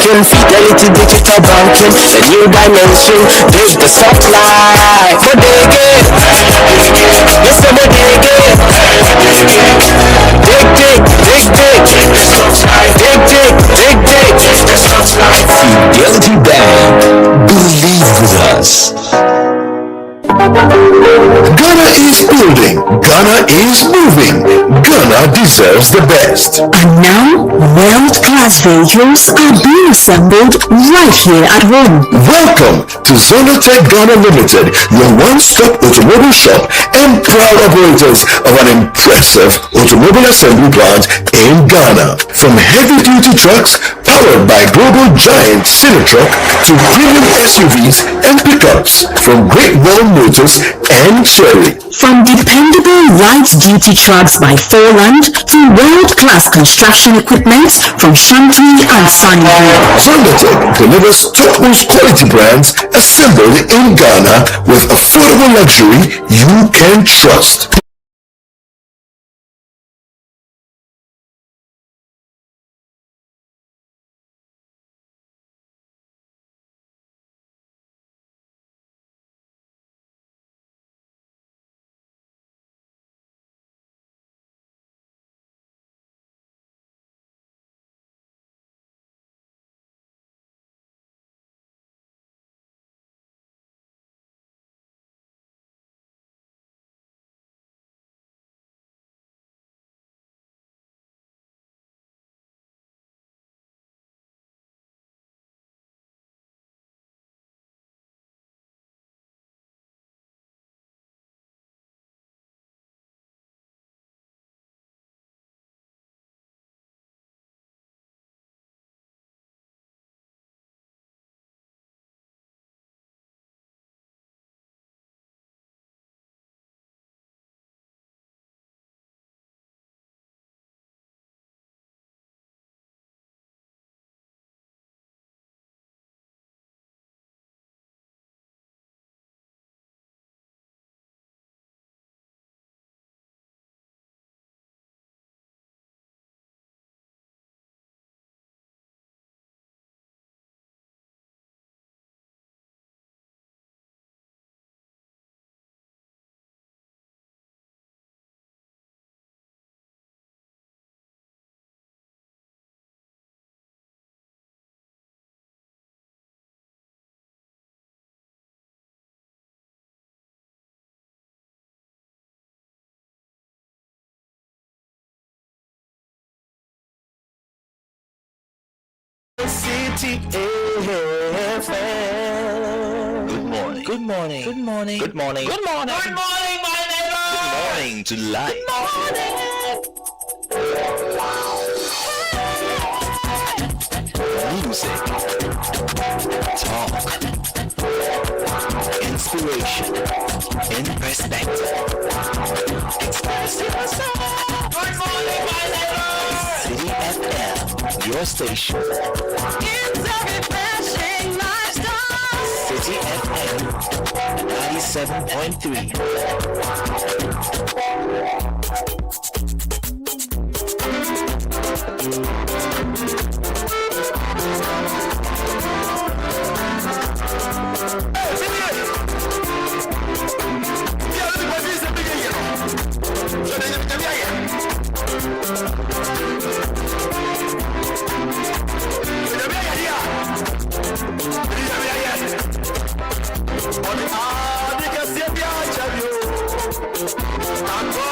banking, fidelity digital banking, a new dimension, dig the soft life. Bodege, Mr. Bodege, dig, the soft life. Dig, the soft life. Fidelity Bank, believe with us. Ghana is building. Ghana is moving. Ghana deserves the best. And now, world-class vehicles are being assembled right here at home. Welcome to Zonatech Ghana Limited, your one-stop automobile shop and proud operators of an impressive automobile assembly plant in Ghana. From heavy-duty trucks powered by global giant Sinotruck to premium SUVs and pickups, from Great Wall Motors and Cherry. From dependable light-duty trucks by Forland to world-class construction equipment from Shantry and Sunny. Zonatech delivers top-notch quality brands assembled in Ghana with affordable luxury you can trust. Citi FM. Good morning. Good morning. Good morning. Good morning. Good morning. Good morning, my neighbor. Good morning to life. Good morning. Music, talk, inspiration, in perspective. Express yourself. Good morning, my neighbor. Citi FM, your station. It's a refreshing lifestyle. Citi FM 97.3. On the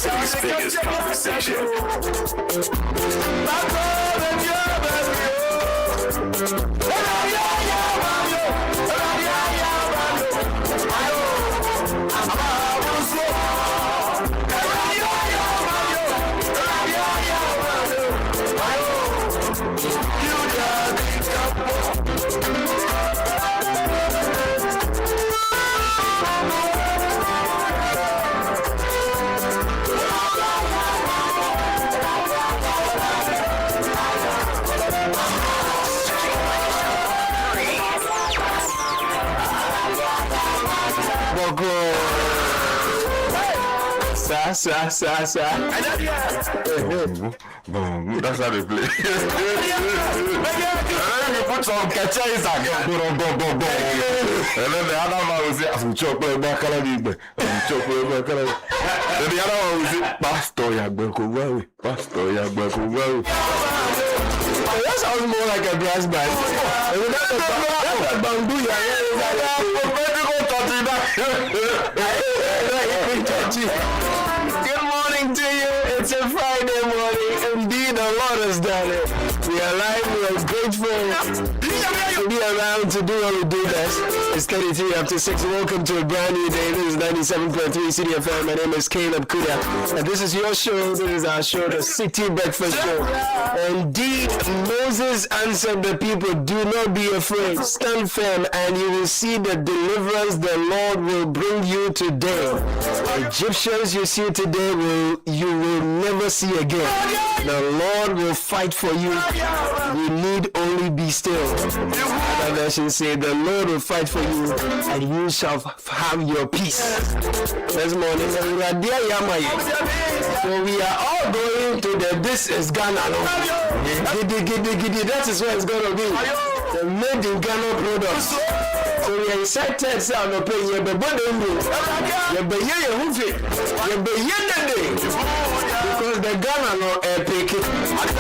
city's biggest conversation. Sa. That's how they play. You put some catcher inside. Go. And then the other man will say, I'm chocolate back. Then the other one will say, Pastor Yagbekowawe. That sounds more like a brass band. That's a bamboo. Good morning to you. It's a Friday morning. Indeed, the Lord has done it. We are alive. We are grateful to be around to do what we do best. It's 33 after 6. Welcome to a brand new day. This is 97.3 Citi FM. My name is Caleb Kuda. And this is your show. This is our show, the City Breakfast Show. Indeed, Moses answered the people, do not be afraid. Stand firm and you will see the deliverance the Lord will bring you today. Egyptians you see today you will never see again. The Lord will fight for you. You need only be still. Other versions say the Lord will fight for you and you shall have your peace. This morning, so we are all going to the This is Ghana. That is where it's going to be. The made in Ghana products. So we are excited to have a pay. Because the Ghana no epic.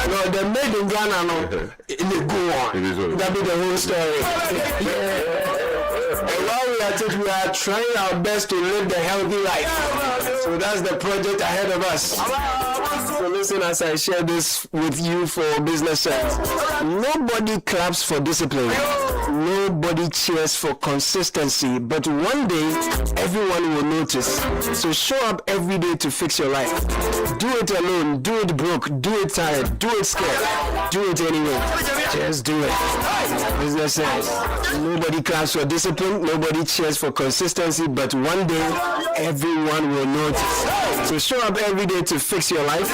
No, the made in Ghana no it go on. That be the whole story. And while we are trying our best to live the healthy life. So that's the project ahead of us. So listen as I share this with you for business sense. Nobody claps for discipline. Nobody cheers for consistency. But one day, everyone will notice. So show up every day to fix your life. Do it alone. Do it broke. Do it tired. Do it scared. Do it anyway. Just do it. Business sense. Nobody claps for discipline. Nobody cheers for consistency. But one day, everyone will notice. So show up every day to fix your life.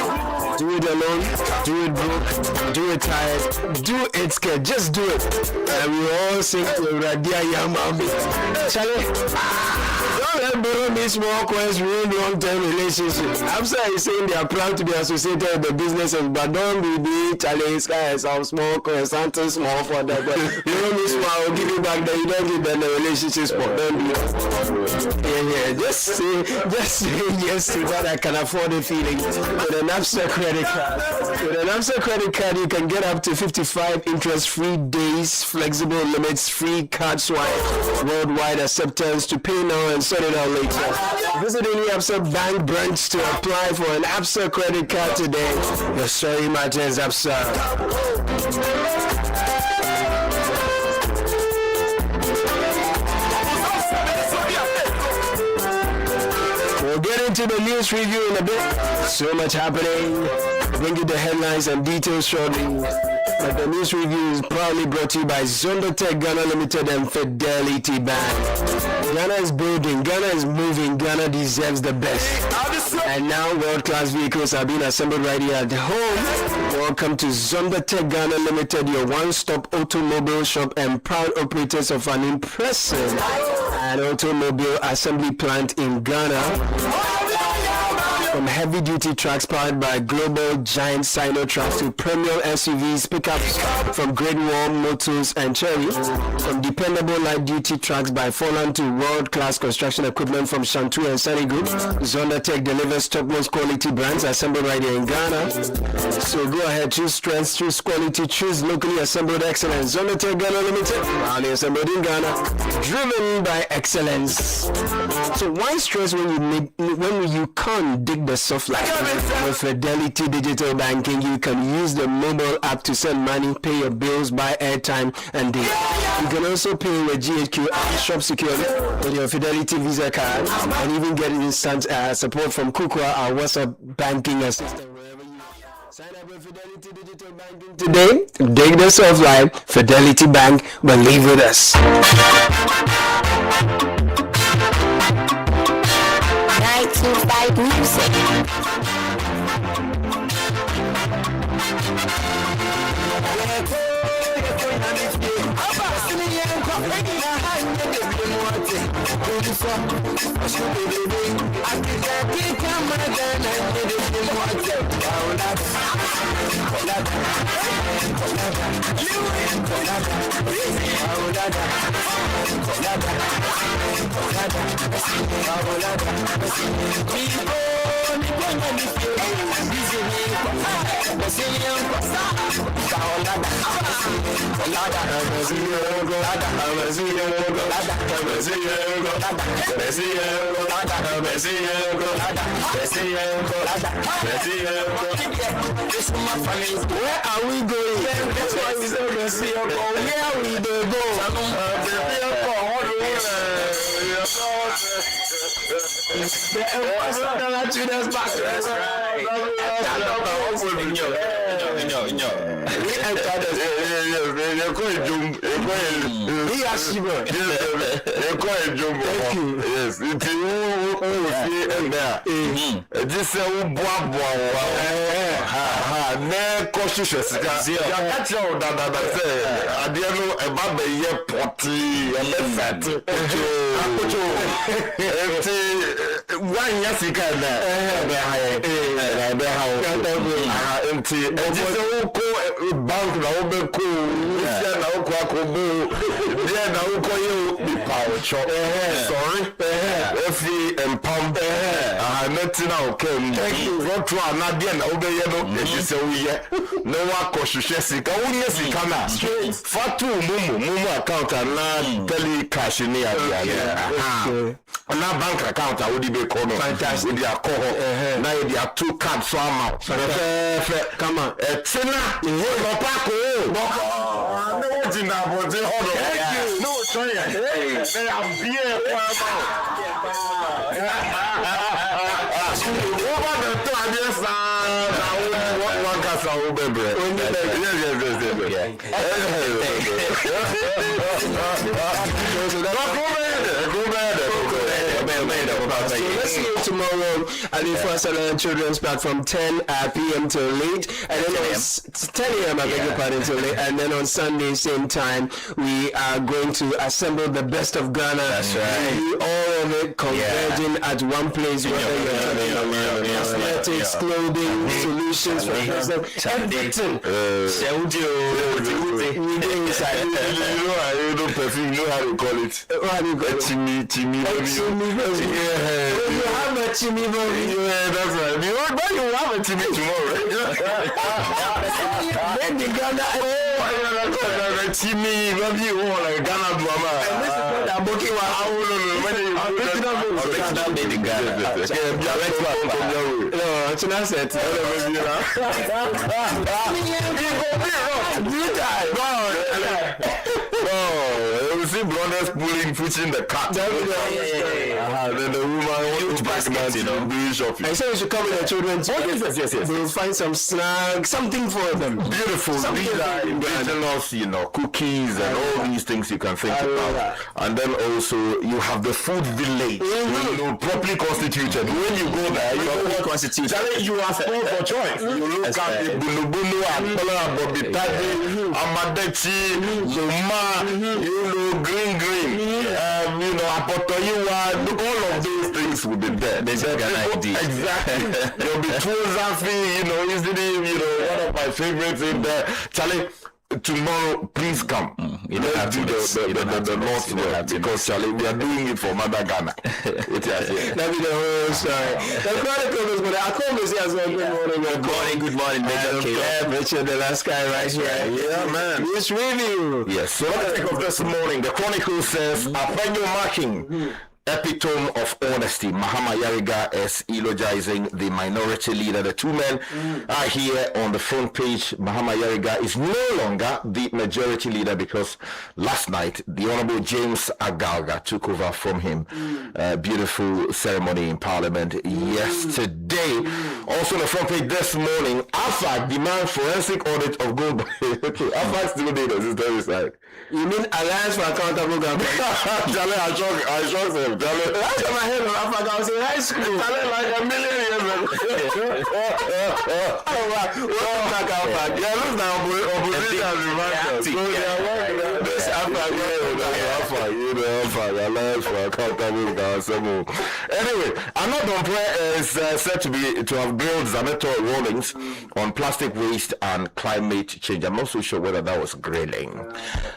Do it alone. Do it broke. Do it tired. Do it scared. Just do it. And we all sing to Radia Yamami. Charlie, don't let borrow me small coins ruin long-term relationship. I'm sorry saying they are proud to be associated with the businesses, but don't be Charlie Sky some small coins, something small for that. But you know me small, I'll give you back that you don't give them the relationship spot. Don't be. Yeah. Just say yes to that. I can afford the feeling. With an Absa credit card. With an Absa credit card, you can get up to 55 interest-free days, flexible limits, free card swipe, worldwide acceptance to pay now and sort it out later. Visit any Absa bank branch to apply for an Absa credit card today. Your story matters, Absa. We'll get into the news review in a bit. So much happening. Bring you the headlines and details shortly. But the news review is proudly brought to you by Zondatech Ghana Limited and Fidelity Bank. Ghana is building, Ghana is moving, Ghana deserves the best. And now world-class vehicles are being assembled right here at home. Welcome to Zondatech Ghana Limited, your one-stop automobile shop and proud operators of an impressive automobile assembly plant in Ghana. From heavy-duty trucks powered by global giant Sino trucks to premium SUVs, pickups from Great Wall Motors and Cherry, from dependable light-duty trucks by Forland to world-class construction equipment from Shantu and Sunny Group, Zondatech delivers topmost quality brands assembled right here in Ghana. So go ahead, choose strength, choose quality, choose locally assembled excellence. Zondatech Ghana Limited, proudly assembled in Ghana, driven by excellence. So why stress when you can't dig Take the soft life. With Fidelity Digital Banking, you can use the mobile app to send money, pay your bills, buy airtime, and data. You can also pay with GHQ and shop securely with your Fidelity Visa card, and even get instant support from Kukwa, our WhatsApp banking assistant. Sign up with Fidelity Digital Banking today. Take the soft life. Fidelity Bank. Believe with us. 925 Music. Where are we going? That's why we say Messi. Where we go? The ambassador to us back. That's right. On bank account, I would be called fantastic with their cohort. Now they are 2 cards so I'm out. Come on, Tina, no Paco. No, sorry. They are beer. So let's see you tomorrow at the First Children's Park from 10 p.m. till late, and then on 10 a.m. I beg your pardon till late, and then on Sunday same time we are going to assemble the best of Ghana. That's right. All of it converging at one place, whether you're cosmetics, clothing, solutions for business, everything. You know perfume, you know how to call it. Chimmy. You have a chimmy, yeah, that's right. You have a chimmy tomorrow. Chimmy, maybe you want like Ghana drama. I'm booking one. You see brothers pushing the cart. Then the woman wants to back man, doing shopping. I said we should come with the children. Yes. We'll find some snacks, something for them. Beautiful. These are indigenous, cookies and all these things you can think about. And then also you have the food village, properly constituted. When you go there, you are constituted. You are full for choice. You look at the Bulubulu, Angola, Bobitaji, Amadechi, Zuma, green, Apotoyiwa, all of these things will be there. Exactly. There'll be Tuzafi, easily, one of my favorites in there. Charlie, tomorrow, please come. Let's do the North World, because Charlie, we are doing it for Mother Ghana. That'll be the whole story. The Chronicles, but I come to say as well. Good morning, Richard, the last guy right here. Yeah, man. It's review. Yes. So let's think of this morning. The Chronicle says, Apenyo marking. epitome of honesty. Mahama Yariga is eulogizing the minority leader. The two men are here on the front page. Mahama Yariga is no longer the majority leader because last night the Honorable James Agalga took over from him. Beautiful ceremony in Parliament yesterday. Also on the front page this morning, AFA demand forensic audit of gold. Okay, AFA still did this side. You mean Alliance for Accountable Government? I shocked him. Last time I heard of Africa, I was in high school. Like a million years ago. Yeah, looks like opposition has reminded. So they are working. This Alliance for Accountable Government. Anyway, another prayer is said to have grilled Zaneto Rawlings on plastic waste and climate change. I'm not so sure whether that was grilling.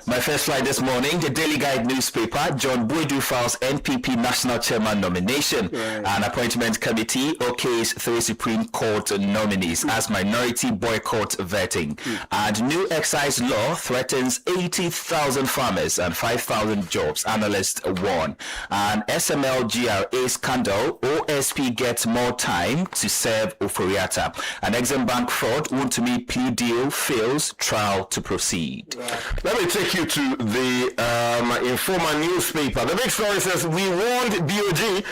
My first flight this morning, the Daily Guide newspaper, John Boydu files NPP National Chairman nomination. An appointment committee okays 3 Supreme Court nominees as minority boycott vetting. And new excise law threatens 80,000 farmers and 5,000 jobs, analysts warn. And SML GRA scandal, OSP gets more time to serve Oforiatta. An Exim Bank fraud, Wontumi plea deal fails, trial to proceed. Let me take you to the Informa newspaper. The big story says, we warned BOG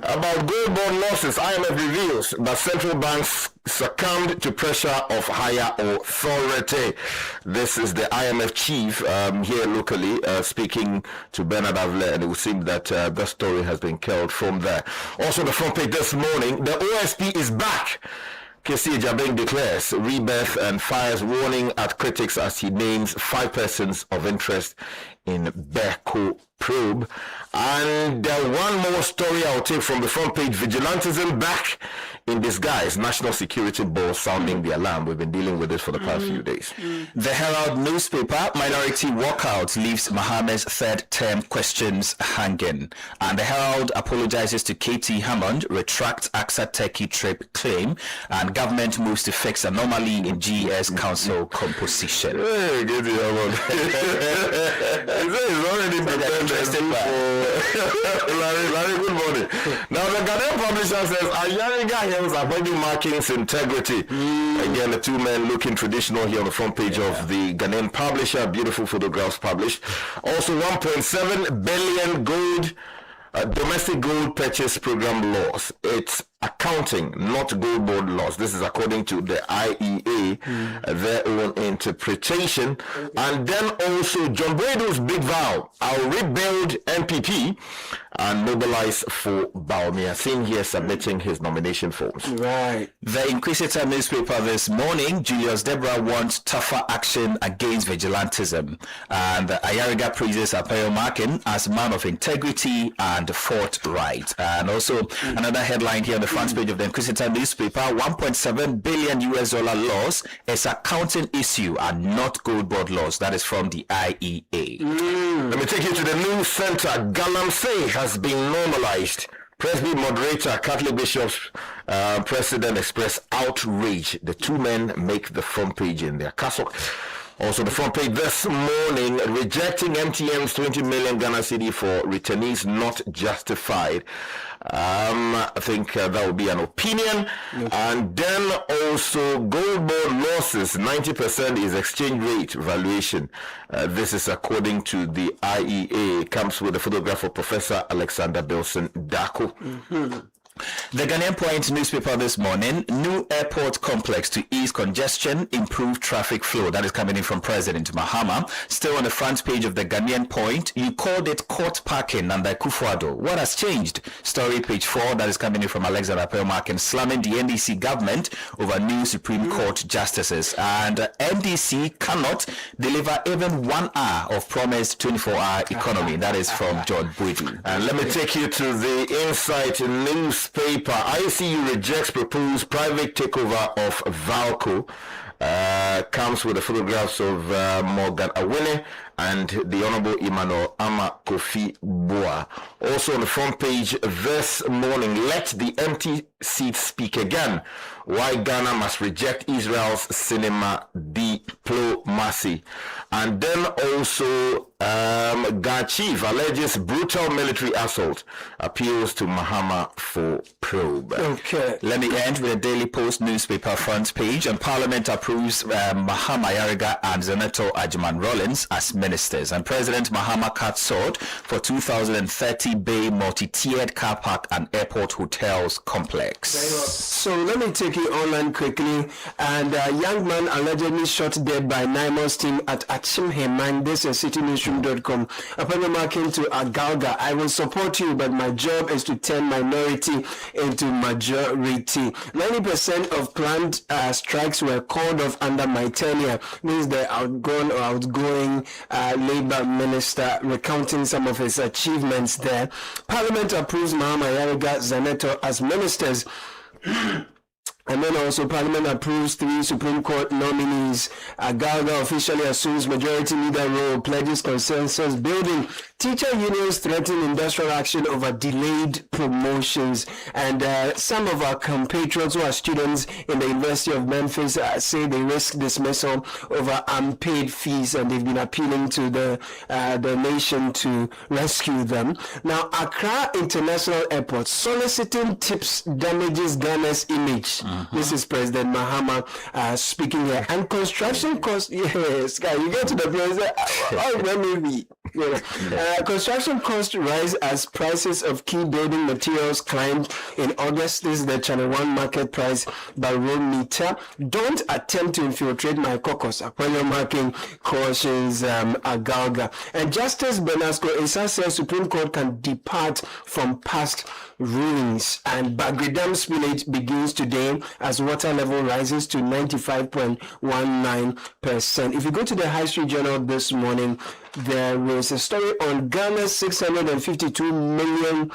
about gold bond losses. IMF reveals that central banks succumbed to pressure of higher authority. This is the IMF chief here locally speaking to Bernard Avle, and it would seem that the story has been killed from there. Also, the front page this morning, the OSP is back. KC Jabeng declares rebirth and fires warning at critics as he names 5 persons of interest in Beko probe. And one more story I'll take from the front page. Vigilantism back in disguise. National Security Board sounding the alarm. We've been dealing with this for the past few days. The Herald newspaper, minority walkout leaves Mohammed's third term questions hanging. And the Herald apologizes to KT Hammond, retracts AXA Turkey trip claim, and government moves to fix anomaly in GES council composition. Hey, KT Hammond. It's already Larry, good morning. Now, the Ghanaian publisher says, Ayariga Hills are bringing markings integrity. Again, the two men looking traditional here on the front page of the Ghanaian publisher. Beautiful photographs published. Also, 1.7 billion gold domestic gold purchase program loss. It's accounting, not gold board loss. This is according to the IEA, their own interpretation. And then also John Boydu's big vow, I'll rebuild NPP and mobilize for Baumia. Seen here submitting his nomination forms. Right. The Inquisitor newspaper this morning, Julius Debra wants tougher action against vigilantism. And Ayariga praises Apayo Markin as man of integrity and fought right. And also another headline here on the front page of the Inquisitor newspaper, $1.7 billion loss is accounting issue and not gold board loss. That is from the IEA. Let me take you to the news center. Galamsey has been normalized. Presby moderator, Catholic Bishops president expressed outrage. The two men make the front page in their cassock. Also, the front page this morning, rejecting MTN's 20 million Ghana cedi for returnees not justified. I think that would be an opinion. And then also gold board losses, 90% is exchange rate valuation. This is according to the IEA. It comes with a photograph of Professor Alexander Bilson Dako. The Ghanaian Point newspaper this morning, new airport complex to ease congestion, improve traffic flow. That is coming in from President Mahama. Still on the front page of the Ghanaian Point, you called it court parking under Kufuado. What has changed? Story page 4, that is coming in from Alexander Pelmarkin, slamming the NDC government over new Supreme Court justices. And NDC cannot deliver even 1 hour of promised 24-hour economy. That is from John Boydu. And let me take you to the Insight newspaper. ICU rejects proposed private takeover of Valco. Comes with the photographs of Morgan Awene and the Honorable Emmanuel Ama Kofi Boa. Also on the front page this morning, let the seats speak again. Why Ghana must reject Israel's cinema diplomacy. And then also Ghana chief alleges brutal military assault, appeals to Mahama for probe. Okay. Let me end with a Daily Post newspaper front page. And Parliament approves Mahama Yariga and Senator Ajman Rollins as ministers. And President Mahama cuts short for 2030 Bay multi-tiered car park and airport hotels complex. So let me take you online quickly. And a young man allegedly shot dead by NIMO's team at Achimheman. This is citynewsroom.com. Upon remarking to Agalga, I will support you, but my job is to turn minority into majority. 90% of planned strikes were called off under my tenure. Means the outgoing Labour minister recounting some of his achievements there. Parliament approves Mahama Yariga Senator as ministers. And then also Parliament approves 3 Supreme Court nominees. Agalga officially assumes majority leader role, pledges consensus building. Teacher unions threaten industrial action over delayed promotions. And some of our compatriots who are students in the University of Memphis say they risk dismissal over unpaid fees, and they've been appealing to the nation to rescue them. Now, Accra International Airport soliciting tips damages Ghana's image. This is President Mahama speaking here. And construction costs, yes, guy, you go to the president, construction costs rise as prices of key building materials climbed in August. This is the Channel 1 market price barometer. Don't attempt to infiltrate my caucus. Apollo marking cautions Agalga. And Justice Benasco Issa says Supreme Court can depart from past rulings. And Bagridam spillage begins today as water level rises to 95.19%. If you go to the High Street Journal this morning, there was a story on Ghana's $652 million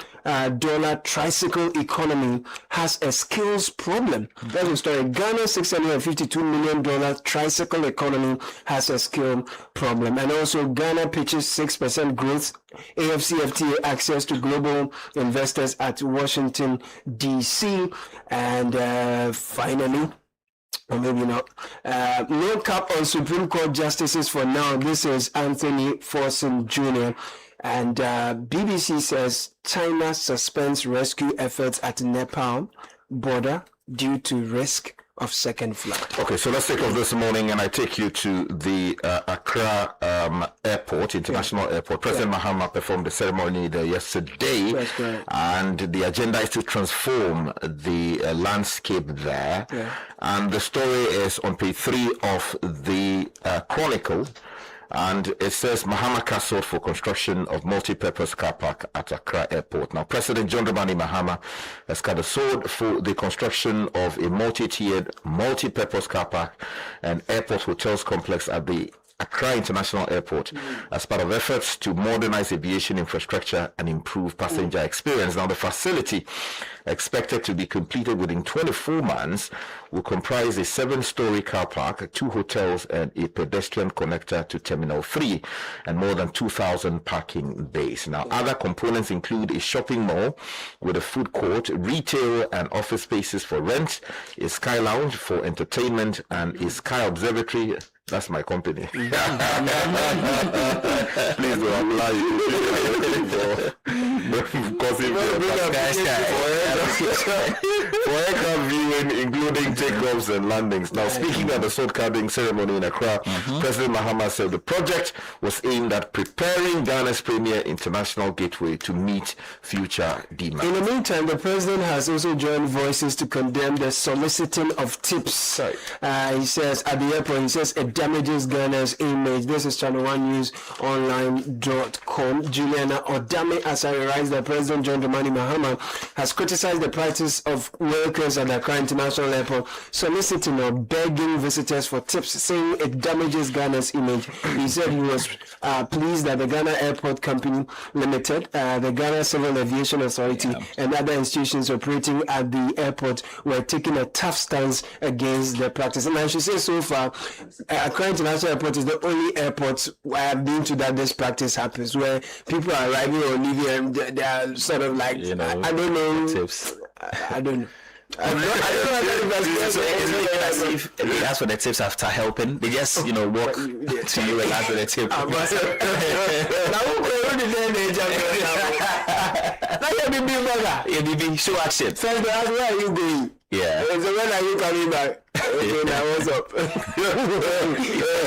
tricycle economy has a skills problem. That's the story. Ghana's $652 million tricycle economy has a skill problem. And also Ghana pitches 6% growth. AFCFTA access to global investors at Washington, D.C. And finally, or maybe not. No cap on Supreme Court justices for now. This is Anthony Forson Jr. And BBC says China suspends rescue efforts at Nepal border due to risk of second flood. Okay, so let's take off this morning, and I take you to the Accra Airport, International Airport. President Mahama performed the ceremony there yesterday, and the agenda is to transform the landscape there. And the story is on page 3 of the Chronicle. And it says Mahama castled for construction of multi-purpose car park at Accra Airport. Now, President John Dramani Mahama has cut a sword for the construction of a multi-tiered, multi-purpose car park and airport hotels complex at the Accra International Airport as part of efforts to modernize aviation infrastructure and improve passenger experience. Now, the facility, expected to be completed within 24 months, will comprise a 7-story car park, 2 hotels, and a pedestrian connector to Terminal 3, and more than 2,000 parking bays. Now, other components include a shopping mall with a food court, retail and office spaces for rent, a sky lounge for entertainment, and a sky observatory. That's my company. Please don't apply for aircraft viewing, including takeoffs and landings. Now, speaking at the sword carving ceremony in Accra, President Mahama said the project was aimed at preparing Ghana's premier international gateway to meet future demand. In the meantime, the president has also joined voices to condemn the soliciting of tips. He says at the airport, he says it damages Ghana's image. This is Channel 1 News Online.com. Juliana Odame Asari that President John Dramani Mahama has criticized the practice of workers at the Accra International Airport soliciting or begging visitors for tips, saying it damages Ghana's image. He said he was pleased that the Ghana Airport Company Limited, the Ghana Civil Aviation Authority, and other institutions operating at the airport were taking a tough stance against the practice. And I should say, so far, Accra International Airport is the only airport where I've been to that this practice happens, where people are arriving or leaving and they are sort of like, I don't know. Tips. I don't know. I don't know if they ask for the tips after helping. They just, walk to you and ask for the tip. Show action. First, where are you going? Yeah. So when are you coming back? Okay, now what's up? So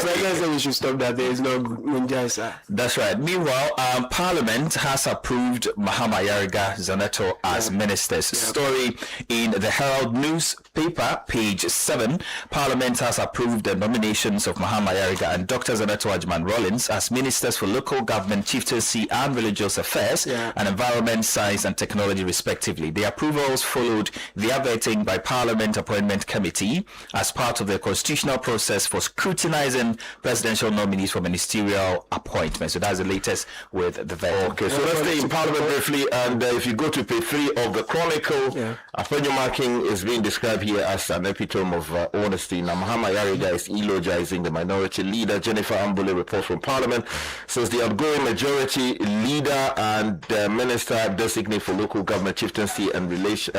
I guess we should stop that. There is no Munjaisa. That's right. Meanwhile, Parliament has approved Mahama Yariga Zaneto as ministers. Story in the Herald newspaper, page 7. Parliament has approved the nominations of Mahama Yariga and Dr. Zaneto Ajman-Rawlings as ministers for local government, chieftaincy and religious affairs and environment, science and technology respectively. The approvals followed the vetting by Parliament Appointment Committee as part of the constitutional process for scrutinizing presidential nominees for ministerial appointments. So that's the latest with the vetting. Okay, so let's stay in Parliament briefly, and if you go to page 3 of the Chronicle, Apenyo Marking is being described here as an epitome of honesty. Now, Mahama Yariga is eulogizing the minority leader. Jennifer Ambule reports from Parliament says the outgoing majority leader and minister designate for local government, chieftaincy and religious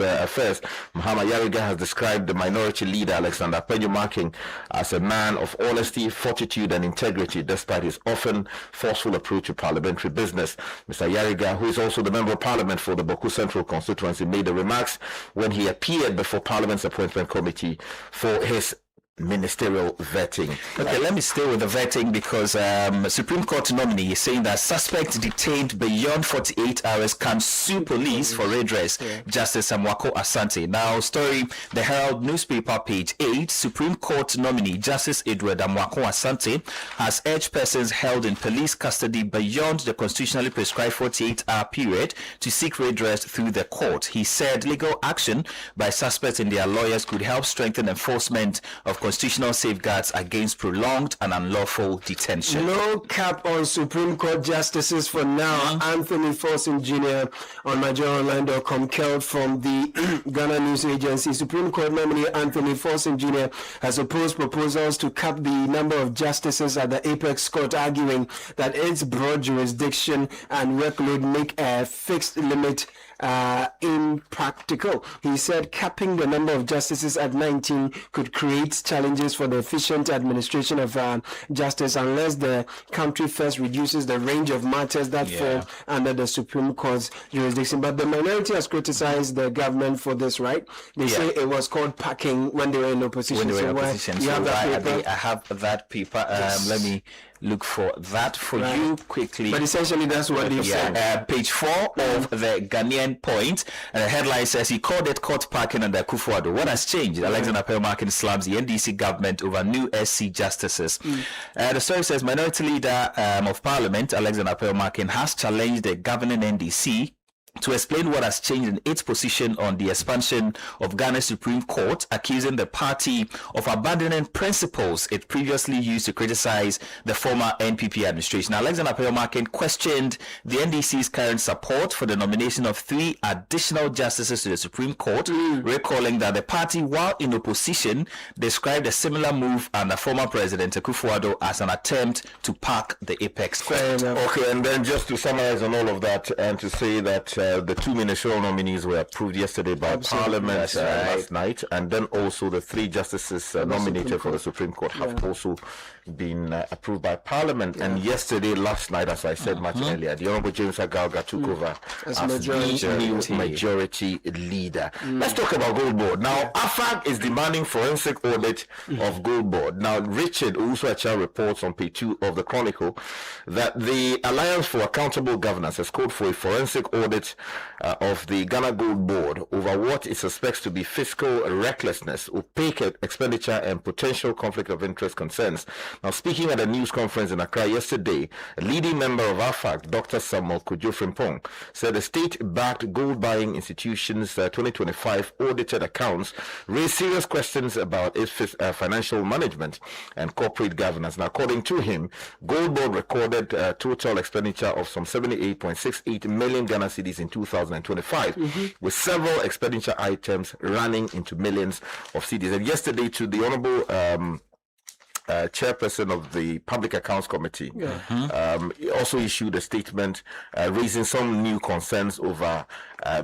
affairs, Mahama Yariga, has described the minority leader Alexander Apenyo Marking as a man of honesty, fortitude and integrity despite his often forceful approach to parliamentary business. Mr. Yariga, who is also the member of Parliament for the Boku Central constituency, made the remarks when he appeared before Parliament's Appointment Committee for his ministerial vetting. Okay, let me stay with the vetting because Supreme Court nominee is saying that suspect detained beyond 48 hours can sue police for redress. Justice Amwako Asante. Now, story, the Herald newspaper, page 8. Supreme Court nominee Justice Edward Amwako Asante has urged persons held in police custody beyond the constitutionally prescribed 48-hour period to seek redress through the court. He said legal action by suspects and their lawyers could help strengthen enforcement of constitutional safeguards against prolonged and unlawful detention. No cap on Supreme Court justices for now. Anthony Forson Jr. on MyJournalOnline.com, killed from the Ghana News Agency. Supreme Court nominee Anthony Forson Jr. has opposed proposals to cap the number of justices at the Apex Court, arguing that its broad jurisdiction and workload make a fixed limit impractical. He said capping the number of justices at 19 could create challenges for the efficient administration of justice unless the country first reduces the range of matters that fall under the Supreme Court's jurisdiction. But the minority has criticized the government for this, right? They say it was called packing when they were in opposition. I have that paper. Let me look for that for you quickly. But essentially that's what they said. Page 4 of the Ghanaian Point, and the headline says he called it court parking under Akufo-Addo. What has changed? Alexander Apenyo Marking slams the NDC government over new SC justices. The story says minority leader of Parliament Alexander Apenyo Marking has challenged the governing NDC to explain what has changed in its position on the expansion of Ghana's Supreme Court, accusing the party of abandoning principles it previously used to criticize the former NPP administration. Alexander Apenyo Marking questioned the NDC's current support for the nomination of 3 additional justices to the Supreme Court, recalling that the party, while in opposition, described a similar move under former President Akufo-Addo as an attempt to pack the Apex Court. Okay, and then just to summarize on all of that and to say that the 2 ministerial nominees were approved yesterday by Parliament last night, and then also the 3 justices nominated for the Supreme Court have also been approved by Parliament. And last night, as I said much earlier, the Honorable James Agalga took over as the majority leader. Let's talk about Gold Board. Now, AFAG is demanding forensic audit of Gold Board. Now, Richard Usuacha reports on page 2 of the Chronicle that the Alliance for Accountable Governance has called for a forensic audit of the Ghana Gold Board over what it suspects to be fiscal recklessness, opaque expenditure and potential conflict of interest concerns. Now, speaking at a news conference in Accra yesterday, a leading member of AFAG, Dr. Samuel Attah-Mensah, said the state-backed gold buying institution's 2025 audited accounts raised serious questions about its financial management and corporate governance. Now, according to him, Gold Board recorded total expenditure of some 78.68 million Ghana cedis in 2025, with several expenditure items running into millions of cedis. And yesterday, to the Honorable chairperson of the Public Accounts Committee, also issued a statement raising some new concerns over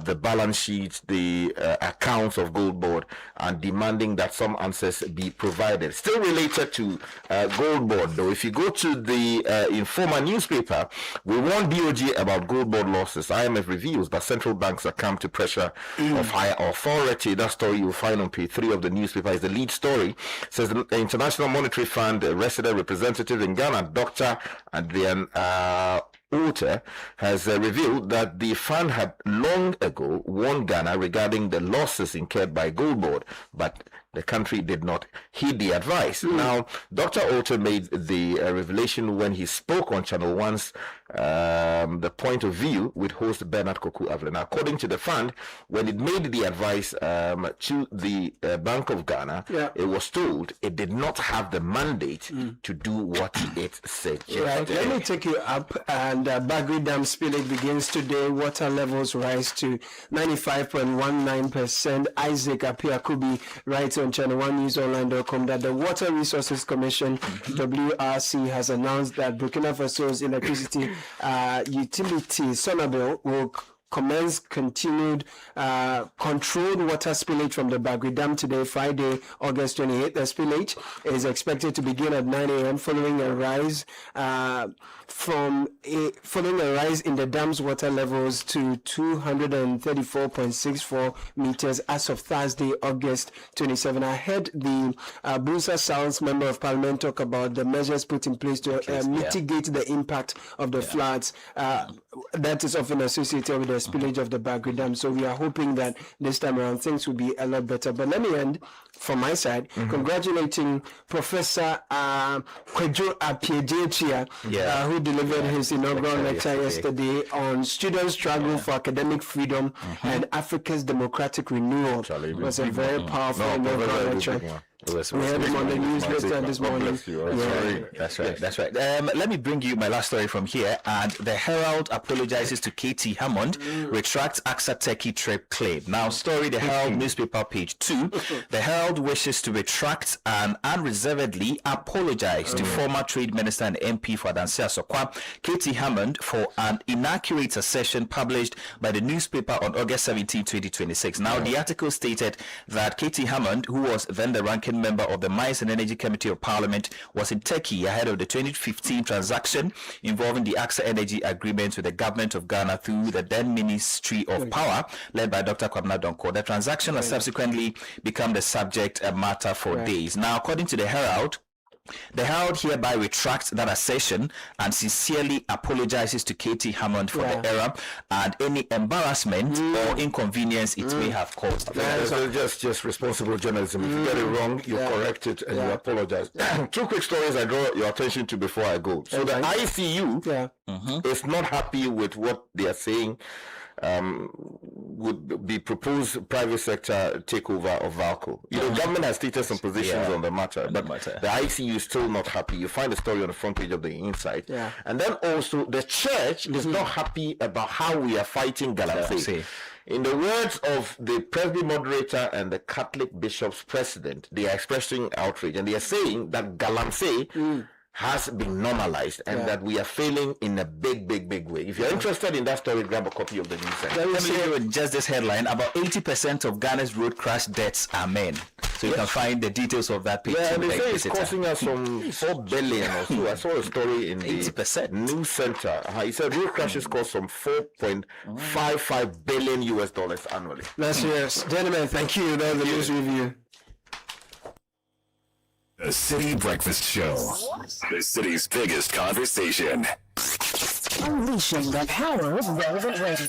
the balance sheet, the accounts of Gold Board, and demanding that some answers be provided. Still related to Gold Board, though, if you go to the Informer newspaper, we warned BOG about Gold Board losses. IMF reveals that central banks are come to pressure of higher authority. That story you'll find on page 3 of the newspaper is the lead story. It says the International Monetary Fund resident representative in Ghana, Dr. Adrian Amarteifio, has revealed that the fund had long ago warned Ghana regarding the losses incurred by Gold Board, but the country did not heed the advice. Now, Dr. Amarteifio made the revelation when he spoke on Channel 1's The Point of View with host Bernard Koku Avle. Now, according to the fund, when it made the advice to the Bank of Ghana, it was told it did not have the mandate to do what it said. Right. Let me take you up. And Bagri Dam spillage begins today. Water levels rise to 95.19%. Isaac Apiakubi writes on channel1newsonline.com that the Water Resources Commission, WRC, has announced that Burkina Faso's electricity utility Sonabel will commence continued controlled water spillage from the Bagri Dam today, Friday, August 28th. The spillage is expected to begin at 9 a.m. following a rise in the dam's water levels to 234.64 meters as of Thursday, August 27. I heard the Busa South Member of Parliament talk about the measures put in place to mitigate the impact of the floods that is often associated with the spillage of the Bagri Dam. So we are hoping that this time around things will be a lot better. But let me end from my side congratulating Professor Kwejo Apiejetia, who delivered his inaugural lecture yesterday on students' struggle for academic freedom and Africa's democratic renewal. It was a very powerful inaugural lecture. We had him on the newsletter this morning. That's right. Let me bring you my last story from here. And the Herald apologizes to KT Hammond, retracts AXA Turkey trip claim. Now, story the Herald newspaper, page 2. The Herald wishes to retract and unreservedly apologize to former Trade Minister and MP for Adansia Sokwa, KT Hammond, for an inaccurate assertion published by the newspaper on August 17, 2026. Now, the article stated that KT Hammond, who was then the ranking member of the Mines and Energy Committee of Parliament, was in Turkey ahead of the 2015 transaction involving the AXA Energy agreement with the government of Ghana through the then Ministry of Power led by Dr. Kwabena Donko. The transaction has subsequently become the subject matter for days. Now, according to the Herald hereby retracts that assertion and sincerely apologizes to KT Hammond for the error and any embarrassment or inconvenience it may have caused. Just responsible journalism. If you get it wrong, you correct it and you apologize. 2 quick stories I draw your attention to before I go. So the ICU is not happy with what they are saying would be proposed private sector takeover of Valco. You know, government has stated some positions on the matter, but the ICU is still not happy. You find the story on the front page of the Insight. And then also the church is not happy about how we are fighting Galamsey. In the words of the Presby moderator and the Catholic Bishops President, they are expressing outrage and they are saying that Galamsey has been normalized and that we are failing in a big way. If you're interested in that story, grab a copy of the news. Let me give you just this headline. About 80% of Ghana's road crash deaths are men. So you can find the details of that page. And they say it's costing us some 4 billion or so. I saw a story in the 80%. News Center. He said road crashes cost some $4.55 billion annually. That's yes. Gentlemen, thank you. That's the news review. The City Breakfast Show, the city's biggest conversation. Unleashing the power of relevant radio.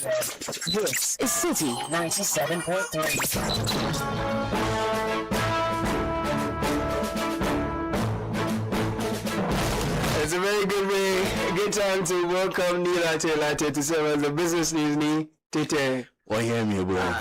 This is City 97.3. It's a very good time to welcome Nila Latte to serve as the business news. Tete. What hear me, bro?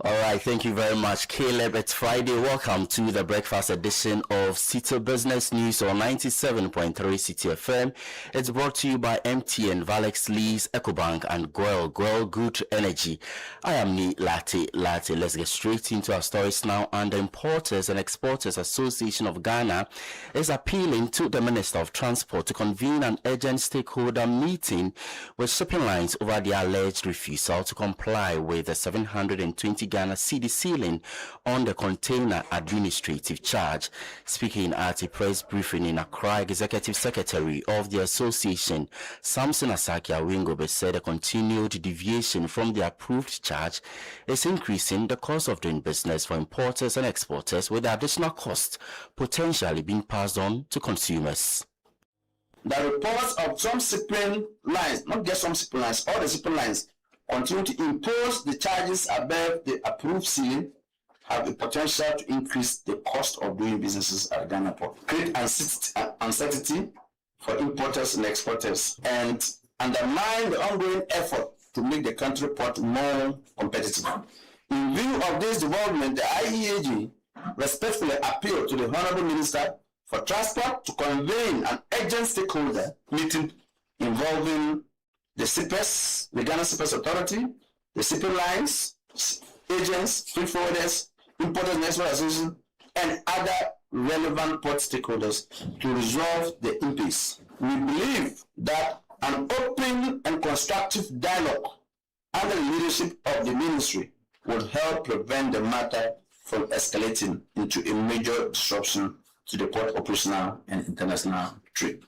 All right, thank you very much, Caleb. It's Friday. Welcome to the breakfast edition of Citi Business News on 97.3 Citi FM. It's brought to you by MTN, Valex, Lease, EcoBank, and Gwel Good Energy. I am Nik Latte. Let's get straight into our stories now. And the Importers and Exporters Association of Ghana is appealing to the Minister of Transport to convene an urgent stakeholder meeting with shipping lines over their alleged refusal to comply with the 720 Ghana cedi ceiling on the container administrative charge. Speaking at a press briefing in Accra, Executive Secretary of the association, Samson Asaki Awingobe, said a continued deviation from the approved charge is increasing the cost of doing business for importers and exporters, with the additional cost potentially being passed on to consumers. The reports of some shipping lines, not just some shipping lines, all the shipping lines, continue to impose the charges above the approved ceiling, have the potential to increase the cost of doing businesses at Ghana Port, create uncertainty for importers and exporters, and undermine the ongoing effort to make the country port more competitive. In view of this development, the IEAG respectfully appeal to the Honorable Minister for Transport to convene an urgent stakeholder meeting involving the CIPES, the Ghana CIPES Authority, the shipping lines, agents, freight forwarders, importers and export association, and other relevant port stakeholders to resolve the impasse. We believe that an open and constructive dialogue under the leadership of the ministry would help prevent the matter from escalating into a major disruption to the port operational and international trade.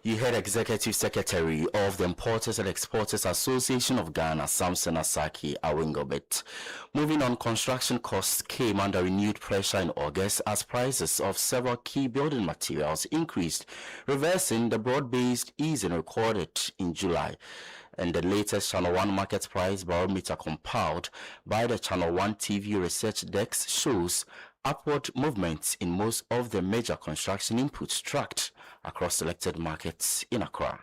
You heard Executive Secretary of the Importers and Exporters Association of Ghana, Samson Asaki Awingobet. Moving on, construction costs came under renewed pressure in August as prices of several key building materials increased, reversing the broad-based easing recorded in July. And the latest Channel 1 market price barometer compiled by the Channel 1 TV research desk shows upward movements in most of the major construction inputs tracked across selected markets in Accra.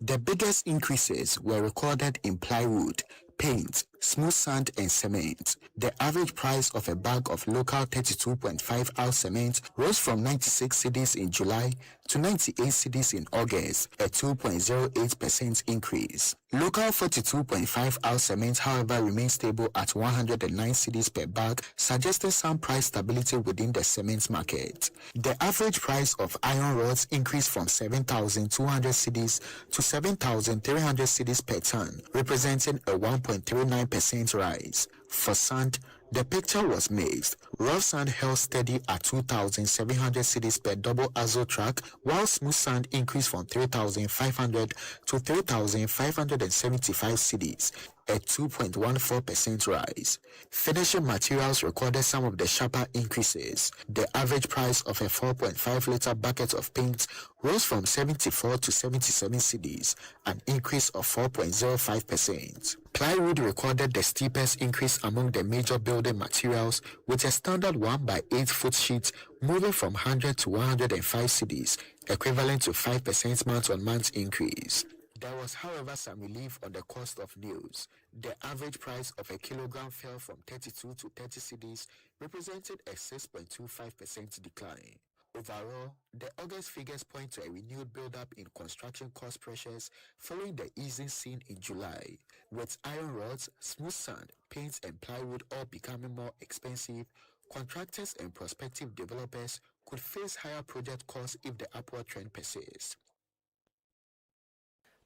The biggest increases were recorded in plywood, paint, smooth sand and cement. The average price of a bag of local 32.5 ounce cement rose from 96 cedis in July to 98 cedis in August, a 2.08% increase. Local 42.5 ounce cement, however, remains stable at 109 cedis per bag, suggesting some price stability within the cement market. The average price of iron rods increased from 7,200 cedis to 7,300 cedis per ton, representing a 1.39% rise. For sand, the picture was mixed. Rough sand held steady at 2,700 cedis per double axle track, while smooth sand increased from 3,500 to 3,575 cedis, a 2.14% rise. Finishing materials recorded some of the sharper increases. The average price of a 4.5-liter bucket of paint rose from 74 to 77 cedis, an increase of 4.05%. Plywood recorded the steepest increase among the major building materials, with a standard 1x8-foot sheet moving from 100 to 105 cedis, equivalent to 5% month-on-month increase. There was, however, some relief on the cost of nails. The average price of a kilogram fell from 32 to 30 cedis, representing a 6.25% decline. Overall, the August figures point to a renewed build-up in construction cost pressures following the easing seen in July. With iron rods, smooth sand, paints and plywood all becoming more expensive, contractors and prospective developers could face higher project costs if the upward trend persists.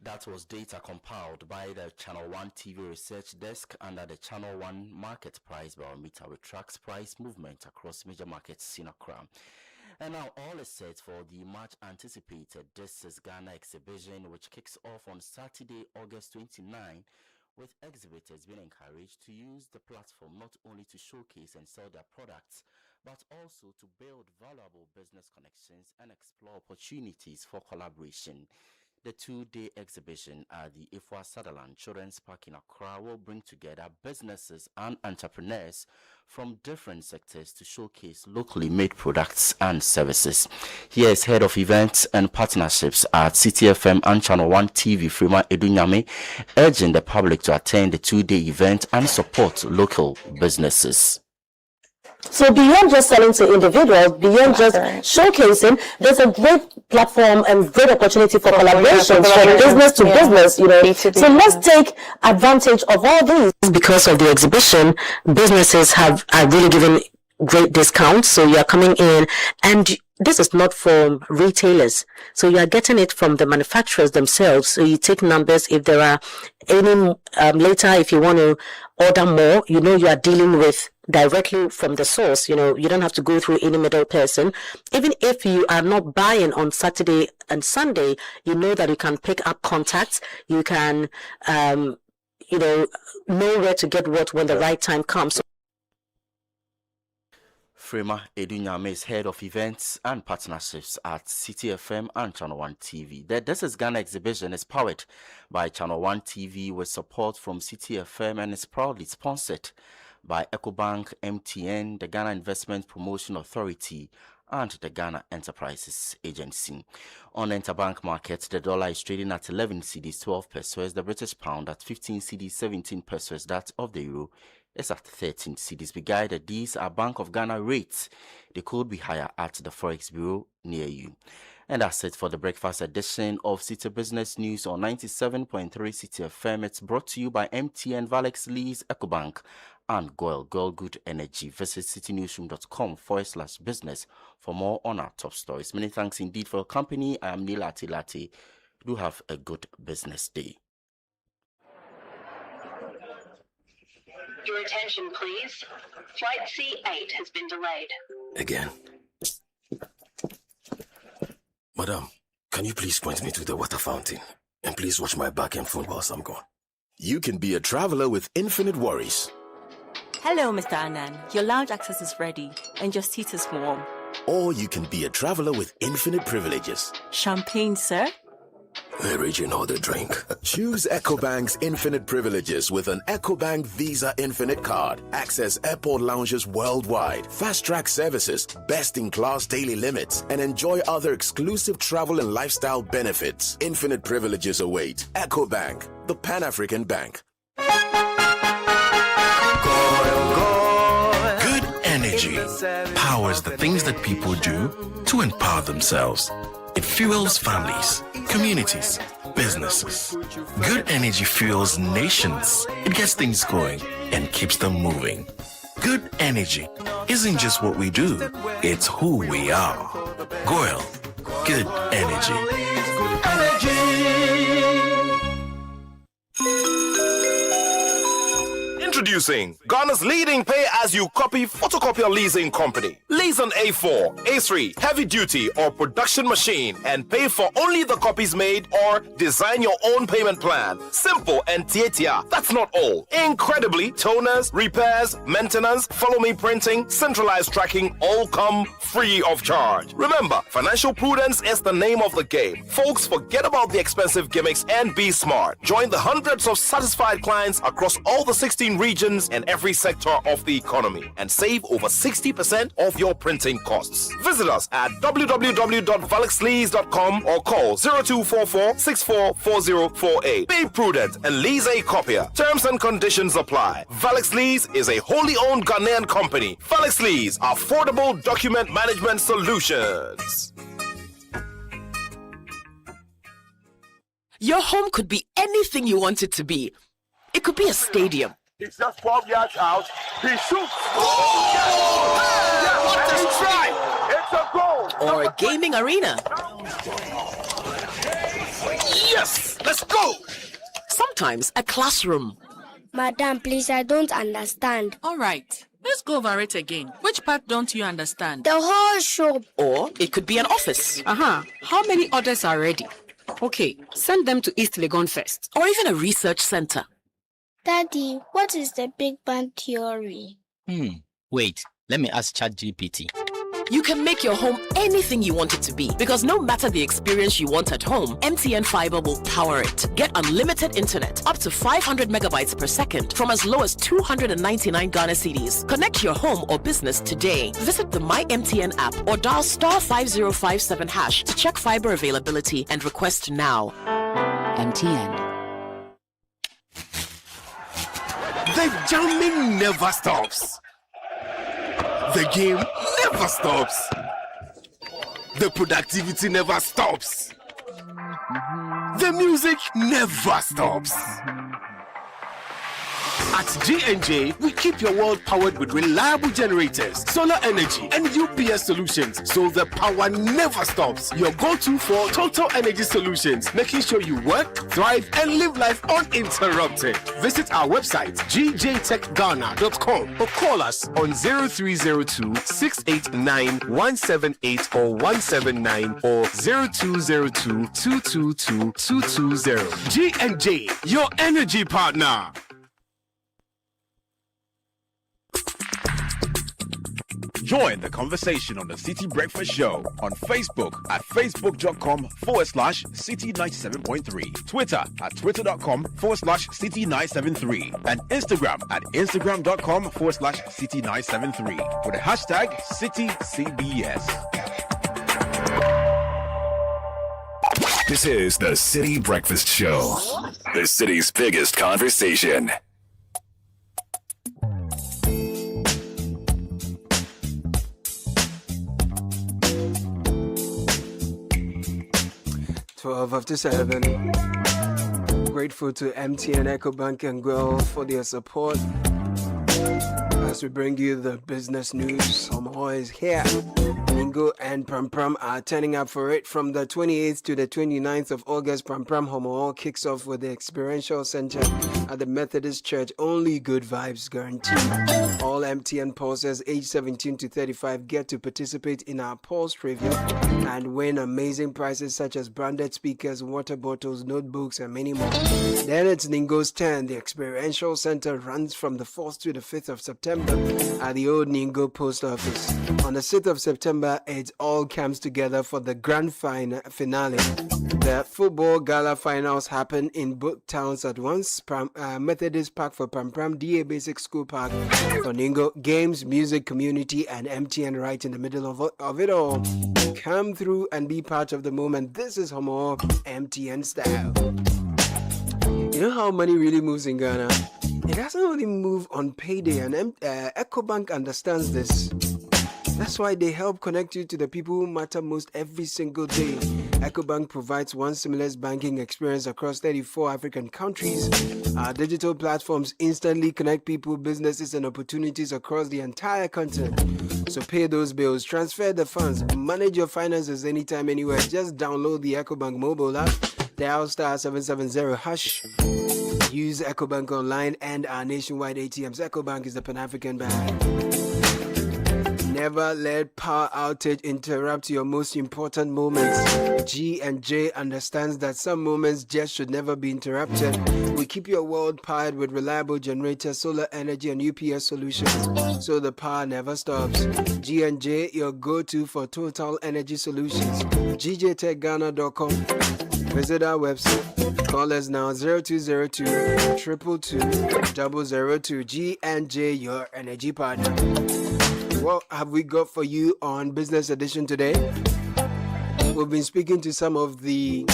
That was data compiled by the Channel 1 TV research desk under the Channel 1 market price barometer, which tracks price movement across major markets in Accra. And now all is set for the much anticipated This is Ghana exhibition, which kicks off on Saturday, August 29, with exhibitors being encouraged to use the platform not only to showcase and sell their products, but also to build valuable business connections and explore opportunities for collaboration. The 2-day exhibition at the Ifwa Sutherland Children's Park in Accra will bring together businesses and entrepreneurs from different sectors to showcase locally made products and services. Here is Head of Events and Partnerships at Citi FM and Channel 1 TV, Frima Edunyame, urging the public to attend the 2-day event and support local businesses. So beyond just selling to individuals, beyond just showcasing, there's a great platform and great opportunity for collaborations from business to business, So let's take advantage of all these. Because of the exhibition, businesses are really giving great discounts. So you are coming in, and this is not from retailers. So you are getting it from the manufacturers themselves. So you take numbers. If there are any later, if you want to order more, you are dealing with directly from the source. You don't have to go through any middle person. Even if you are not buying on Saturday and Sunday, you know that you can pick up contacts. You can, know where to get what when the right time comes. Frema Edunyame is Head of Events and Partnerships at Citi FM and Channel 1 TV. The This is Ghana exhibition is powered by Channel 1 TV with support from Citi FM and is proudly sponsored by EcoBank, MTN, the Ghana Investment Promotion Authority, and the Ghana Enterprises Agency. On the interbank market, the dollar is trading at 11 cedis 12 pesos, the British pound at 15 cedis 17 pesos, that of the euro is at 13 cedis. Be guided, these are Bank of Ghana rates. They could be higher at the Forex Bureau near you. And that's it for the breakfast edition of Citi Business News on 97.3 Citi FM. It's brought to you by MTN, Valex, Lease, EcoBank, and Goil Good Energy. Visit citynewsroom.com/business for more on our top stories. Many thanks indeed for your company. I am Neil Atilati. Do have a good business day. Your attention, please. Flight C8 has been delayed. Again. Madam, can you please point me to the water fountain? And please watch my back and phone whilst I'm gone. You can be a traveler with infinite worries. Hello, Mr. Annan. Your lounge access is ready and your seat is warm. Or you can be a traveler with infinite privileges. Champagne, sir? Original the drink. Choose EcoBank's infinite privileges with an EcoBank Visa Infinite card. Access airport lounges worldwide, fast-track services, best-in-class daily limits, and enjoy other exclusive travel and lifestyle benefits. Infinite privileges await. EcoBank, the Pan-African Bank. Good energy powers the things that people do to empower themselves. It fuels families, communities, businesses. Good energy fuels nations. It gets things going and keeps them moving. Good energy isn't just what we do, it's who we are. Goil, good energy. Introducing Ghana's leading pay-as-you-copy photocopier leasing company. Lease an A4, A3, heavy-duty or production machine and pay for only the copies made or design your own payment plan. Simple and tietia. That's not all. Incredibly, toners, repairs, maintenance, follow-me printing, centralized tracking all come free of charge. Remember, financial prudence is the name of the game. Folks, forget about the expensive gimmicks and be smart. Join the hundreds of satisfied clients across all the 16 regions and every sector of the economy and save over 60% of your printing costs. Visit us at www.valexlease.com or call 0244-644048. Be prudent and lease a copier. Terms and conditions apply. Valex Lease is a wholly owned Ghanaian company. Valex Lease, affordable document management solutions. Your home could be anything you want it to be. It could be a stadium. It's just 12 yards out. He shoots. What a strike! It's a goal. Or a gaming arena. Yes! Let's go! Sometimes a classroom. Madam, please, I don't understand. All right. Let's go over it again. Which part don't you understand? The whole shop. Or it could be an office. How many orders are ready? Okay, send them to East Legon first. Or even a research center. Daddy, what is the Big Bang Theory? Wait, let me ask ChatGPT. you can make your home anything you want it to be. Because no matter the experience you want at home, MTN Fiber will power it. Get unlimited internet up to 500 megabytes per second from as low as 299 Ghana cedis. Connect your home or business today. Visit the My MTN app or dial *5057# to check fiber availability and request now. MTN. The jamming never stops. The game never stops. The productivity never stops. The music never stops. At G&J, we keep your world powered with reliable generators, solar energy, and UPS solutions, so the power never stops. Your go-to for total energy solutions, making sure you work, thrive, and live life uninterrupted. Visit our website, gjtechghana.com, or call us on 0302-689-178 or 179 or 0202-222-220. G&J, your energy partner. Join the conversation on the City Breakfast Show on Facebook at facebook.com/City97.3, Twitter at twitter.com/City973, and Instagram at instagram.com/City973 with the hashtag CityCBS. This is the City Breakfast Show, the city's biggest conversation. After 7. Grateful to MTN, EcoBank, and Guel for their support as we bring you the business news. Omaha is here. Ningo and Pram Pram are turning up for it from the 28th to the 29th of August. Pram Pram Omaha kicks off with the experiential center at the Methodist Church. Only good vibes guaranteed. All MTN pulsers aged 17 to 35 get to participate in our pulse preview and win amazing prizes such as branded speakers, water bottles, notebooks, and many more. Then it's Ningo's turn. The experiential center runs from the 4th to the 5th of September at the old Ningo post office. On the 6th of September, it all comes together for the grand finale. The football gala finals happen in both towns at once. Methodist Park for Pram Pram, DA Basic School Park for Ningo. Games, music, community, and MTN right in the middle of it all. Come through and be part of the moment. This is Homo MTN style. You know how money really moves in Ghana? It doesn't only move on payday, and EcoBank understands this. That's why they help connect you to the people who matter most every single day. EcoBank provides one seamless banking experience across 34 African countries. Our digital platforms instantly connect people, businesses, and opportunities across the entire continent. So pay those bills, transfer the funds, manage your finances anytime, anywhere. Just download the EcoBank mobile app, dial *770#. Use EcoBank online and our nationwide ATMs. EcoBank is the Pan-African bank. Never let power outage interrupt your most important moments. G&J understands that some moments just should never be interrupted. We keep your world powered with reliable generators, solar energy, and UPS solutions, so the power never stops. G&J, your go-to for total energy solutions. gjtechghana.com. Visit our website. Call us now 0202-222-0002. G&J, your energy partner. What have we got for you on Business Edition today? We've been speaking to some of the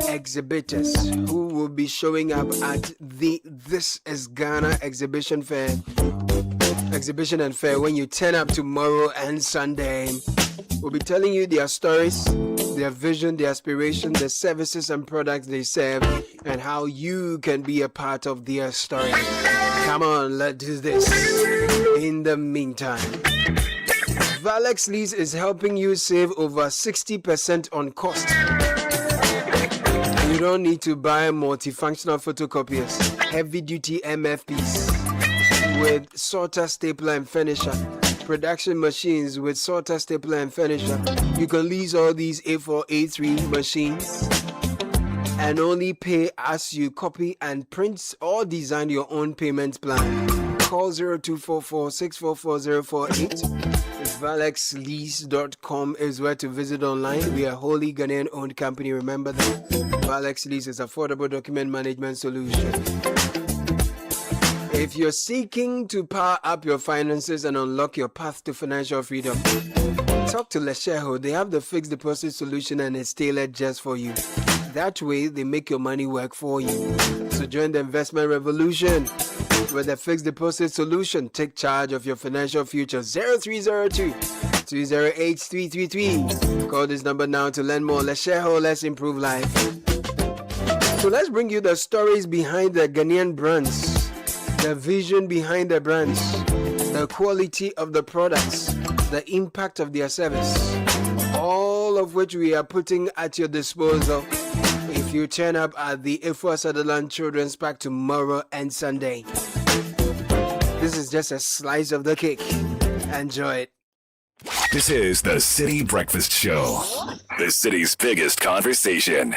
exhibitors who will be showing up at the This is Ghana exhibition and fair when you turn up tomorrow and Sunday. We'll be telling you their stories, their vision, their aspiration, the services and products they serve, and how you can be a part of their story. Come on, let's do this. In the meantime, Valex Lease is helping you save over 60% on cost. You don't need to buy multifunctional photocopiers, heavy-duty MFPs with sorter, stapler, and finisher, production machines with sorter, stapler, and finisher. You can lease all these A4, A3 machines and only pay as you copy and print or design your own payment plan. Call 0244-644-048, ValexLease.com is where to visit online. We are a wholly Ghanaian owned company. Remember that. Valex Lease is affordable document management solution. If you're seeking to power up your finances and unlock your path to financial freedom, talk to Lesheho. They have the fixed deposit solution and it's tailored just for you. That way, they make your money work for you. So join the investment revolution with a fixed deposit solution. Take charge of your financial future. 0302 208 333. Call this number now to learn more. Let's share how, let's improve life. So let's bring you the stories behind the Ghanaian brands, the vision behind the brands, the quality of the products, the impact of their service, all of which we are putting at your disposal if you turn up at the Efua Sutherland Children's Park tomorrow and Sunday. This is just a slice of the cake. Enjoy it. This is the City Breakfast Show, the city's biggest conversation.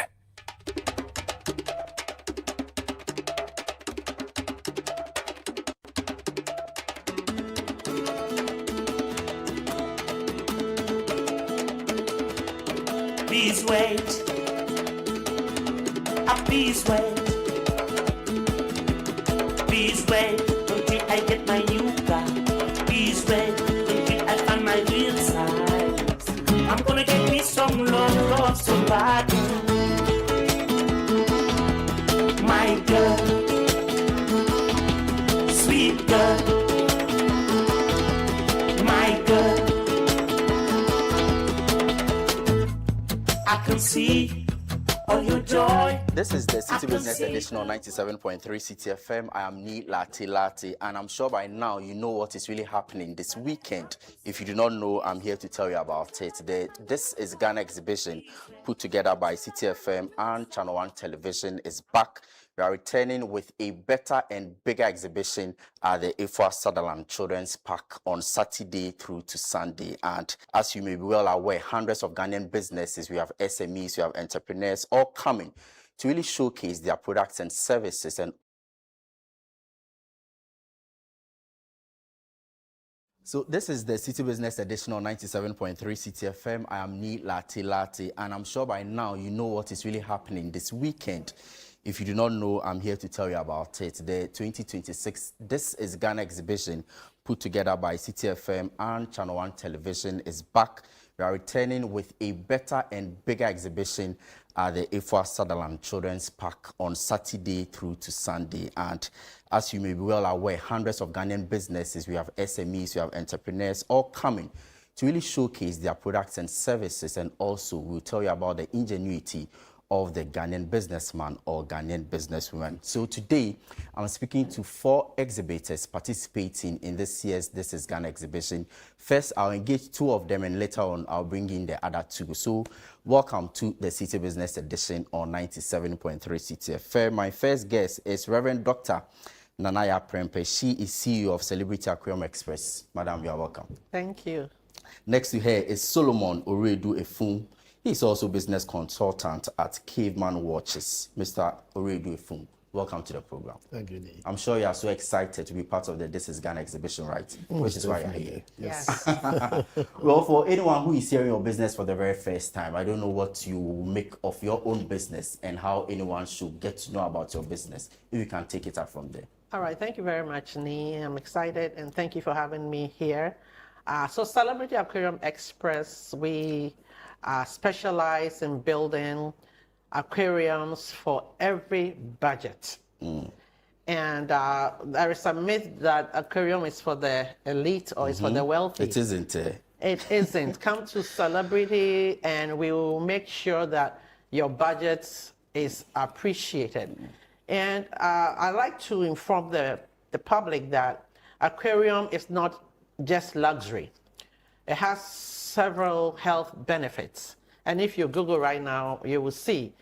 Please wait. Please wait. Please wait until I get my new car. Please wait until I find my real size. I'm gonna get me some love so bad. My girl, sweet girl, my girl. I can see all your joy. This is the City Business Edition on 97.3 Citi FM. I am Nik Amarteifio, and I'm sure by now you know what is really happening this weekend. If you do not know, I'm here to tell you about it. This is Ghana exhibition put together by Citi FM and Channel 1 Television is back. We are returning with a better and bigger exhibition at the Efua Sutherland Children's Park on Saturday through to Sunday. And as you may be well aware, hundreds of Ghanaian businesses, we have SMEs, we have entrepreneurs, all coming to really showcase their products and services. And so this is the City Business Edition on 97.3 Citi FM. I am Nik Amarteifio, and I'm sure by now you know what is really happening this weekend. If you do not know, I'm here to tell you about it. The 2026 This is Ghana exhibition put together by Citi FM and Channel 1 Television is back. We are returning with a better and bigger exhibition at the Efua Sutherland Children's Park on Saturday through to Sunday. And as you may be well aware, hundreds of Ghanaian businesses, we have SMEs, we have entrepreneurs, all coming to really showcase their products and services. And also, we'll tell you about the ingenuity of the Ghanaian businessman or Ghanaian businesswoman. So today, I'm speaking to 4 exhibitors participating in this year's This is Ghana exhibition. First, I'll engage 2 of them, and later on, I'll bring in the other 2. So welcome to the City Business Edition on 97.3 Citi FM. My first guest is Reverend Dr. Nanaya Prempeh. She is CEO of Celebrity Aquarium Express. Madam, you are welcome. Thank you. Next to her is Solomon Oredu-Efum. He's also business consultant at Caveman Watches. Mr. Oredu-Efum, welcome to the program. Thank you, Nik. I'm sure you are so excited to be part of the This is Ghana exhibition, right? Which is why you're here. Yes. Well, for anyone who is hearing your business for the very first time, I don't know what you make of your own business and how anyone should get to know about your business. If you can take it up from there. All right. Thank you very much, Nik. I'm excited, and thank you for having me here. So Celebrity Aquarium Express, we specialize in building aquariums for every budget. And there is a myth that aquarium is for the elite or is for the wealthy. It isn't. It isn't. Come to Celebrity and we will make sure that your budget is appreciated. And I like to inform the public that aquarium is not just luxury. It has several health benefits. And if you Google right now, you will see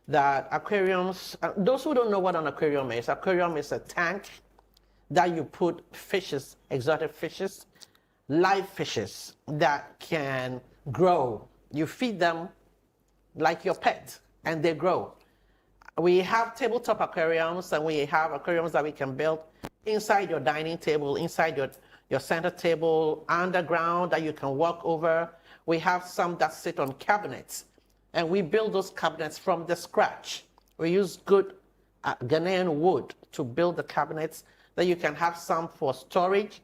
that aquariums, those who don't know what an aquarium is a tank that you put fishes, exotic fishes, live fishes that can grow. You feed them like your pet and they grow. We have tabletop aquariums and we have aquariums that we can build inside your dining table, inside your center table underground that you can walk over. We have some that sit on cabinets, and we build those cabinets from the scratch. We use good Ghanaian wood to build the cabinets. Then you can have some for storage,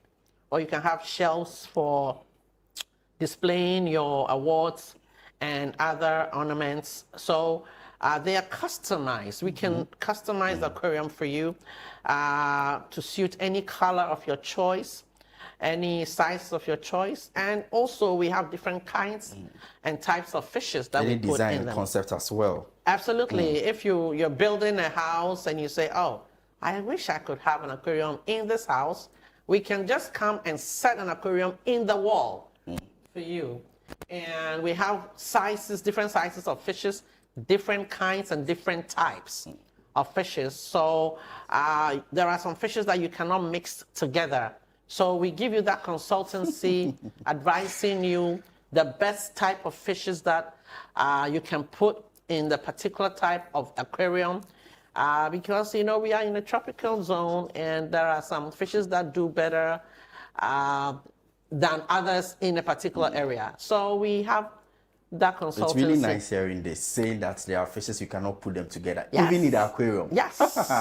or you can have shelves for displaying your awards and other ornaments. So they are customized. We can customize the aquarium for you to suit any color of your choice, any size of your choice. And also we have different kinds and types of fishes that we put in them. Any design concept as well. Absolutely. If you're building a house and you say, oh, I wish I could have an aquarium in this house, we can just come and set an aquarium in the wall for you. And we have sizes, different sizes of fishes, different kinds and different types of fishes. So there are some fishes that you cannot mix together. So we give you that consultancy, advising you the best type of fishes that you can put in the particular type of aquarium. Because, you know, we are in a tropical zone and there are some fishes that do better than others in a particular area. So we have that consultancy. It's really nice hearing this, saying that there are fishes you cannot put them together, even in the aquarium. Yes,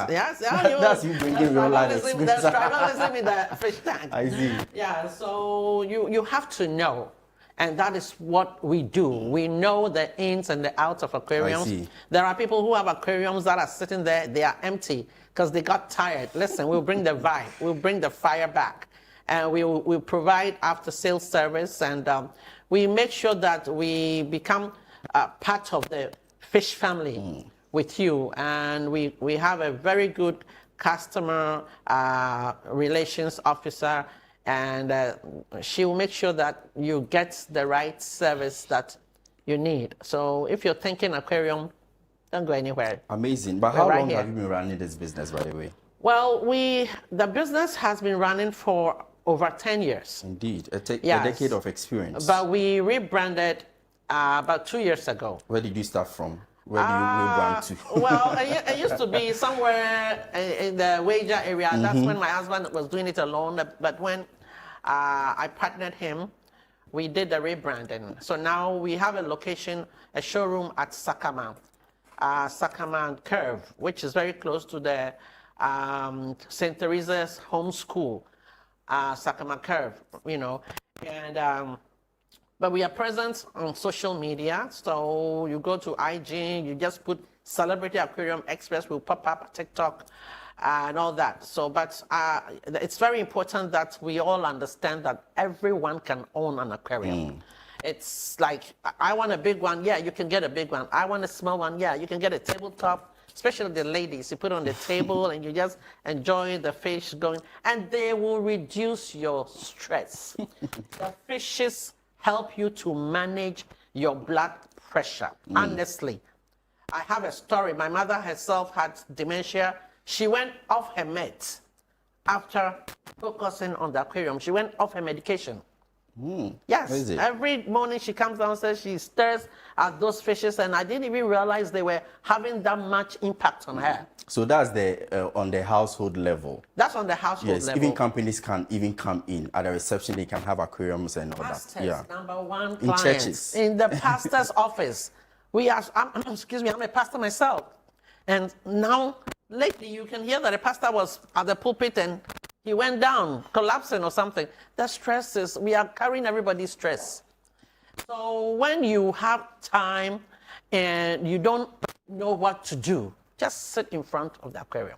yes. That's you bringing real life experience. There's tribalism in the fish tank. I see. Yeah, so you have to know. And that is what we do. We know the ins and the outs of aquariums. I see. There are people who have aquariums that are sitting there, they are empty because they got tired. Listen, we'll bring the vibe, we'll bring the fire back. And we'll provide after-sales service, and we make sure that we become part of the fish family with you. And we have a very good customer relations officer, and she will make sure that you get the right service that you need. So if you're thinking aquarium, don't go anywhere. Amazing. But how long have you been running this business, by the way? Well, the business has been running for over 10 years. Indeed, a decade of experience. But we rebranded about 2 years ago. Where did you start from? Where do you rebrand to? Well, I used to be somewhere in the Wager area. That's when my husband was doing it alone. But when I partnered him, we did the rebranding. So now we have a location, a showroom at Sacramount Curve, which is very close to the St. Teresa's Home School. Sacramount Curve, you know, and but we are present on social media. So you go to IG, you just put Celebrity Aquarium Express, will pop up TikTok and all that. So, but it's very important that we all understand that everyone can own an aquarium. It's like, I want a big one, yeah, you can get a big one. I want a small one, yeah, you can get a tabletop. Especially the ladies, you put on the table and you just enjoy the fish going, and they will reduce your stress. The fishes help you to manage your blood pressure. Honestly, I have a story. My mother herself had dementia. She went off her meds after focusing on the aquarium. She went off her medication. Yes, every morning she comes downstairs, she stares at those fishes, and I didn't even realize they were having that much impact on her. So that's on the household level. That's on the household level. Even companies can even come in at the reception. They can have aquariums and all that. Yeah. Number one in clients. Churches. In the pastor's office. Excuse me, I'm a pastor myself. And now, lately, you can hear that the pastor was at the pulpit and he went down, collapsing or something. The stress is, we are carrying everybody's stress. So when you have time and you don't know what to do, just sit in front of the aquarium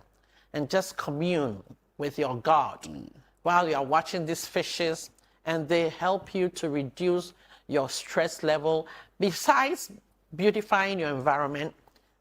and just commune with your God while you are watching these fishes, and they help you to reduce your stress level. Besides beautifying your environment,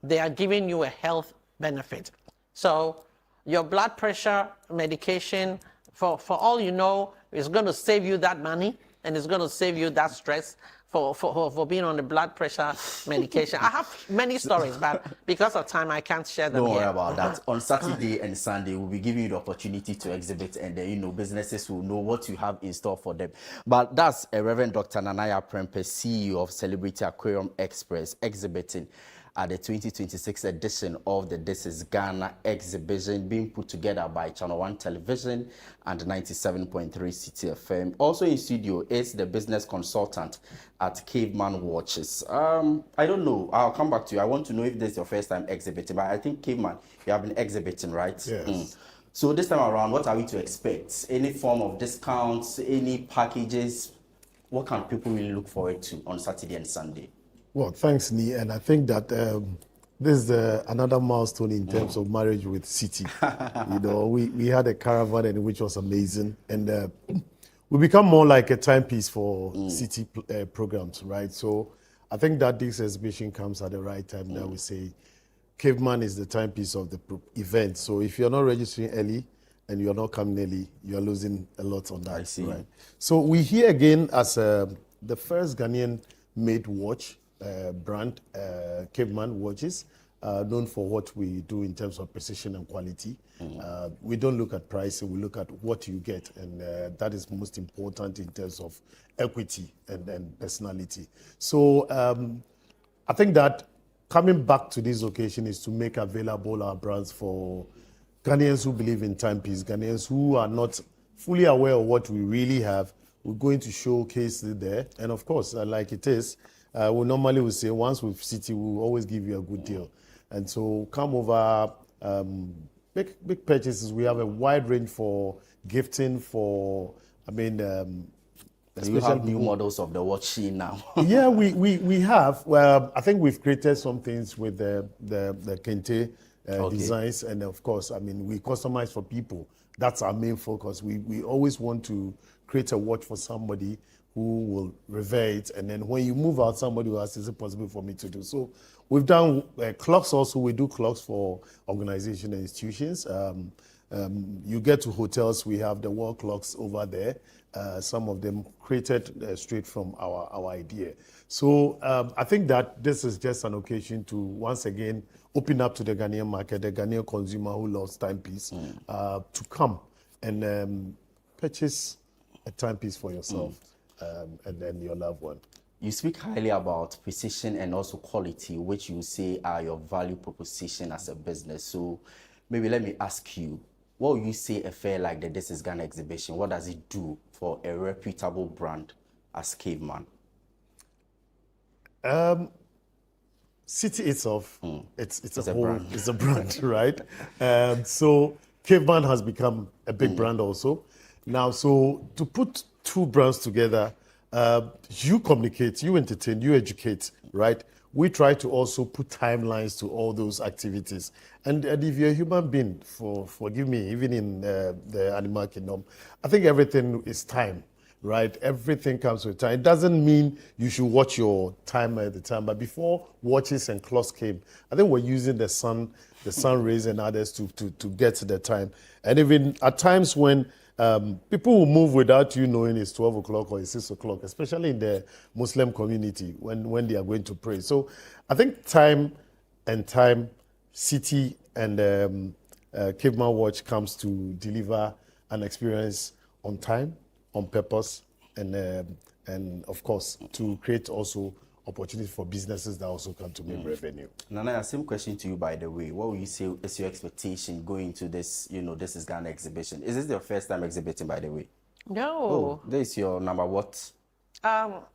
they are giving you a health benefit. So your blood pressure medication, for all you know, is going to save you that money, and it's going to save you that stress for being on the blood pressure medication. I have many stories, but because of time, I can't share them. Don't here. worry about that. On Saturday and Sunday, we'll be giving you the opportunity to exhibit, and then, businesses will know what you have in store for them. But that's Reverend Dr. Nanaya Prempeh, CEO of Celebrity Aquarium Express, exhibiting at the 2026 edition of the This is Ghana exhibition being put together by Channel 1 Television and 97.3 Citi FM. Also in studio is the business consultant at Caveman Watches. I don't know. I'll come back to you. I want to know if this is your first time exhibiting, but I think Caveman, you have been exhibiting, right? Yes. So this time around, what are we to expect? Any form of discounts, any packages? What can people really look forward to on Saturday and Sunday? Well, thanks, Ni. And I think that this is another milestone in terms of marriage with Citi. We had a caravan and which was amazing. And we become more like a timepiece for Citi programs, right? So I think that this exhibition comes at the right time that we say Caveman is the timepiece of the event. So if you're not registering early and you're not coming early, you're losing a lot on that. I see. Right? So we here again as the first Ghanaian made watch brand, Caveman Watches, known for what we do in terms of precision and quality. We don't look at pricing, we look at what you get, and that is most important in terms of equity and personality. So I think that coming back to this occasion is to make available our brands for Ghanaians who believe in timepiece, Ghanaians who are not fully aware of what we really have. We're going to showcase it there. And of course, like it is, we normally will say once with Citi, we'll always give you a good deal. And so come over, big purchases. We have a wide range for gifting, for, you have new models of the watch now. Yeah, we have. Well, I think we've created some things with the Kente designs, and of course, we customize for people. That's our main focus. We always want to create a watch for somebody who will revere it, and then when you move out, somebody will ask, is it possible for me to do? So we've done clocks also. We do clocks for organizations and institutions. You get to hotels, we have the wall clocks over there. Some of them created straight from our idea. So I think that this is just an occasion to once again open up to the Ghanaian market, the Ghanaian consumer who loves timepiece, to come and purchase a timepiece for yourself and then your loved one. You speak highly about precision and also quality, which you say are your value proposition as a business. So maybe let me ask you, what would you say a fair like the This is Ghana exhibition, what does it do for a reputable brand as Caveman? Citi itself, it's a brand, right? So Caveman has become a big brand also. Now, so to put two brands together, you communicate, you entertain, you educate, right? We try to also put timelines to all those activities. And if you're a human being, forgive me, even in the animal kingdom, I think everything is time, right? Everything comes with time. It doesn't mean you should watch your time at the time, but before watches and clocks came, I think we're using the sun rays and others to get to the time. And even at times when people will move without you knowing it's 12 o'clock or it's 6 o'clock, especially in the Muslim community when they are going to pray. So I think time, Citi and Caveman Watch comes to deliver an experience on time, on purpose, and of course to create also opportunities for businesses that also come to make revenue. Nana, same question to you, by the way. What would you say is your expectation going to this, This is Ghana exhibition? Is this your first time exhibiting, by the way? No. Oh, this is your number what? How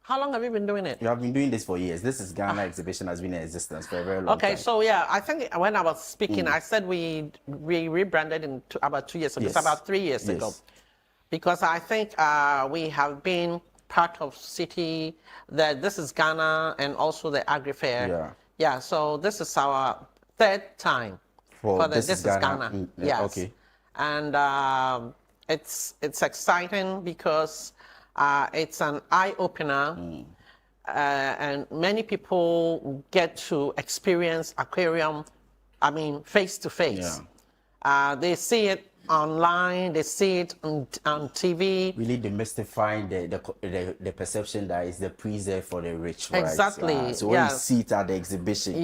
long have you been doing it? You have been doing this for years. This is Ghana exhibition has been in existence for a very long time. Okay, so yeah, I think when I was speaking, I said we rebranded in about 2 years ago. It's about 3 years ago. Because I think we have been part of Citi, This is Ghana, and also the Agri Fair. Yeah, so this is our third time for the This is Ghana. Yes. Okay. And it's exciting because it's an eye-opener, and many people get to experience aquarium, face to face. They see it online, they see it on TV. Really demystifying the perception that it's the preserve for the rich, right? Exactly. So when you see it at the exhibition,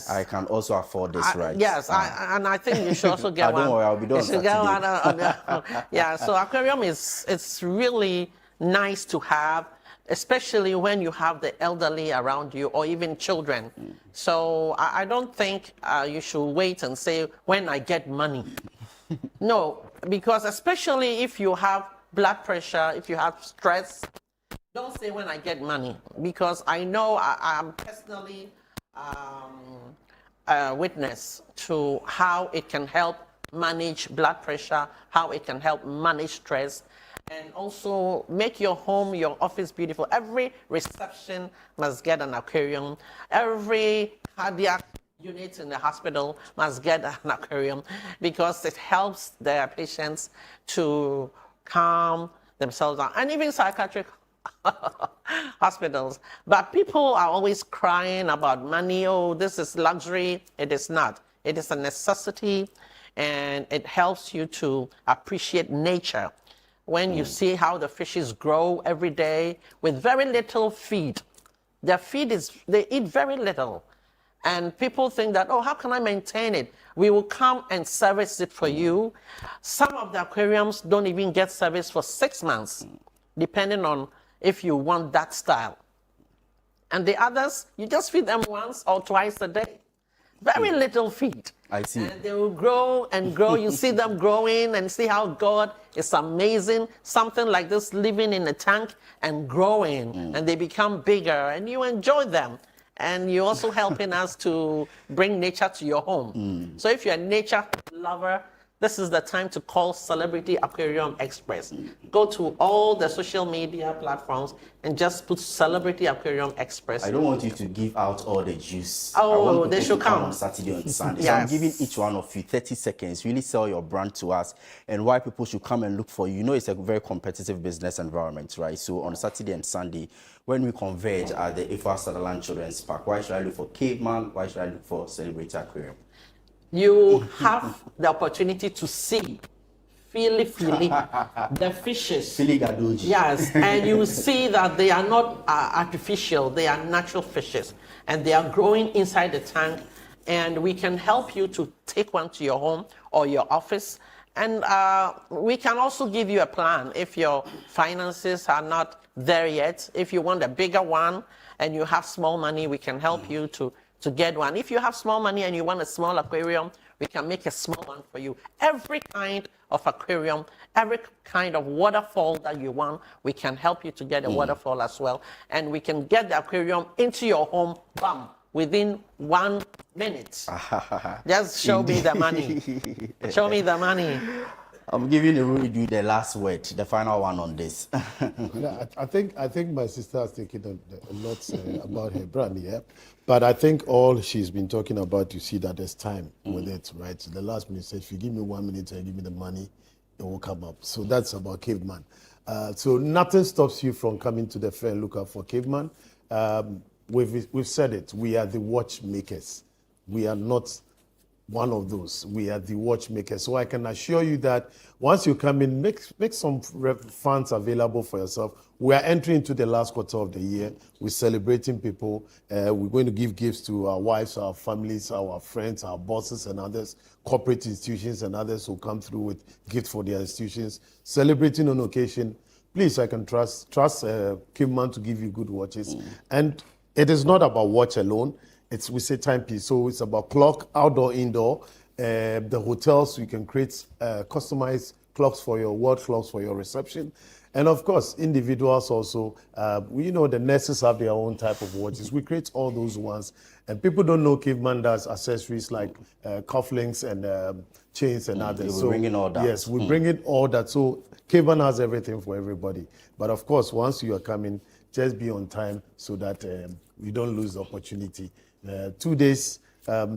I can also afford this, right? Yes, and I think you should also get one. Don't worry, I'll be done Saturday. Yeah, so aquarium it's really nice to have, especially when you have the elderly around you or even children. So I don't think you should wait and say, when I get money. No, because especially if you have blood pressure, if you have stress, don't say when I get money, because I know I'm personally a witness to how it can help manage blood pressure, how it can help manage stress, and also make your home, your office beautiful. Every reception must get an aquarium. Every cardiac unit in the hospital must get an aquarium, because it helps their patients to calm themselves down, and even psychiatric hospitals. But people are always crying about money. Oh, this is luxury. It is not. It is a necessity, and it helps you to appreciate nature. When you see how the fishes grow every day with very little feed. Their feed is, they eat very little. And people think that, oh, how can I maintain it? We will come and service it for you. Some of the aquariums don't even get service for 6 months, depending on if you want that style. And the others, you just feed them once or twice a day. Very little feed. I see. And they will grow and grow. You see them growing and see how God is amazing. Something like this living in a tank and growing. And they become bigger and you enjoy them. And you're also helping us to bring nature to your home. So if you're a nature lover, this is the time to call Celebrity Aquarium Express. Go to all the social media platforms and just put Celebrity Aquarium Express. I don't want you to give out all the juice. Oh, they should come on Saturday and Sunday. Yes. So I'm giving each one of you 30 seconds. Really sell your brand to us and why people should come and look for you. You know, it's a very competitive business environment, right? So on Saturday and Sunday, when we converge at the Ifa Sutherland Children's Park, why should I look for Caveman? Why should I look for Celebrity Aquarium? You have the opportunity to see, feel the fishes. Yes, and you see that they are not artificial, they are natural fishes, and they are growing inside the tank, and we can help you to take one to your home or your office, and we can also give you a plan if your finances are not there yet. If you want a bigger one and you have small money, we can help you to get one. If you have small money and you want a small aquarium, we can make a small one for you. Every kind of aquarium, every kind of waterfall that you want, we can help you to get a waterfall as well. And we can get the aquarium into your home, bam, within 1 minute. Just show me the money. Show me the money. I'm giving Rudy the last word, the final one on this. I think my sister has taken a lot about her brand, yeah. But I think all she's been talking about, you see that there's time with it, right? The last minute said, if you give me 1 minute and give me the money, it will come up. So that's about Caveman. So nothing stops you from coming to the fair and look out for Caveman. We've said it. We are the watchmakers. We are not one of those. We are the watchmakers. So I can assure you that once you come in, make some funds available for yourself. We are entering into the last quarter of the year. We're celebrating people. We're going to give gifts to our wives, our families, our friends, our bosses and others, corporate institutions and others who come through with gifts for their institutions. Celebrating on occasion. Please, I can trust Caveman to give you good watches. And it is not about watch alone. We say timepiece, so it's about clock, outdoor, indoor. The hotels, you can create customized clocks for your wall clocks for your reception. And of course, individuals also, the nurses have their own type of watches. We create all those ones. And people don't know Caveman does accessories like cufflinks and chains and others. So bring in all that. Yes, we bring in all that. So Caveman has everything for everybody. But of course, once you are coming, just be on time so that you don't lose the opportunity. 2 days,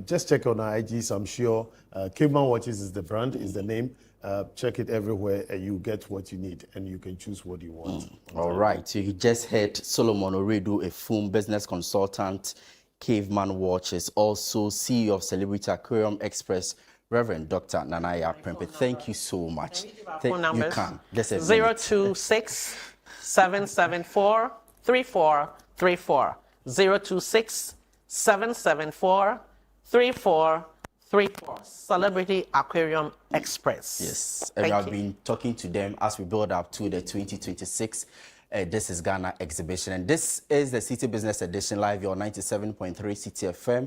just check on our IGs. I'm sure Caveman Watches is the brand, is the name. Check it everywhere and you get what you need and you can choose what you want. All right, so you just heard Solomon Oredu, a film business consultant, Caveman Watches, also CEO of Celebrity Aquarium Express, Reverend Dr. Nanaya Prempe. Thank you so much. Phone numbers. You can. Just a 026 774 3434. 026 774 3434. Celebrity Aquarium Express. Yes, and we have been talking to them as we build up to the 2026 This is Ghana exhibition, and this is the City Business Edition live on 97.3 Citi FM.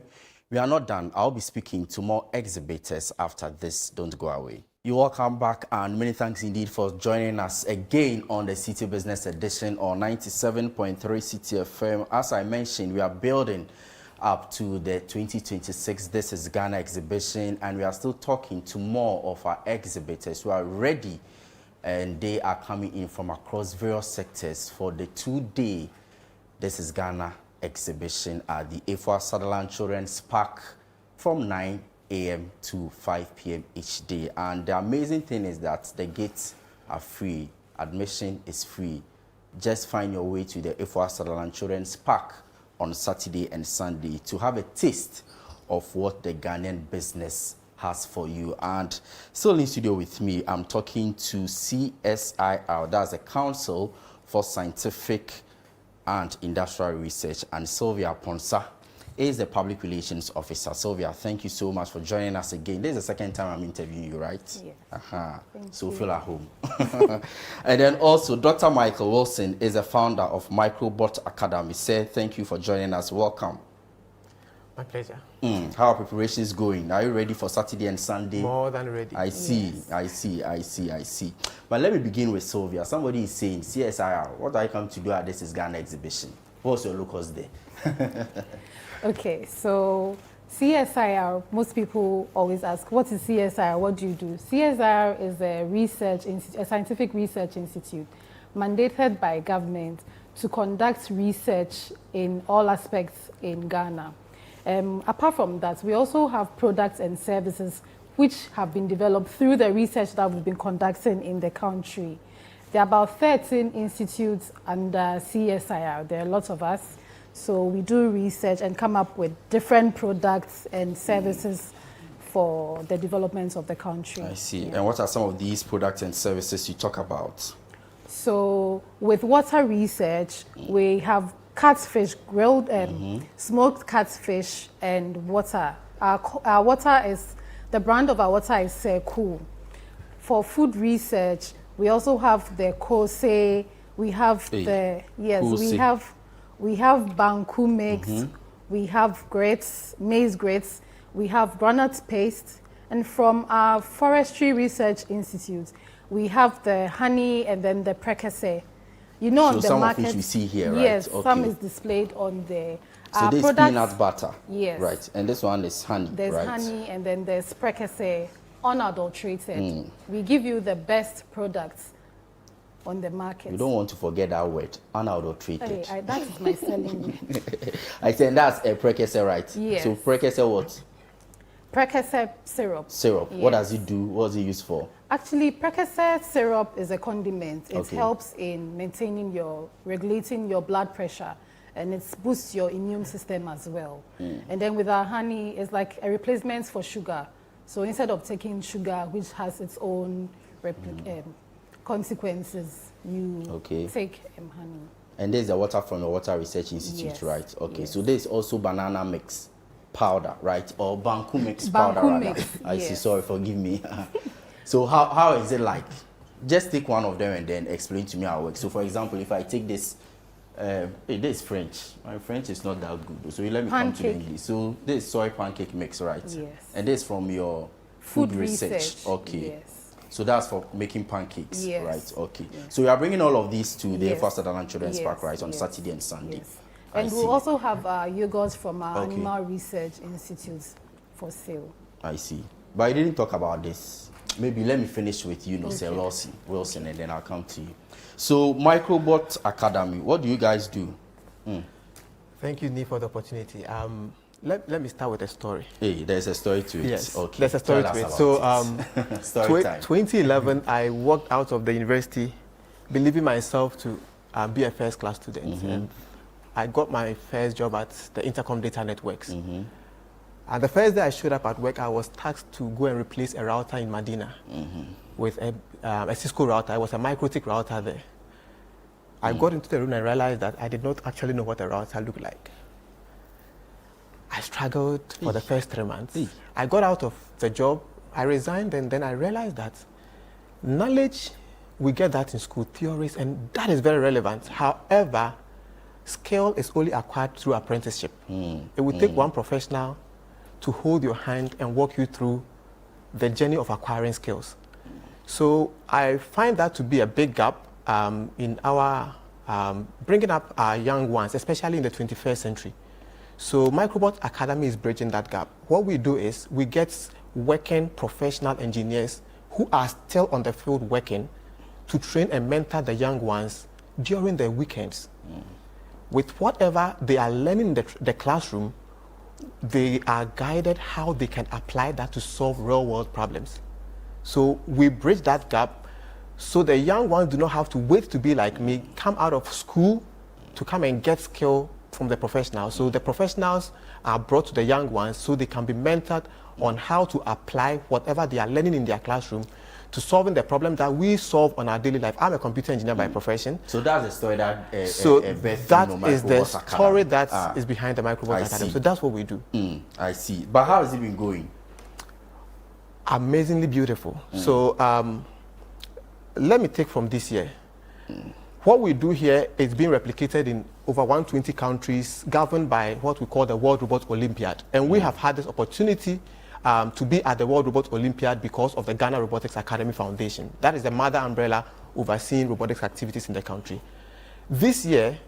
We are not done. I'll be speaking to more exhibitors after this. Don't go away. You're welcome back, and many thanks indeed for joining us again on the City Business Edition on 97.3 Citi FM. As I mentioned, we are building up to the 2026 This is Ghana exhibition, and we are still talking to more of our exhibitors who are ready, and they are coming in from across various sectors for the 2-day This is Ghana exhibition at the Avle Sutherland Children's Park from 9 a.m. to 5 p.m. each day. And the amazing thing is that the gates are free, admission is free. Just find your way to the Avle Sutherland Children's Park on Saturday and Sunday to have a taste of what the Ghanaian business has for you. And still in studio with me, I'm talking to CSIR, that's the Council for Scientific and Industrial Research, and Sylvia Ponsa is the Public Relations Officer. Sylvia, thank you so much for joining us again. This is the second time I'm interviewing you, right? Yes. So feel at home. And then also, Dr. Michael Wilson is the founder of Microbot Academy. Sir, thank you for joining us. Welcome. My pleasure. How are preparations going? Are you ready for Saturday and Sunday? More than ready. I see, yes. I see. But let me begin with Sylvia. Somebody is saying, CSIR, what are you coming to do at this is Ghana exhibition? What's your locus there? Okay, so CSIR, most people always ask, what is CSIR? What do you do? CSIR is a scientific research institute mandated by government to conduct research in all aspects in Ghana. Apart from that, we also have products and services which have been developed through the research that we've been conducting in the country. There are about 13 institutes under CSIR. There are lots of us. So we do research and come up with different products and services for the development of the country. I see. Yeah. And what are some of these products and services you talk about? So with water research, we have catfish, grilled smoked catfish and water. Our water is, the brand of our water is Cool. For food research, we also have the Kose, we have we have Banku mix, we have grits, maize grits, we have granite paste, and from our Forestry Research Institute, we have the honey and then the prekese. You know, so on the some market, of which we see here, right? Yes, okay. Some is displayed on the so this is peanut butter, yes, right? And this one is honey, there's right? honey, and then there's prekese, unadulterated. We give you the best products on the market. You don't want to forget that word, unadulterated. Hey, that is my selling word. I said that's a prekese, right? Yes. So prekese what? Prekese syrup. Syrup. Yes. What does it do? What is it used for? Actually, prekese syrup is a condiment. It helps in regulating your blood pressure, and it boosts your immune system as well. And then with our honey, it's like a replacement for sugar. So instead of taking sugar, which has its own consequences, you take honey. And there's the water from the Water Research Institute, yes, right? Okay, yes. So there's also banana mix powder, right? Or Banku mix powder, rather. I see, sorry, forgive me. So how is it like? Just take one of them and then explain to me how it works. So for example, if I take this, this is French. My French is not that good. So you let me come to the English. So this is soy pancake mix, right? Yes. And this is from your food research. Okay. Yes. So that's for making pancakes, yes, right? Okay. Yes. So we are bringing all of these to the Avle Sutherland Children's yes, Park, right, on yes, Saturday and Sunday. Yes. And we'll also have yogurts from our okay, Animal Research Institutes for sale. I see. But I didn't talk about this. Maybe let me finish with you, Sir Wilson, and then I'll come to you. So Microbot Academy, what do you guys do? Thank you, Nik, for the opportunity. Let me start with a story. Hey, there's a story to it. Yes, okay. There's a story to it. So, story time. 2011, I walked out of the university believing myself to be a first-class student. And I got my first job at the Intercom Data Networks. And the first day I showed up at work, I was tasked to go and replace a router in Medina with a Cisco router. It was a MikroTik router there. I got into the room and realized that I did not actually know what a router looked like. I struggled for the first 3 months. I got out of the job, I resigned, and then I realized that knowledge we get that in school, theories, and that is very relevant. However, skill is only acquired through apprenticeship. It will take one professional to hold your hand and walk you through the journey of acquiring skills. So I find that to be a big gap in our bringing up our young ones, especially in the 21st century. So Microbot Academy is bridging that gap. What we do is we get working professional engineers who are still on the field working to train and mentor the young ones during their weekends. With whatever they are learning in the classroom, they are guided how they can apply that to solve real world problems. So we bridge that gap so the young ones do not have to wait to be like me, come out of school to come and get skill from the professionals. So the professionals are brought to the young ones so they can be mentored on how to apply whatever they are learning in their classroom to solving the problem that we solve on our daily life. I'm a computer engineer by profession. So that's the story that that is the story that is behind the Microbot Academy. So that's what we do. I see. But how has it been going? Amazingly beautiful. So let me take from this year. What we do here is being replicated in over 120 countries, governed by what we call the World Robot Olympiad. And we have had this opportunity to be at the World Robot Olympiad because of the Ghana Robotics Academy Foundation. That is the mother umbrella overseeing robotics activities in the country. This year,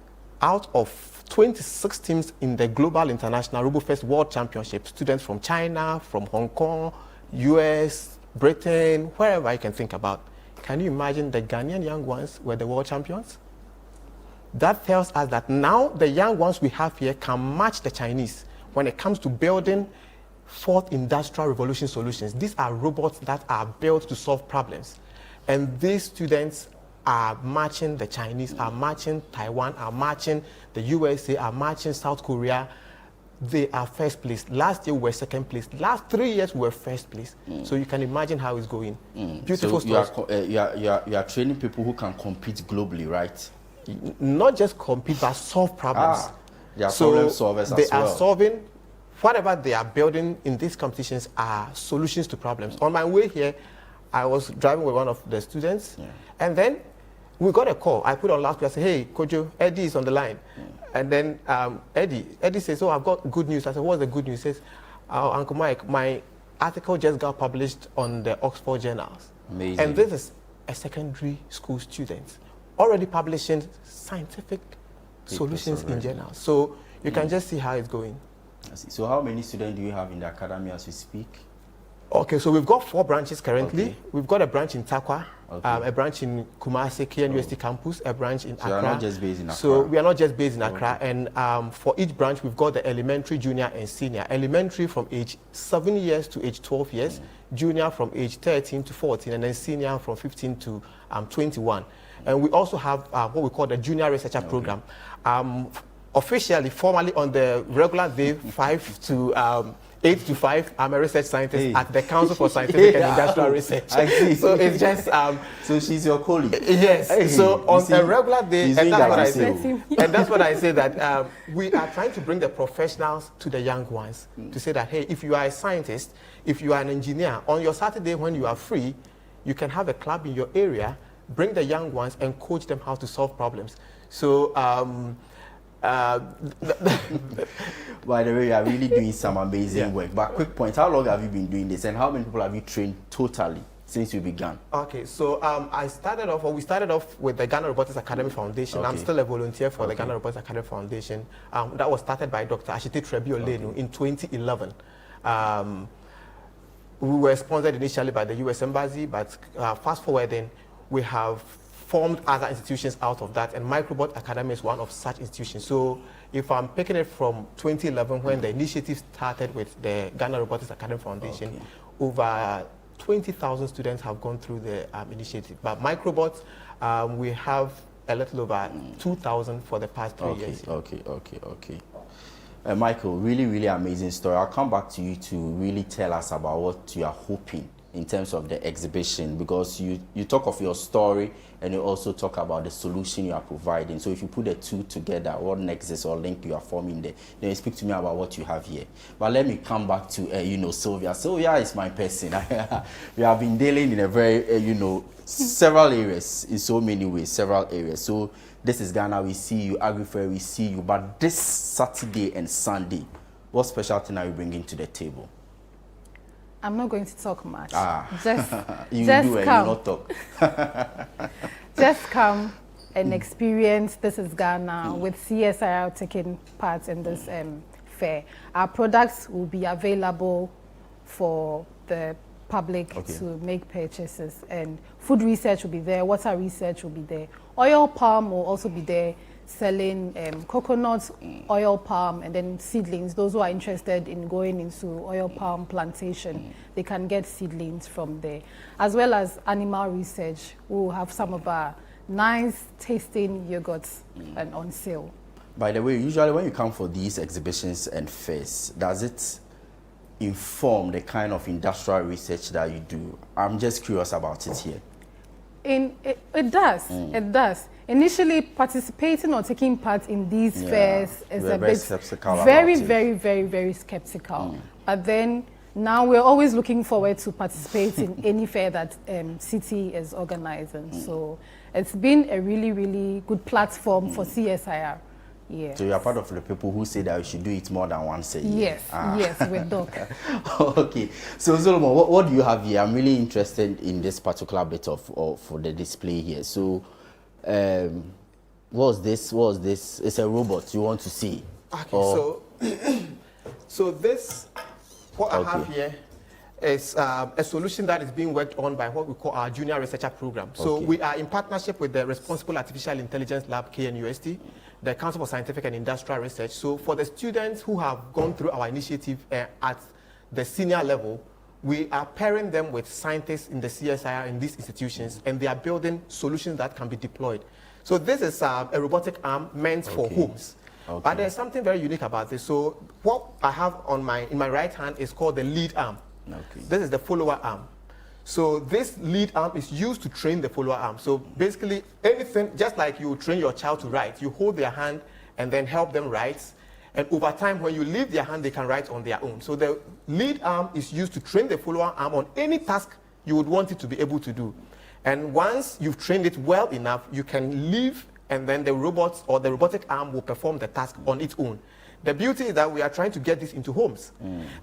out of 26 teams in the Global International RoboFest World Championship, students from China, from Hong Kong, US, Britain, wherever you can think about, can you imagine the Ghanaian young ones were the world champions? That tells us that now the young ones we have here can match the Chinese when it comes to building fourth industrial revolution solutions. These are robots that are built to solve problems. And these students are matching the Chinese, are matching Taiwan, are matching the USA, are matching South Korea. They are first place. Last year we were second place. Last 3 years we were first place. So you can imagine how it's going. Beautiful so story. you are training people who can compete globally, right? Not just compete, but solve problems. They are problem solvers as well. They are solving whatever they are building in these competitions are solutions to problems. On my way here, I was driving with one of the students, and then we got a call. I put on loudspeaker. I said, "Hey, Kojo, Eddie is on the line." And then Eddie says, "Oh, I've got good news." I said, "What's the good news?" He says, "Uncle Mike, my article just got published on the Oxford journals." Amazing. And this is a secondary school student already publishing scientific solutions in journals. So you can just see how it's going. I see. So how many students do you have in the academy as we speak? Okay, so we've got 4 branches currently. Okay. We've got a branch in Takwa, a branch in Kumasi, KNUST campus, a branch in Accra. So you're not just based in Accra? So we are not just based in Accra. And for each branch, we've got the elementary, junior, and senior. Elementary from age 7 years to age 12 years, junior from age 13 to 14, and then senior from 15 to 21. And we also have what we call the junior researcher program. Officially, formally on the regular day, 5 to 8 to 5, I'm a research scientist at the Council for Scientific and Industrial Research. I see. So it's just... so she's your colleague? Yes. So on a regular day, and that's what I say. And that's what I say, that we are trying to bring the professionals to the young ones to say that, hey, if you are a scientist, if you are an engineer, on your Saturday when you are free, you can have a club in your area, bring the young ones and coach them how to solve problems. So... by the way, you are really doing some amazing work. But quick point, how long have you been doing this and how many people have you trained totally since you began? Okay, so we started off with the Ghana Robotics Academy Foundation. Okay. I'm still a volunteer for the Ghana Robotics Academy Foundation. That was started by Dr. Ashite Trebiolenu in 2011. We were sponsored initially by the US Embassy, but fast forwarding, we have formed other institutions out of that, and Microbot Academy is one of such institutions. So if I'm picking it from 2011, when the initiative started with the Ghana Robotics Academy Foundation, over 20,000 students have gone through the initiative. But Microbot, we have a little over 2,000 for the past 3 years. Okay. Michael, really, really amazing story. I'll come back to you to really tell us about what you are hoping in terms of the exhibition, because you talk of your story and you also talk about the solution you are providing. So if you put the two together, what nexus or link you are forming there, then you speak to me about what you have here. But let me come back to Sylvia. Sylvia is my person. We have been dealing in a very several areas, in so many ways, several areas. So this is Ghana, we see you, Agrifair, we see you. But this Saturday and Sunday, what special thing are you bringing to the table? I'm not going to talk much. Just come. You not talk. Just come and experience This is Ghana with CSIR taking part in this fair. Our products will be available for the public to make purchases, and food research will be there, water research will be there. Oil palm will also be there, selling coconut, oil palm, and then seedlings. Those who are interested in going into oil palm plantation, they can get seedlings from there. As well as animal research, we will have some of our nice tasting yogurts and on sale. By the way, usually when you come for these exhibitions and fairs, does it inform the kind of industrial research that you do? I'm just curious about it here. It does. It does. Initially, participating or taking part in these fairs is a bit very skeptical. But then now we're always looking forward to participate in any fair that Citi is organizing. So it's been a really good platform for CSIR. Yeah. So you are part of the people who say that we should do it more than once a year. Yes, with Doc. Okay. So Solomon, what do you have here? I'm really interested in this particular bit of for the display here. So, what's this? It's a robot you want to see. Okay. So this, what I have here is a solution that is being worked on by what we call our junior researcher program. So we are in partnership with the Responsible Artificial Intelligence Lab, KNUST, the Council for Scientific and Industrial Research. So for the students who have gone through our initiative at the senior level, we are pairing them with scientists in the CSIR in these institutions, and they are building solutions that can be deployed. So this is a robotic arm meant for homes. But there's something very unique about this. So what I have in my right hand is called the lead arm. This is the follower arm. So this lead arm is used to train the follower arm. So basically anything, just like you train your child to write, you hold their hand and then help them write. And over time, when you leave their hand, they can write on their own. So the lead arm is used to train the follower arm on any task you would want it to be able to do. And once you've trained it well enough, you can leave, and then the robot or the robotic arm will perform the task on its own. The beauty is that we are trying to get this into homes.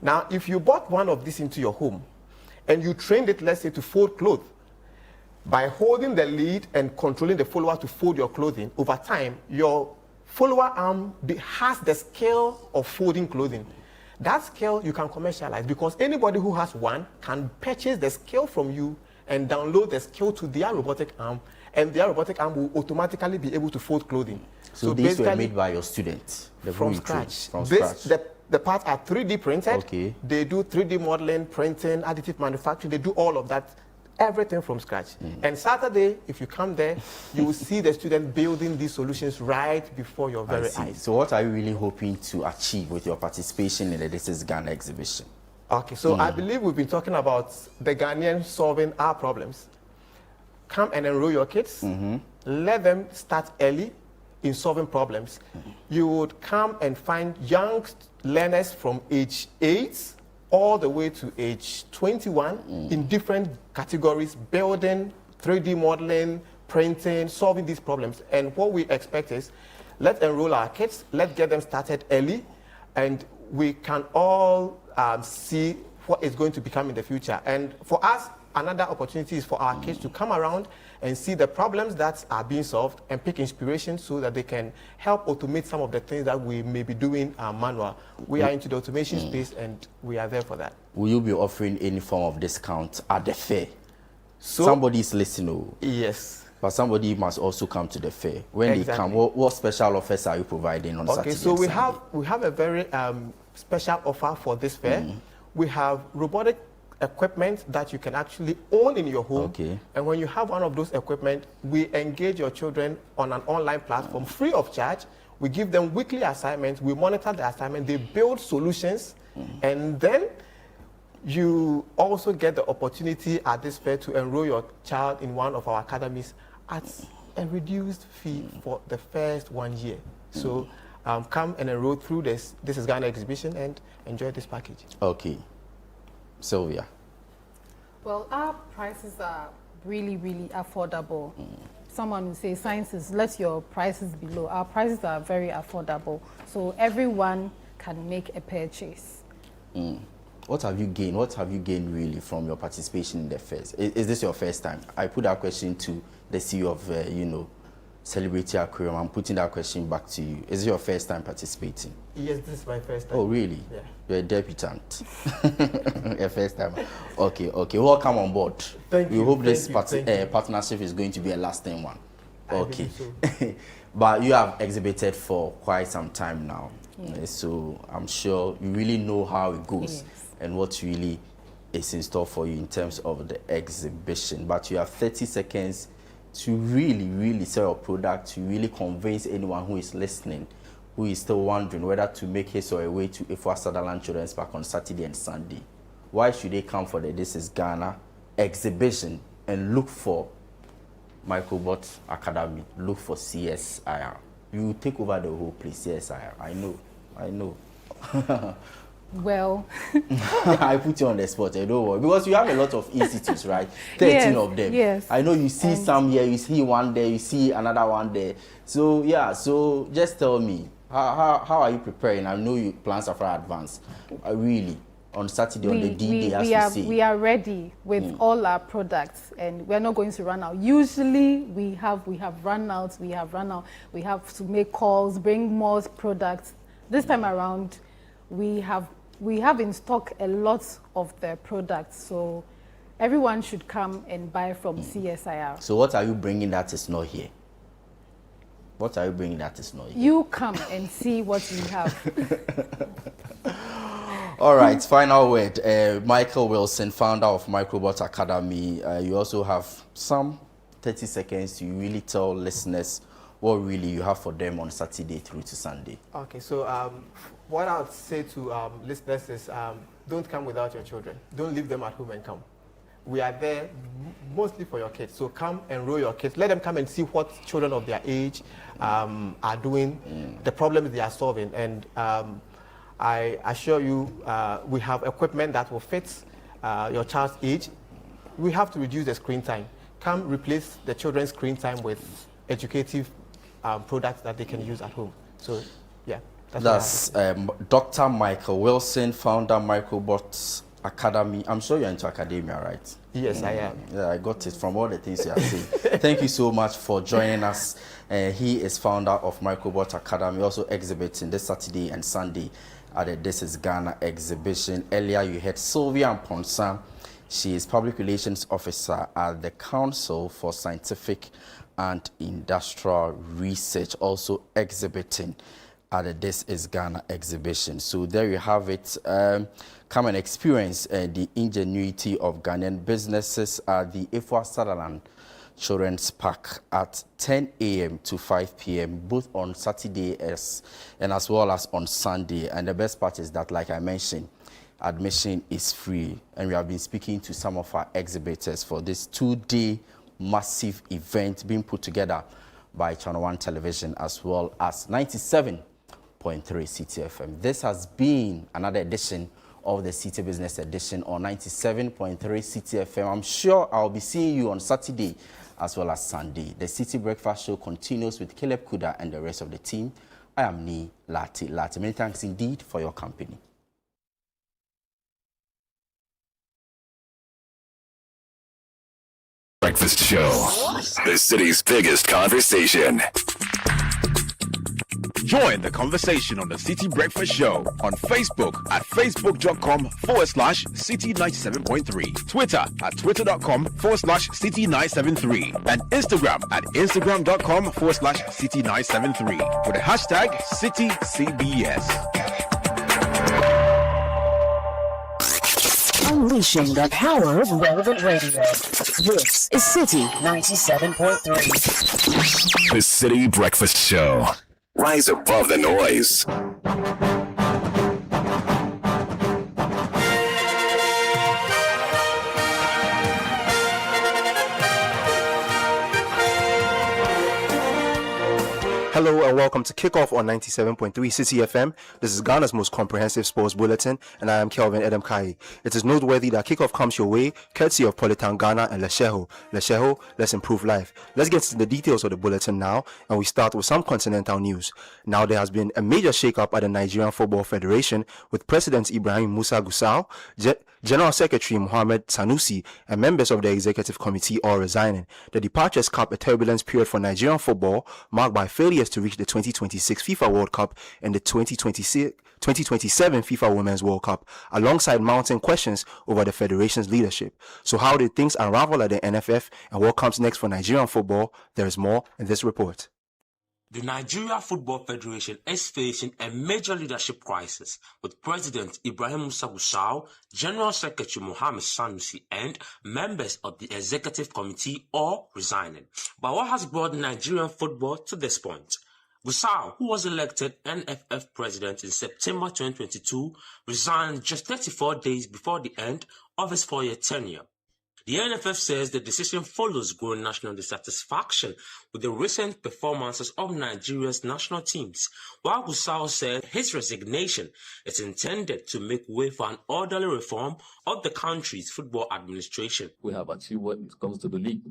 Now, if you bought one of these into your home, and you trained it, let's say, to fold clothes, by holding the lead and controlling the follower to fold your clothing, over time, your follower arm has the skill of folding clothing. That skill you can commercialize, because anybody who has one can purchase the skill from you and download the skill to their robotic arm, and their robotic arm will automatically be able to fold clothing. So these were made by your students? From scratch. The parts are 3D printed. They do 3D modeling, printing, additive manufacturing. They do all of that, everything from scratch. And Saturday, if you come there, you will see the students building these solutions right before your very eyes. So what are you really hoping to achieve with your participation in the This is Ghana exhibition? Okay, so I believe we've been talking about the Ghanaians solving our problems. Come and enroll your kids. Let them start early in solving problems. You would come and find young learners from age 8 all the way to age 21 in different categories, building, 3D modeling, printing, solving these problems. And what we expect is, let's enroll our kids, let's get them started early, and we can all see what is going to become in the future. And for us, another opportunity is for our kids to come around and see the problems that are being solved and pick inspiration so that they can help automate some of the things that we may be doing manual. We are into the automation space, and we are there for that. Will you be offering any form of discount at the fair? So, somebody is listening. Yes. But somebody must also come to the fair. When they come, what special offers are you providing on Saturday? Okay, so we have a very special offer for this fair. We have robotic equipment that you can actually own in your home. And when you have one of those equipment, we engage your children on an online platform free of charge. We give them weekly assignments. We monitor the assignment. They build solutions. And then You also get the opportunity at this fair to enroll your child in one of our academies at a reduced fee for the first 1 year. So come and enroll through this is Ghana exhibition and enjoy this package. Okay. Sylvia. Well, our prices are really, really affordable. Someone will say, sciences, let your prices be low. Our prices are very affordable, so everyone can make a purchase. What have you gained? What have you gained really from your participation in the fairs? Is this your first time? I put that question to the CEO of, Celebrity Aquarium. I'm putting that question back to you. Is it your first time participating? Yes, this is my first time. Oh, really? Yeah. You're a debutant. Your first time. Okay. Welcome on board. Thank you. We hope this partnership is going to be a lasting one. Okay. So. But you have exhibited for quite some time now. Yes. So I'm sure you really know how it goes and what really is in store for you in terms of the exhibition. But you have 30 seconds to really sell your product, to really convince anyone who is listening, who is still wondering whether to make his or a way to Afua Sutherland Children's Park on Saturday and Sunday. Why should they come for the This is Ghana exhibition and look for Microbot Academy, look for CSIR? You take over the whole place, CSIR. I know. Well, I put you on the spot, don't worry, because you have a lot of institutes, right? 13 of them. Yes. I know you see some here, you see one there, you see another one there. So yeah, so just tell me, how are you preparing? I know your plans are far advanced. Really, on Saturday, on the D-Day, as you say. We are ready with all our products, and we're not going to run out. Usually, we have run out. We have to make calls, bring more products. This time around, we have in stock a lot of the products, so everyone should come and buy from CSIR. So what are you bringing that is not here? What are you bringing that is not here? You come and see what we have. All right, final word. Michael Wilson, founder of Microbot Academy. You also have some 30 seconds to really tell listeners what really you have for them on Saturday through to Sunday. Okay, so what I would say to listeners is don't come without your children. Don't leave them at home and come. We are there mostly for your kids. So come enroll your kids. Let them come and see what children of their age are doing, the problems they are solving. And I assure you, we have equipment that will fit your child's age. We have to reduce the screen time. Come replace the children's screen time with educative products that they can use at home. So, yeah. That's Dr. Michael Wilson, founder Microbot Academy. I'm sure you're into academia, right? Yes, I am. Yeah, I got it from all the things you are saying. Thank you so much for joining us. He is founder of Microbot Academy, also exhibiting this Saturday and Sunday at the This is Ghana exhibition. Earlier, you heard Sylvia Mponsa. She is Public Relations Officer at the Council for Scientific and Industrial Research, also exhibiting at the This is Ghana exhibition. So there you have it. Come and experience the ingenuity of Ghanaian businesses at the Afua Sutherland Children's Park at 10 a.m. to 5 p.m. both on Saturday and as well as on Sunday. And the best part is that, like I mentioned, admission is free. And we have been speaking to some of our exhibitors for this 2-day massive event being put together by Channel 1 Television as well as 97.3 Citi FM. This has been another edition of the Citi Business Edition on 97.3 Citi FM. I'm sure I'll be seeing you on Saturday as well as Sunday. The Citi Breakfast Show continues with Caleb Kuda and the rest of the team. I am Nik Amarteifio. Many thanks indeed for your company. Breakfast Show, the city's biggest conversation. Join the conversation on the Citi Breakfast Show on Facebook at facebook.com/Citi97.3, Twitter at twitter.com/Citi973, and Instagram at instagram.com/Citi973 with the hashtag CitiCBS. Unleashing the power of relevant radio. This is Citi 97.3. The Citi Breakfast Show. Rise above the noise. Hello and welcome to Kickoff on 97.3 Citi FM. This is Ghana's most comprehensive sports bulletin, and I am Kelvin Edem Kai. It is noteworthy that Kickoff comes your way courtesy of Polytown Ghana and Lesheho. Lesheho, let's improve life. Let's get to the details of the bulletin now, and we start with some continental news. Now, there has been a major shake-up at the Nigerian Football Federation, with President Ibrahim Musa Gusau, General Secretary Mohamed Sanusi, and members of the Executive Committee all resigning. The departures cap a turbulent period for Nigerian football, marked by failures to reach the 2026 FIFA World Cup and the 2027 FIFA Women's World Cup, alongside mounting questions over the federation's leadership. So how did things unravel at the NFF, and what comes next for Nigerian football? There is more in this report. The Nigeria Football Federation is facing a major leadership crisis, with President Ibrahim Musa Gusau, General Secretary Mohamed Sanusi, and members of the Executive Committee all resigning. But what has brought Nigerian football to this point? Gusau, who was elected NFF president in September 2022, resigned just 34 days before the end of his 4-year tenure. The NFF says the decision follows growing national dissatisfaction with the recent performances of Nigeria's national teams, while Gusau said his resignation is intended to make way for an orderly reform of the country's football administration. We have achieved when it comes to the league,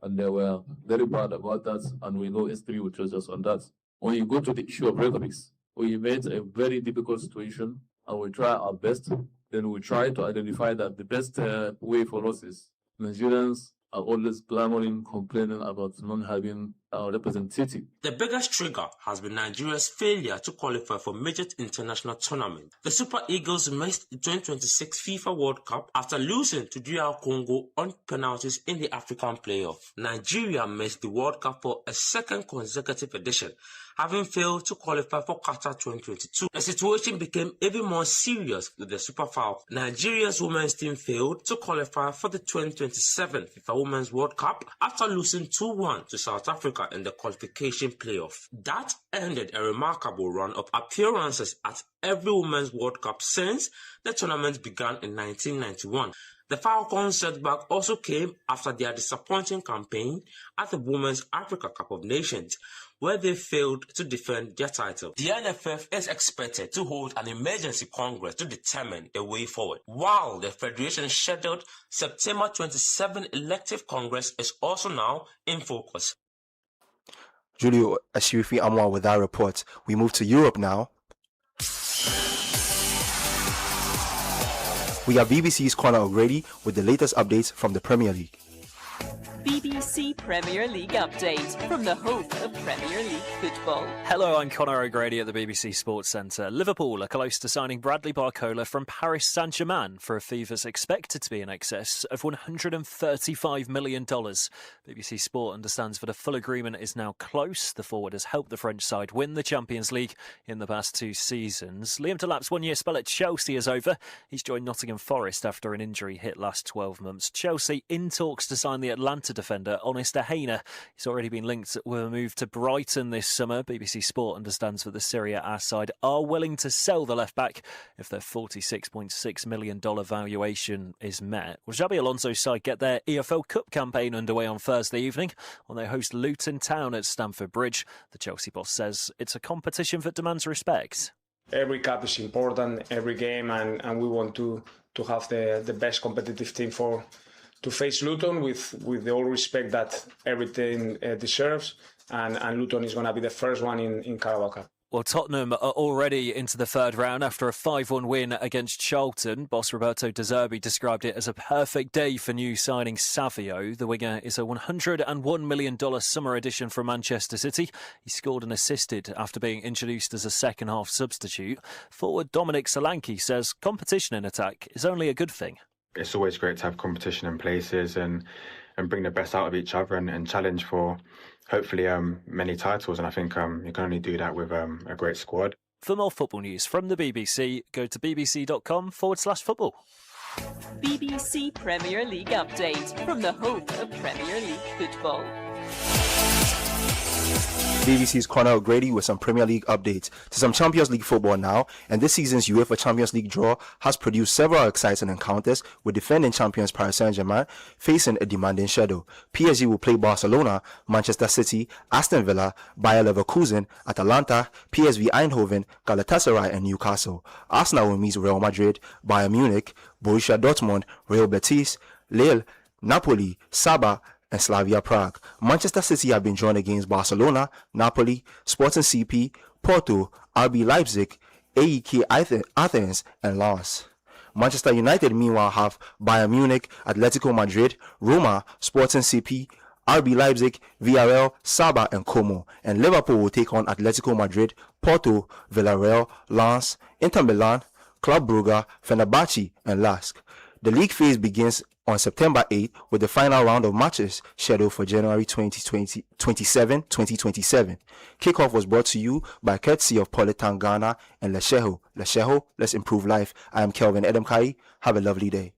and they were very proud about that, and we know S3 will trust us on that. When you go to the issue of referees, we made a very difficult situation, and we try our best. Then we try to identify that the best way for us is Nigerians are always clamoring, complaining about not having our representative. The biggest trigger has been Nigeria's failure to qualify for major international tournaments. The Super Eagles missed the 2026 FIFA World Cup after losing to DR Congo on penalties in the African playoff. Nigeria missed the World Cup for a second consecutive edition, having failed to qualify for Qatar 2022. The situation became even more serious with the Super Falcons. Nigeria's women's team failed to qualify for the 2027 FIFA Women's World Cup after losing 2-1 to South Africa in the qualification playoff. That ended a remarkable run of appearances at every Women's World Cup since the tournament began in 1991. The Falcons' setback also came after their disappointing campaign at the Women's Africa Cup of Nations, where they failed to defend their title. The NFF is expected to hold an emergency congress to determine the way forward, while the Federation's scheduled September 27 elective congress is also now in focus. Julio Ashirifi Amwa with that report. We move to Europe now. We have BBC's Conor O'Grady with the latest updates from the Premier League. BBC Premier League update from the home of Premier League football. Hello, I'm Conor O'Grady at the BBC Sports Centre. Liverpool are close to signing Bradley Barcola from Paris Saint-Germain for a fee that's expected to be in excess of $135 million. BBC Sport understands that a full agreement is now close. The forward has helped the French side win the Champions League in the past 2 seasons. Liam Delap's 1-year spell at Chelsea is over. He's joined Nottingham Forest after an injury hit last 12 months. Chelsea in talks to sign the Atlanta defender Honest Ahena. He's already been linked with a move to Brighton this summer. BBC Sport understands that the Serie A side are willing to sell the left-back if their $46.6 million valuation is met. Will Xabi Alonso's side get their EFL Cup campaign underway on Thursday evening when they host Luton Town at Stamford Bridge? The Chelsea boss says it's a competition that demands respect. Every cup is important, every game, and we want to have the best competitive team to face Luton with the all respect that every team deserves, and Luton is going to be the first one in Carabao Cup. Well, Tottenham are already into the third round after a 5-1 win against Charlton. Boss Roberto De Zerbi described it as a perfect day for new signing Savio. The winger is a $101 million summer addition from Manchester City. He scored and assisted after being introduced as a second-half substitute. Forward Dominic Solanke says competition in attack is only a good thing. It's always great to have competition in places and bring the best out of each other and challenge for hopefully many titles. And I think you can only do that with a great squad. For more football news from the BBC, go to bbc.com/football. BBC Premier League update from the home of Premier League football. BBC's Conor O'Grady with some Premier League updates. To some Champions League football now, and this season's UEFA Champions League draw has produced several exciting encounters with defending champions Paris Saint-Germain facing a demanding schedule. PSG will play Barcelona, Manchester City, Aston Villa, Bayer Leverkusen, Atalanta, PSV Eindhoven, Galatasaray and Newcastle. Arsenal will meet Real Madrid, Bayern Munich, Borussia Dortmund, Real Betis, Lille, Napoli, Saba, and Slavia Prague. Manchester City have been drawn against Barcelona, Napoli, Sporting CP, Porto, RB Leipzig, AEK Athens, and Lens. Manchester United, meanwhile, have Bayern Munich, Atletico Madrid, Roma, Sporting CP, RB Leipzig, Villarreal, Saba, and Como. And Liverpool will take on Atletico Madrid, Porto, Villarreal, Lens, Inter Milan, Club Brugge, Fenerbahce, and Lask. The league phase begins on September 8 with the final round of matches scheduled for January 2027. Kickoff was brought to you by courtesy of Politan Ghana and Lesheho. Lesheho, let's improve life. I am Kelvin Edemkai. Have a lovely day.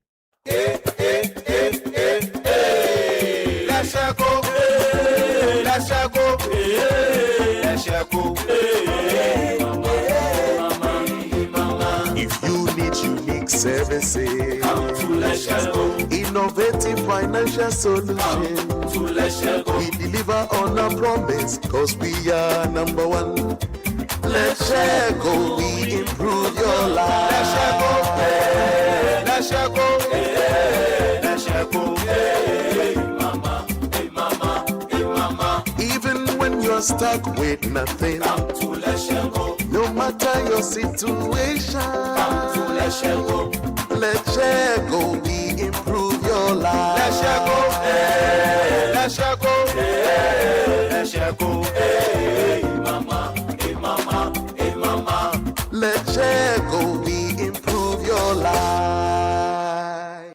If you need unique services, innovative financial solutions, we deliver on our promise, cause we are number one. Let's share go, we improve your life. Let's share go, let's share go, let's share go, hey mama, hey mama, hey mama. Even when you're stuck with nothing, come to let's share go. No matter your situation, come to let's share go. Let's share go, we improve your life. Let's share go, hey, let's share go, hey, let's share go, hey mama, hey mama, hey mama. Let's share go, we improve your life.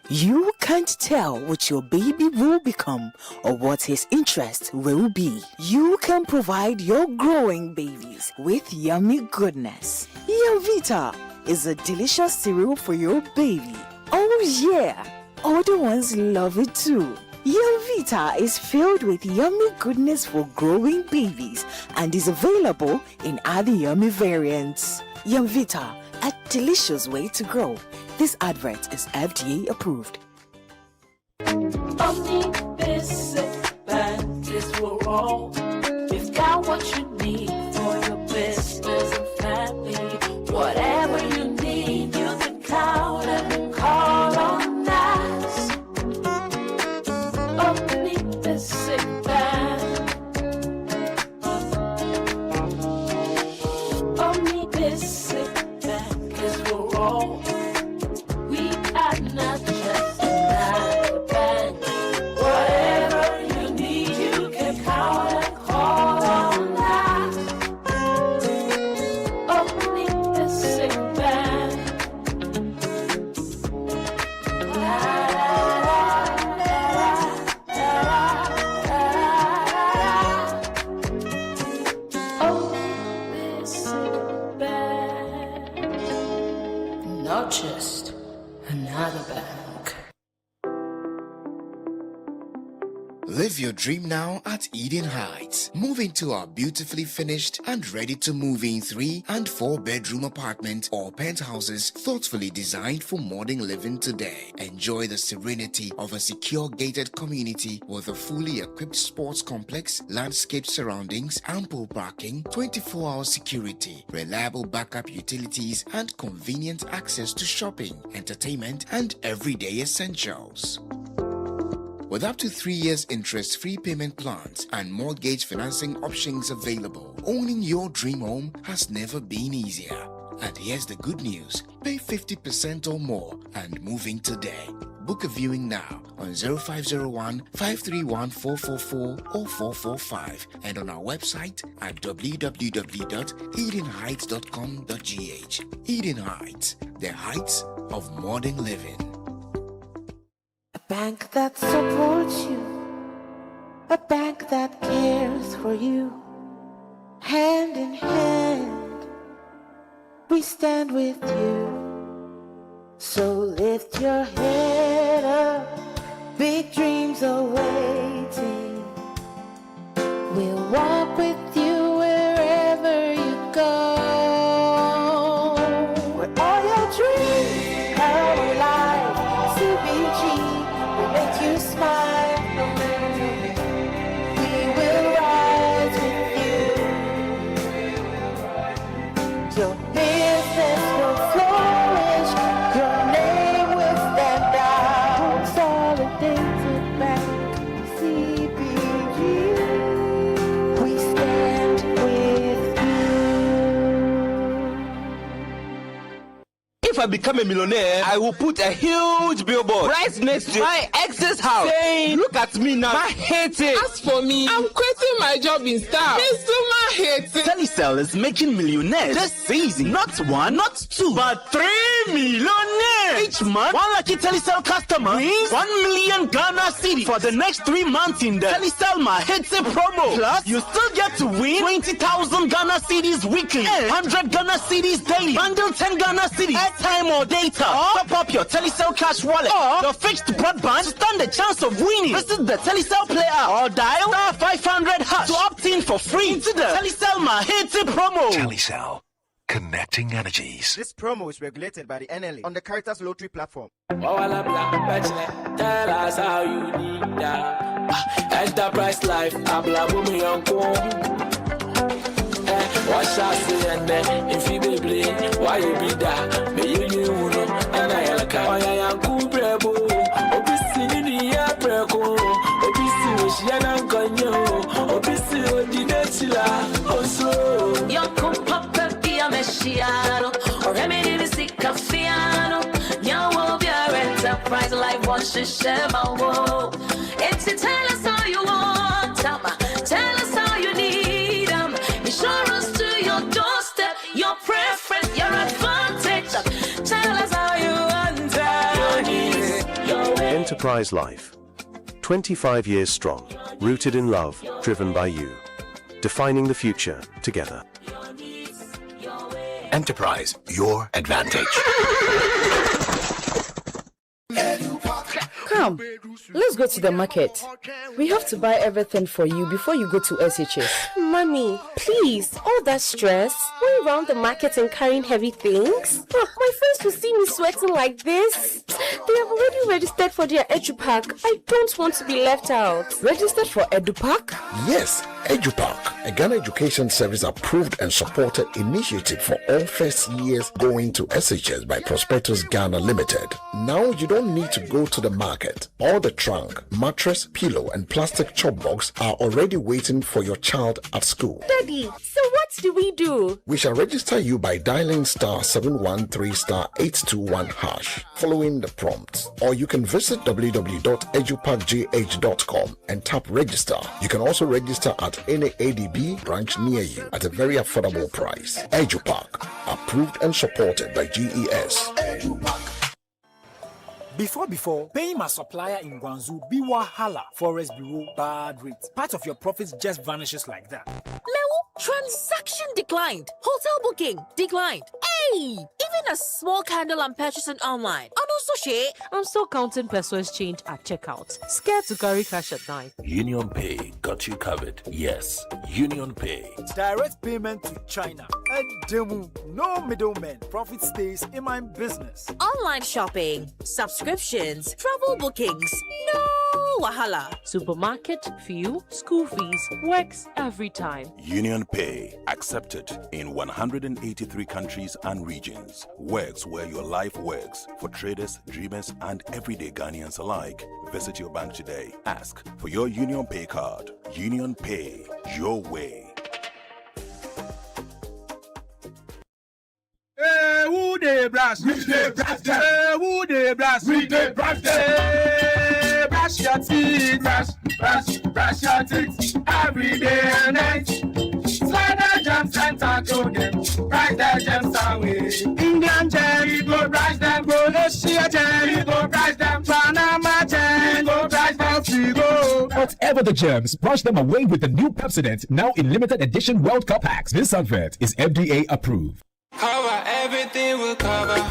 You can't tell what your baby will become or what his interest will be. You can provide your growing babies with yummy goodness. Yumvita is a delicious cereal for your baby. Oh yeah, older ones love it too. Yumvita is filled with yummy goodness for growing babies and is available in other yummy variants. Yumvita, a delicious way to grow. This advert is FDA approved. Omni Business Bank is for all. We've got what you need for your business and family. Whatever you need, you can count and call on us. Omni Business Bank. Omni Business Bank is for all. We are not just another bank. Whatever you need, you can count and call on us. Omni Business Bank. Not just another bank. Live your dream now at Eden Heights. Move into our beautifully finished and ready to move in 3 and 4 bedroom apartment or penthouses thoughtfully designed for modern living today. Enjoy the serenity of a secure gated community with a fully equipped sports complex, landscape surroundings, ample parking, 24-hour security, reliable backup utilities, and convenient access to shopping, entertainment, and everyday essentials. With up to 3 years interest-free payment plans and mortgage financing options available, owning your dream home has never been easier. And here's the good news. Pay 50% or more and move in today. Book a viewing now on 0501 531 444 or 445 and on our website at www.edenheights.com.gh. Eden Heights, the heights of modern living. Bank that supports you, a bank that cares for you. Hand in hand, we stand with you. So lift your head up, big dreams are waiting. We'll walk with I become a millionaire, I will put a huge billboard right next to my ex's house saying, look at me now, I hate it. As for me, I'm quitting my job in staff. I hate it. Telecel is making millionaires this season. Not one, not two, but 3 millionaires. Each month, one lucky Telecel customer wins 1 million Ghana cedis for the next 3 months in the Telecel Mahetse promo. Plus, you still get to win 20,000 Ghana cedis weekly and 100 Ghana cedis daily. Bundle 10 Ghana cedis, airtime or data. Top up your Telecel cash wallet or your fixed broadband to stand the chance of winning. Visit the Telecel Play app or dial *500# to opt in for free into the Telecel Mahetse promo. Telecel, connecting energies. This promo is regulated by the NLA on the Caritas Lottery platform. Tell us how you need that. Enterprise life, abla bumi yanko. Wash us and then if you be blame, why you be that? May you know, and I like how I am cool brebo. Obisi ni ya breko. Obisi shiana kanyo. Obisi odinetila. Also, Yoko papa via meshiano, or remedy to seek cafiano. Yawo via enterprise life, wash the shema. It's to tell us how you want, tell us how you need them. Insurance to your doorstep, your preference, your advantage. Tell us how you want them. Enterprise Life. 25 years strong, rooted in love, driven by you. Defining the future together. Enterprise, your advantage. Come, let's go to the market. We have to buy everything for you before you go to SHS. Mommy, please, all that stress, going around the market and carrying heavy things. Oh, my friends will see me sweating like this. They have already registered for their EduPack. I don't want to be left out. Registered for EduPack? Yes, EduPack, a Ghana Education Service approved and supported initiative for all first years going to SHS by Prospectus Ghana Limited. Now you don't need to go to the market. All the trunk, mattress, pillow and plastic chop box are already waiting for your child at school. Daddy, so what do we do? We shall register you by dialing *713*821#, following the prompts. Or you can visit www.edupackgh.com and tap register. You can also register at any ADB branch near you at a very affordable price. EduPack, approved and supported by GES. Before, paying my supplier in Guangzhou be wahala. Forest Bureau, bad rates. Part of your profits just vanishes like that. Lewu, transaction declined. Hotel booking declined. Hey, even a small candle I'm purchasing online. And also, I'm still counting peso exchange at checkout. Scared to carry cash at night. Union Pay got you covered. Yes, Union Pay. Direct payment to China. No middleman. Profit stays in my business. Online shopping, subscriptions, travel bookings. No wahala. Supermarket, fuel, school fees, works every time. Union Pay, accepted in 183 countries and regions. Works where your life works. For traders, dreamers, and everyday Ghanaians alike. Visit your bank today. Ask for your Union Pay card. Union Pay, your way. Who dey brush? We dey brush them. Who dey brush? We dey brush them. Brush your teeth, brush your teeth every day and night. Slide the jam center to them, brush the gems away. Indian jelly go brush them, Asia jelly go brush them, Panama jelly go brush them, Figo. Whatever the germs, brush them away with the new Pepsodent, now in limited edition World Cup packs. This advert is FDA approved. Cover everything will cover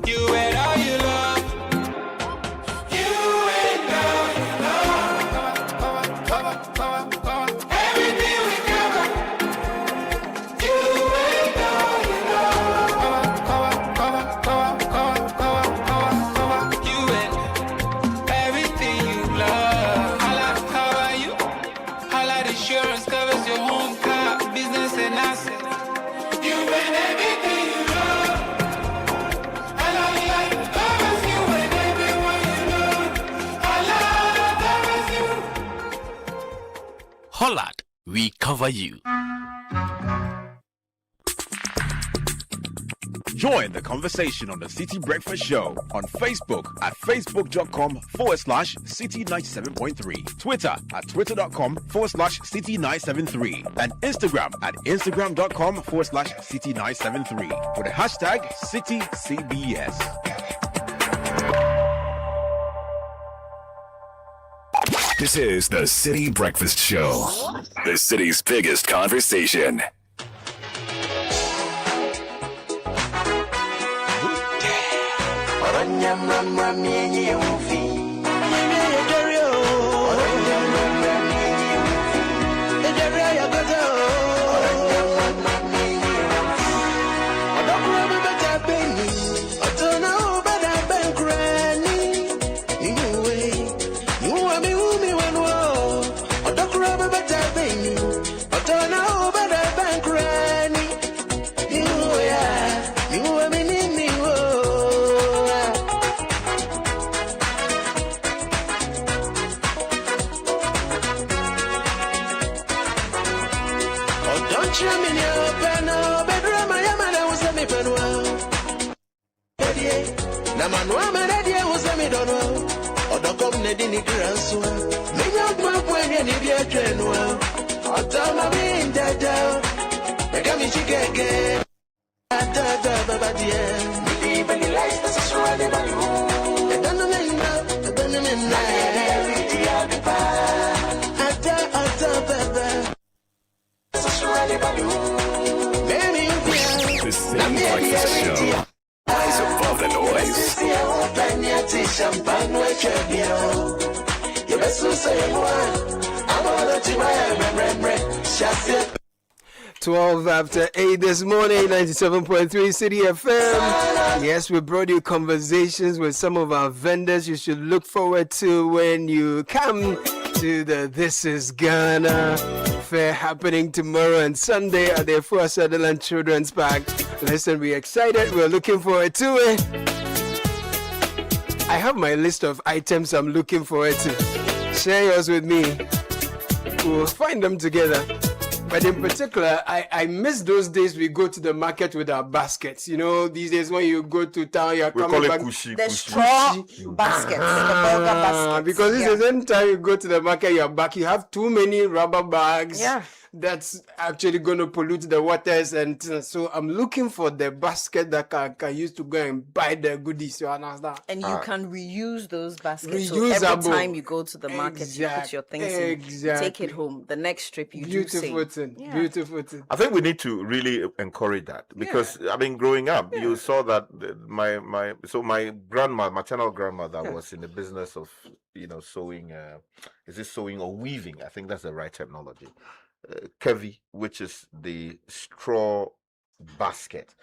you and all you love. You and all you love. Cover. Everything will cover. You and all you love. Cover. You and everything you love. Holla, cover you. Holla, the insurance covers your home, car, business and assets. You and everything you love. Allah covers you and everyone you love. Allah covers you. Hollad, we cover you. Join the conversation on the City Breakfast Show on Facebook at facebook.com/City97.3, Twitter at twitter.com/City973, and Instagram at instagram.com/City973 with the hashtag CityCBS. This is the City Breakfast Show, the city's biggest conversation. After 8 this morning, 97.3 Citi FM. Yes, we brought you conversations with some of our vendors you should look forward to when you come to the This is Ghana fair happening tomorrow and Sunday at the Afua Sutherland Children's Park. Listen, we're excited. We're looking forward to it. I have my list of items I'm looking forward to. Share yours with me. We'll find them together. But in particular, I miss those days we go to the market with our baskets. You know, these days when you go to town, you're coming back. The straw baskets, the burger baskets. Because this is the same time you go to the market, you're back. You have too many rubber bags. Yeah. That's actually going to pollute the waters. And so I'm looking for the basket that I can use to go and buy the goodies. You understand? And you can reuse those baskets. Reusable. So every time you go to the market, you put your things in, take it home. The next trip you Beautiful do same. Beautiful thing. I think we need to really encourage that because I mean, growing up, you saw that my grandma, maternal grandmother, was in the business of sewing. Is it sewing or weaving? I think that's the right terminology. Kevi, which is the straw basket.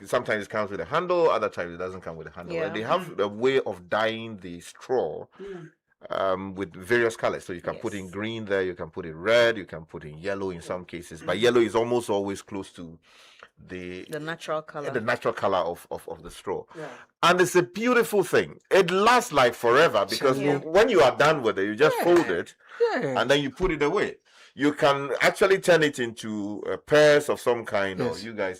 Sometimes it comes with a handle, other times it doesn't come with a handle. Yeah. And they have a way of dyeing the straw with various colors. So you can put in green there, you can put in red, you can put in yellow in some cases. But yellow is almost always close to the natural color. The natural color of the straw. Yeah. And it's a beautiful thing. It lasts like forever because when you are done with it, you just fold it and then you put it away. You can actually turn it into pairs of some kind, or you have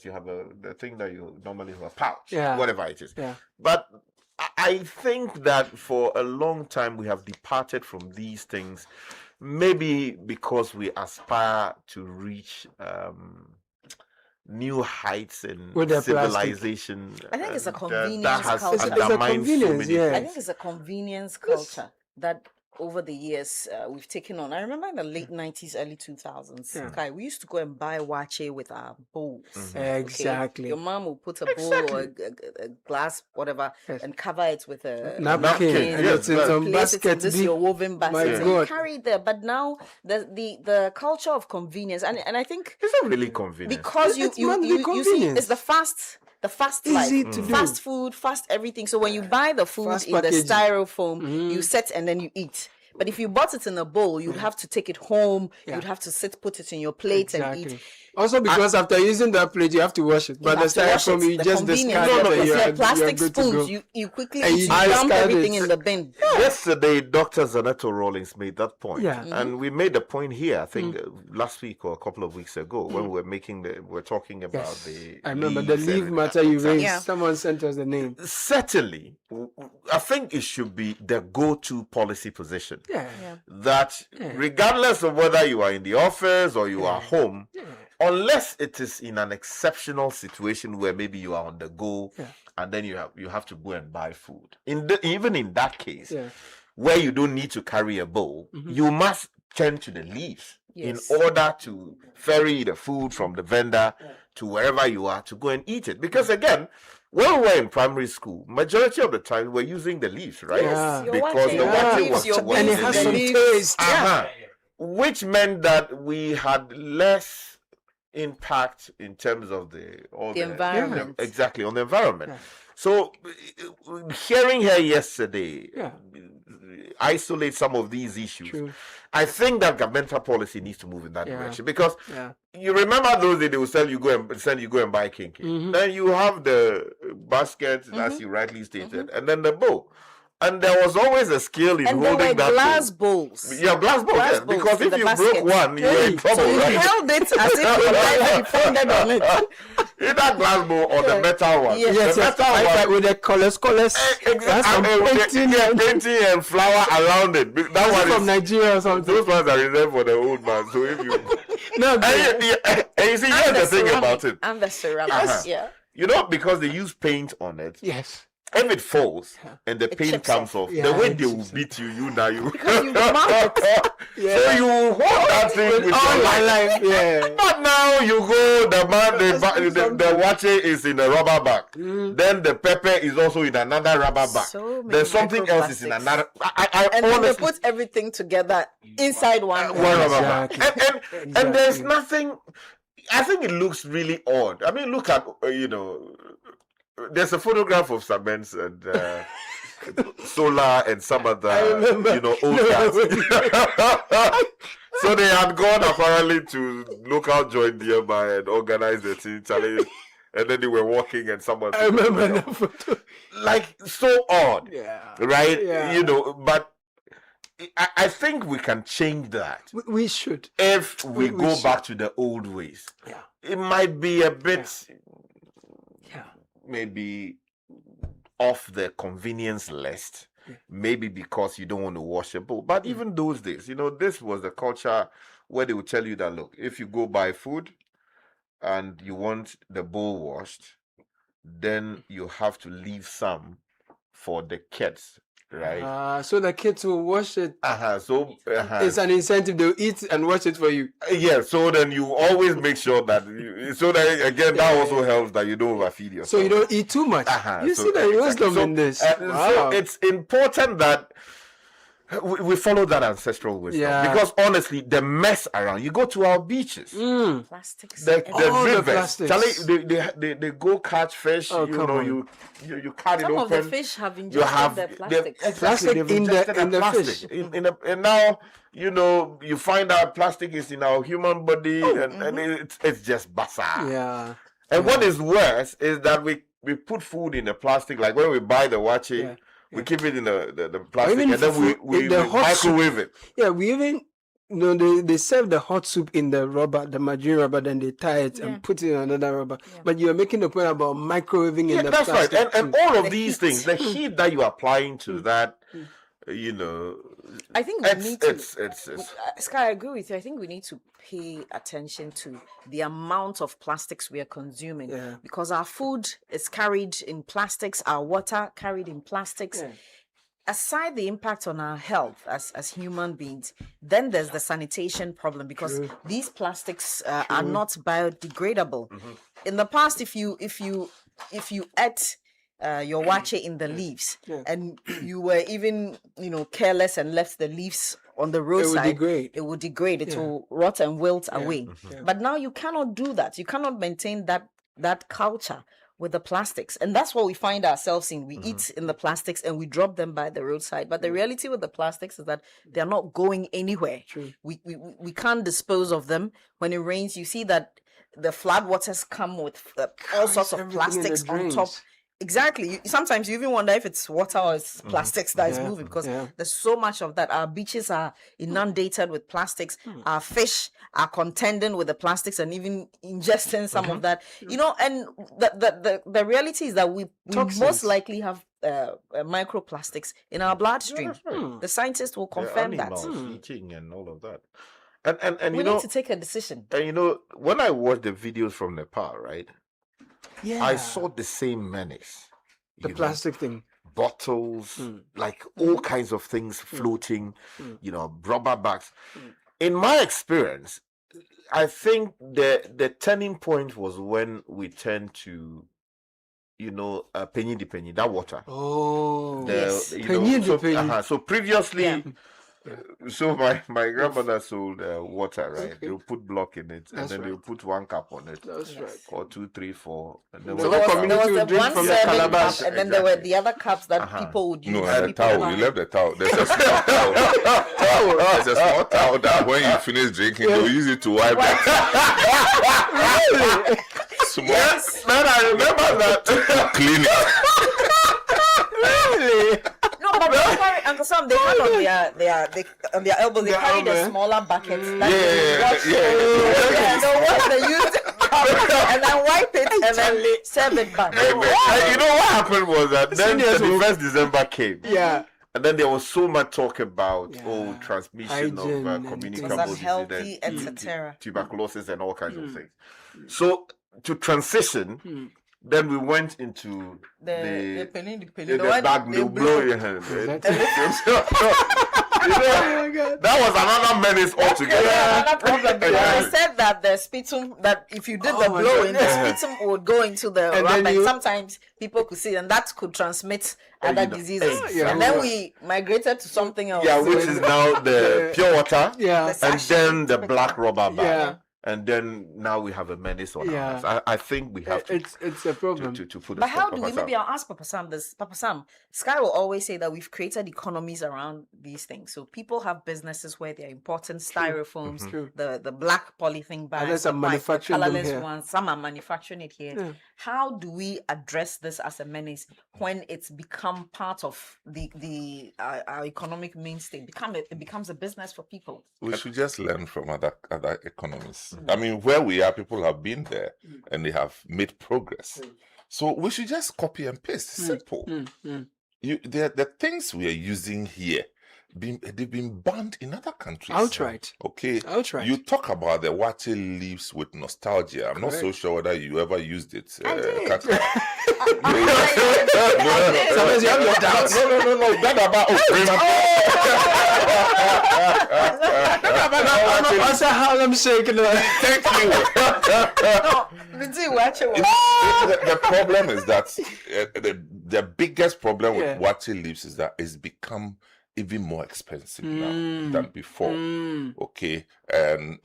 the thing that you normally have a pouch, whatever it is. Yeah. But I think that for a long time we have departed from these things, maybe because we aspire to reach new heights in civilization. I think it's a convenience culture. I think it's a convenience culture that over the years we've taken on. I remember in the late 90s, early 2000s, we used to go and buy wache with our bowls. Exactly. Okay? Your mom will put a bowl or a glass, whatever, and cover it with a napkin. Place it in this your woven basket and you carry it there. But now the culture of convenience, and I think it's not really convenient because you see it's the fast life, fast food, fast everything. So when you buy the food in the styrofoam, you set and then you eat. But if you bought it in a bowl, you'd have to take it home. You'd have to put it in your plate and eat. Also, because after using that plate, you have to wash it. But the styrofoam, you just discard it. It's like plastic spoons. You quickly dump everything in the bin. Yesterday, Dr. Zaneto Rawlings made that point. And we made a point here, I think, last week or a couple of weeks ago, when we were talking about the. I remember the leaf matter you raised. Someone sent us the name. Certainly, I think it should be the go-to policy position. That regardless of whether you are in the office or you are home, unless it is in an exceptional situation where maybe you are on the go and then you have to go and buy food. Even in that case, where you don't need to carry a bowl, you must turn to the leaves in order to ferry the food from the vendor to wherever you are to go and eat it. Because again, when we were in primary school, majority of the time we're using the leaves, right? Because the water was and it has some taste. Which meant that we had less impact in terms of the environment. Exactly, on the environment. So hearing her yesterday isolate some of these issues, I think that governmental policy needs to move in that direction, because you remember those days they will send you go and buy kinky. Then you have the basket, as you rightly stated, and then the bowl. And there was always a skill in holding that glass bowls. Yeah, glass bowls. Because if you broke one, you were in trouble. So you held it as if you folded on it. Either glass bowl or the metal one. Yes, the metal one with the colors. Painting and flower around it. That one from Nigeria or something. Those ones are reserved for the old man. So if you and you see, here's the thing about it. And the ceramics. You know, because they use paint on it. Yes. If it falls and the paint comes off, the way they will beat you, because you so you hold that thing with all my life. But now you go, the wache is in a rubber bag. Then the pepper is also in another rubber bag. Then something else is in another. And then they put everything together inside one rubber bag. And there's nothing. I think it looks really odd. I mean, look at there's a photograph of Samens and Solar and some other, old guys. So they had gone apparently to local joint nearby and organize the tea challenge, and then they were walking and someone. I remember that photo. Like so odd, right? Yeah. But I think we can change that. We should, if we go back to the old ways. It might be a bit. Maybe off the convenience list, maybe because you don't want to wash a bowl. But even those days, this was the culture where they would tell you that, look, if you go buy food and you want the bowl washed, then you have to leave some for the kids, right? So the kids will wash it. It's an incentive. They'll eat and wash it for you. So then you always make sure that that also helps that you don't overfeed yourself. So you don't eat too much. You see the wisdom in this. So it's important that we follow that ancestral wisdom, because honestly, the mess around. You go to our beaches, plastics, the rivers. They go catch fish. You cut it open. Some of the fish have ingested the plastics. Plastic in the fish. And now you find out plastic is in our human body, and it's just bizarre. And what is worse is that we put food in the plastic, like when we buy the wache. We keep it in the plastic, and then we microwave it. Yeah, we even they serve the hot soup in the rubber, the margarine rubber, then they tie it and put it in another rubber. But you're making the point about microwaving in the plastic. That's right. And all of these things, the heat that you're applying to that, I think we need to. Sky, I agree with you. I think we need to pay attention to the amount of plastics we are consuming, because our food is carried in plastics, our water carried in plastics. Aside the impact on our health as human beings, then there's the sanitation problem, because these plastics are not biodegradable. In the past, if you ate your wache in the leaves and you were even careless and left the leaves on the roadside, it would degrade. It will rot and wilt away. But now you cannot do that. You cannot maintain that culture with the plastics. And that's what we find ourselves in. We eat in the plastics and we drop them by the roadside. But the reality with the plastics is that they're not going anywhere. True. We can't dispose of them. When it rains, you see that the floodwaters come with all sorts of plastics on top. Exactly. Sometimes you even wonder if it's water or it's plastics that is moving, because there's so much of that. Our beaches are inundated with plastics. Our fish are contending with the plastics and even ingesting some of that. You know, and the reality is that we most likely have microplastics in our bloodstream. The scientists will confirm that. Eating and all of that. And we need to take a decision. And you know, when I watched the videos from Nepal, right? Yeah. I saw the same menace. The plastic thing. Bottles, like all kinds of things floating, you know, rubber bags. In my experience, I think the turning point was when we turned to, you know, penny di penny, that water. Oh, yes. Penny di penny. So previously... So my grandmother sold water, right? Okay. They'll put block in it, and then they'll put 1 cup on it. That's right. Or 2, 3, 4. And then so there was the one serving cup, and then there were the other cups that people would use. No, and the towel. You left the towel. There's a small towel. There's a small towel that when you finish drinking, they'll use it to wipe it. Really? Small. Yes, man, I remember that. Clean it. Really? No, but Uncle Sam, they had on their elbows, they carried a smaller bucket. The one they used and then wipe it and then serve it back. You know what happened was that then the 1st December came. Yeah. And then there was so much talk about transmission of communicable disease, etc., tuberculosis, and all kinds of things. So to transition. Then we went into the bag, they blow your hand. That was another menace altogether. Another problem. They said that the sputum, that if you did the blowing, the sputum would go into the rubber, and sometimes people could see, and that could transmit other diseases. And then we migrated to something else. Yeah, which is now the pure water, and then the black rubber bag. And then now we have a menace on our hands. I think we have to. It's a problem to put. But how do we? Maybe I'll ask Papa Sam this. Papa Sam, Sky will always say that we've created economies around these things. So people have businesses where they're importing styrofoams, the black polythene bags, the colorless ones. Some are manufacturing it here. Yeah. How do we address this as a menace when it's become part of our economic mainstay? It becomes a business for people. We should just learn from other economies. I mean, where we are, people have been there and they have made progress. So we should just copy and paste. Simple. The things we are using here, they've been banned in other countries. Outright. Okay. Outright. You talk about the watcher leaves with nostalgia. I'm not so sure whether you ever used it. Sometimes you have your doubts. No. That about That's a Harlem shaking. Thank you. The problem is that the biggest problem with watcher leaves is that it's become even more expensive now than before. Okay, and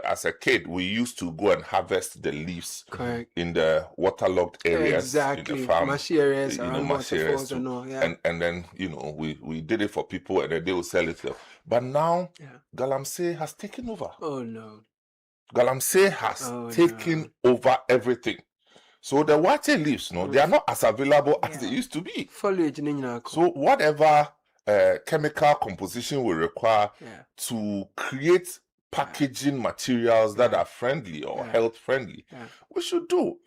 as a kid, we used to go and harvest the leaves in the waterlogged areas, in the farm, marshy areas, marshy areas too. And then we did it for people, and then they would sell it. But now, Galamsey has taken over. Oh no, Galamsey has taken over everything. So the watcher leaves, they are not as available as they used to be. Foliage. So whatever chemical composition we require to create packaging materials that are friendly or health friendly, we should do.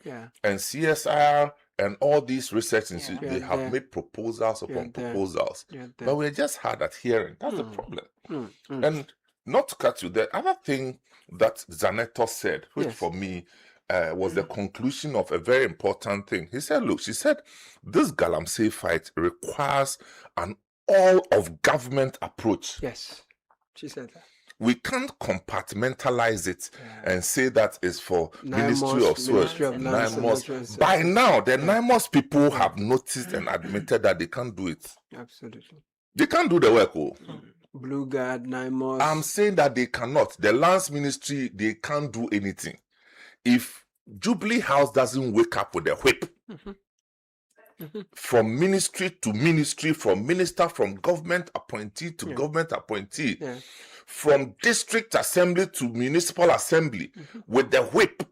And CSIR and all these research institutes, they have made proposals upon proposals, but we're just hard at hearing. That's the problem. And not to cut you, the other thing that Zaneto said, which for me was the conclusion of a very important thing. He said, look, she said, this Galamsey fight requires an all-of-government approach. Yes, she said that. We can't compartmentalize it and say that is for Ministry of NIMOS. By now, the NIMOS people have noticed and admitted that they can't do it. Absolutely. They can't do the work. Blue Guard, NIMOS. I'm saying that they cannot. The Lands Ministry, they can't do anything. If Jubilee House doesn't wake up with a whip. From ministry to ministry, from minister, from government appointee to government appointee, from district assembly to municipal assembly, with the whip.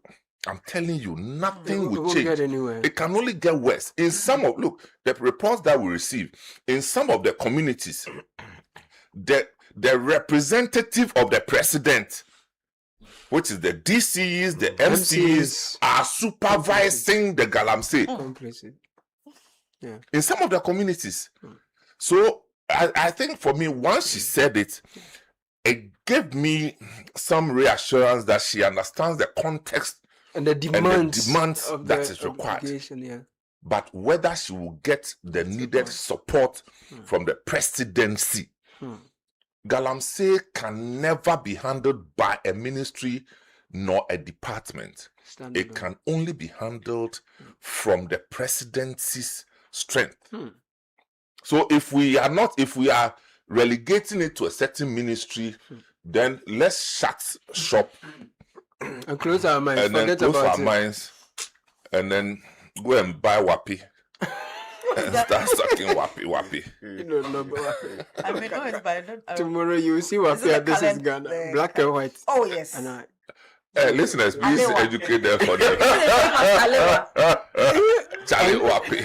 I'm telling you, nothing will change. It can only get worse. In some of, look, the reports that we receive, in some of the communities, the representative of the president, which is the DCs, the MCs, are supervising the galamsey. In some of the communities. So I think for me, once she said it, it gave me some reassurance that she understands the context and the demands that is required. But whether she will get the needed support from the presidency, galamsey can never be handled by a ministry nor a department. It can only be handled from the presidency's strength. So if we are relegating it to a certain ministry, then let's shut shop and close our minds, and then go and buy wapi and start sucking wapi. You don't know about wapi. I may know it, but I don't. Tomorrow you will see wapi. This is Ghana, black and white. Oh yes. Listeners, please educate them for them. Charlie Wapi.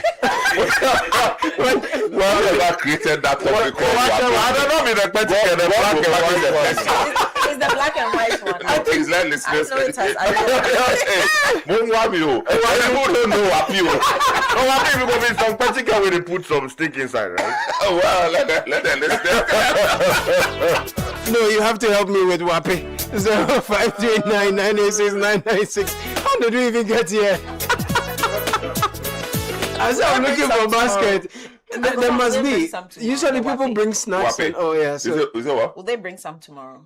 Whoever created that topic called Wapi. I don't know if the black and white. It's the black and white one. I think let listeners. I know it has. Wapi. Who don't know Wapi? Wapi because it's some particular way they put some stick inside, right? Oh well, let them listen. No, you have to help me with Wapi. 0539986996. How did we even get here? As I'm looking for a basket, there must be. Usually people bring snacks. And, is it what? Will they bring some tomorrow?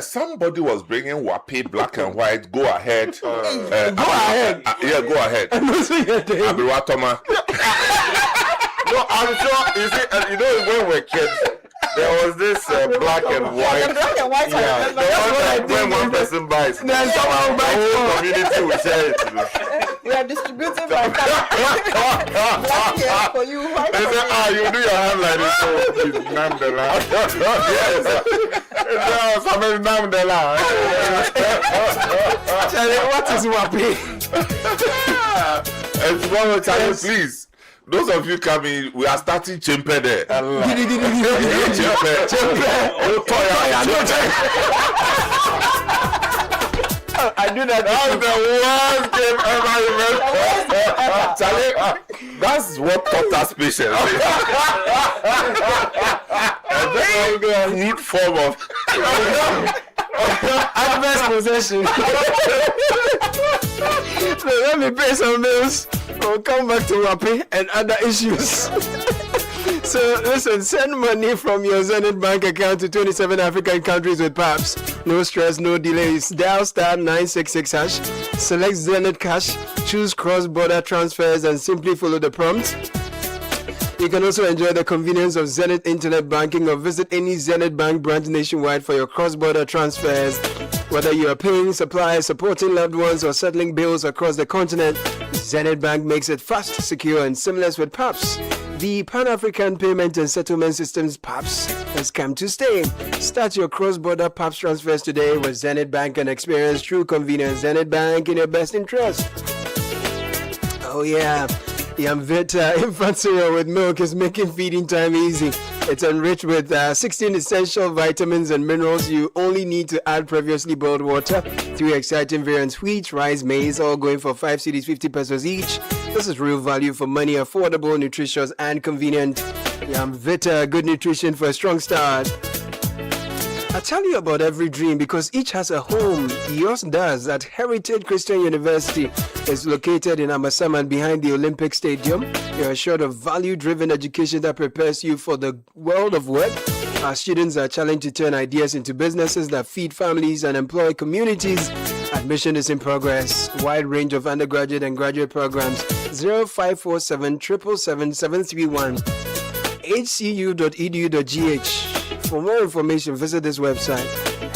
Somebody was bringing wapi, black and white. Go ahead. Go ahead. Go ahead. Abiwatoma. No, I'm sure. You see, when we're kids, there was this black and white. The black and white. When one person buys, then someone buys. The whole community will share it. We are distributing black for you. They say, you do your hand like this. So it's Namdela. Yes. Somebody Namdela. What is Wapi? And tomorrow, Charlie, please. Those of you coming, we are starting Chimpe there. I do that. That's the worst game ever. Charlie, that's what taught us patience. Root form of adverse possession. So let me pay some bills. We'll come back to Wapi and other issues. So listen, send money from your Zenith Bank account to 27 African countries with PAPS. No stress, no delays. Dial *966#. Select Zenith Cash. Choose cross-border transfers and simply follow the prompt. You can also enjoy the convenience of Zenith Internet Banking or visit any Zenith Bank branch nationwide for your cross-border transfers. Whether you are paying suppliers, supporting loved ones, or settling bills across the continent, Zenith Bank makes it fast, secure, and seamless with PAPS. The Pan-African Payment and Settlement Systems PAPS has come to stay. Start your cross-border PAPS transfers today with Zenith Bank and experience true convenience. Zenith Bank in your best interest. Oh yeah. Yamvita infant cereal with milk is making feeding time easy. It's enriched with 16 essential vitamins and minerals. You only need to add previously boiled water. 3 exciting variants: wheat, rice, maize, all going for 5 cedis, 50 pesos each. This is real value for money, affordable, nutritious, and convenient. Yamvita, good nutrition for a strong start. I tell you about every dream because each has a home. Yours does at Heritage Christian University. It's located in Amasaman behind the Olympic Stadium. You're assured of value-driven education that prepares you for the world of work. Our students are challenged to turn ideas into businesses that feed families and employ communities. Admission is in progress. Wide range of undergraduate and graduate programs. 0547 777 731. hcu.edu.gh. For more information, visit this website,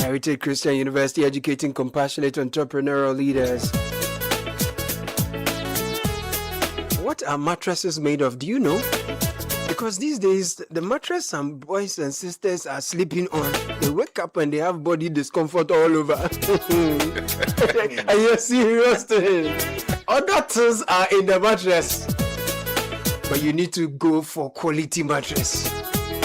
Heritage Christian University, educating compassionate entrepreneurial leaders. What are mattresses made of? Do you know? Because these days, the mattress some boys and sisters are sleeping on, they wake up and they have body discomfort all over. Are you serious? Other things are in the mattress. But you need to go for quality mattress.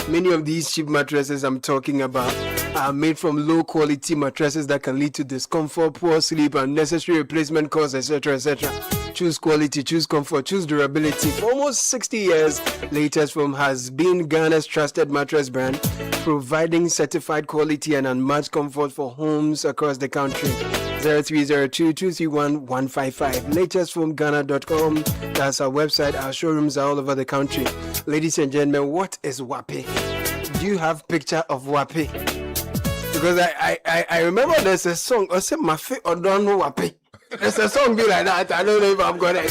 Many of these cheap mattresses I'm talking about are made from low quality mattresses that can lead to discomfort, poor sleep, unnecessary replacement costs, etc., etc. Choose quality, choose comfort, choose durability. For almost 60 years, Latest Foam has been Ghana's trusted mattress brand, providing certified quality and unmatched comfort for homes across the country. 0302-231-155. LatestFoamGhana.com. That's our website. Our showrooms are all over the country. Ladies and gentlemen, what is Wapi? Do you have picture of Wapi? Because I remember there's a song, I said Mafi Odono Wapi. There's a song be like that. I don't know if I'm gonna.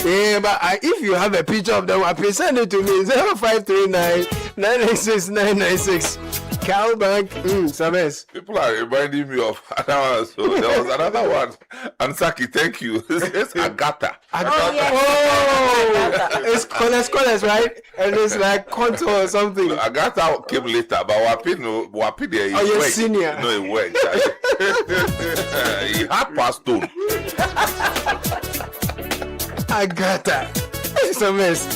Yeah, but if you have a picture of the Wapi, send it to me. 0539-996-996. Calbank, Sames. People are reminding me of another one. So there was another one. Ansaki, thank you. It's Agatha. Oh, it's colors, right? And it's like contour or something. So Agatha came later, but Wapi there. Oh, you're senior. No, it worked. He had passed on. Agatha. Sames.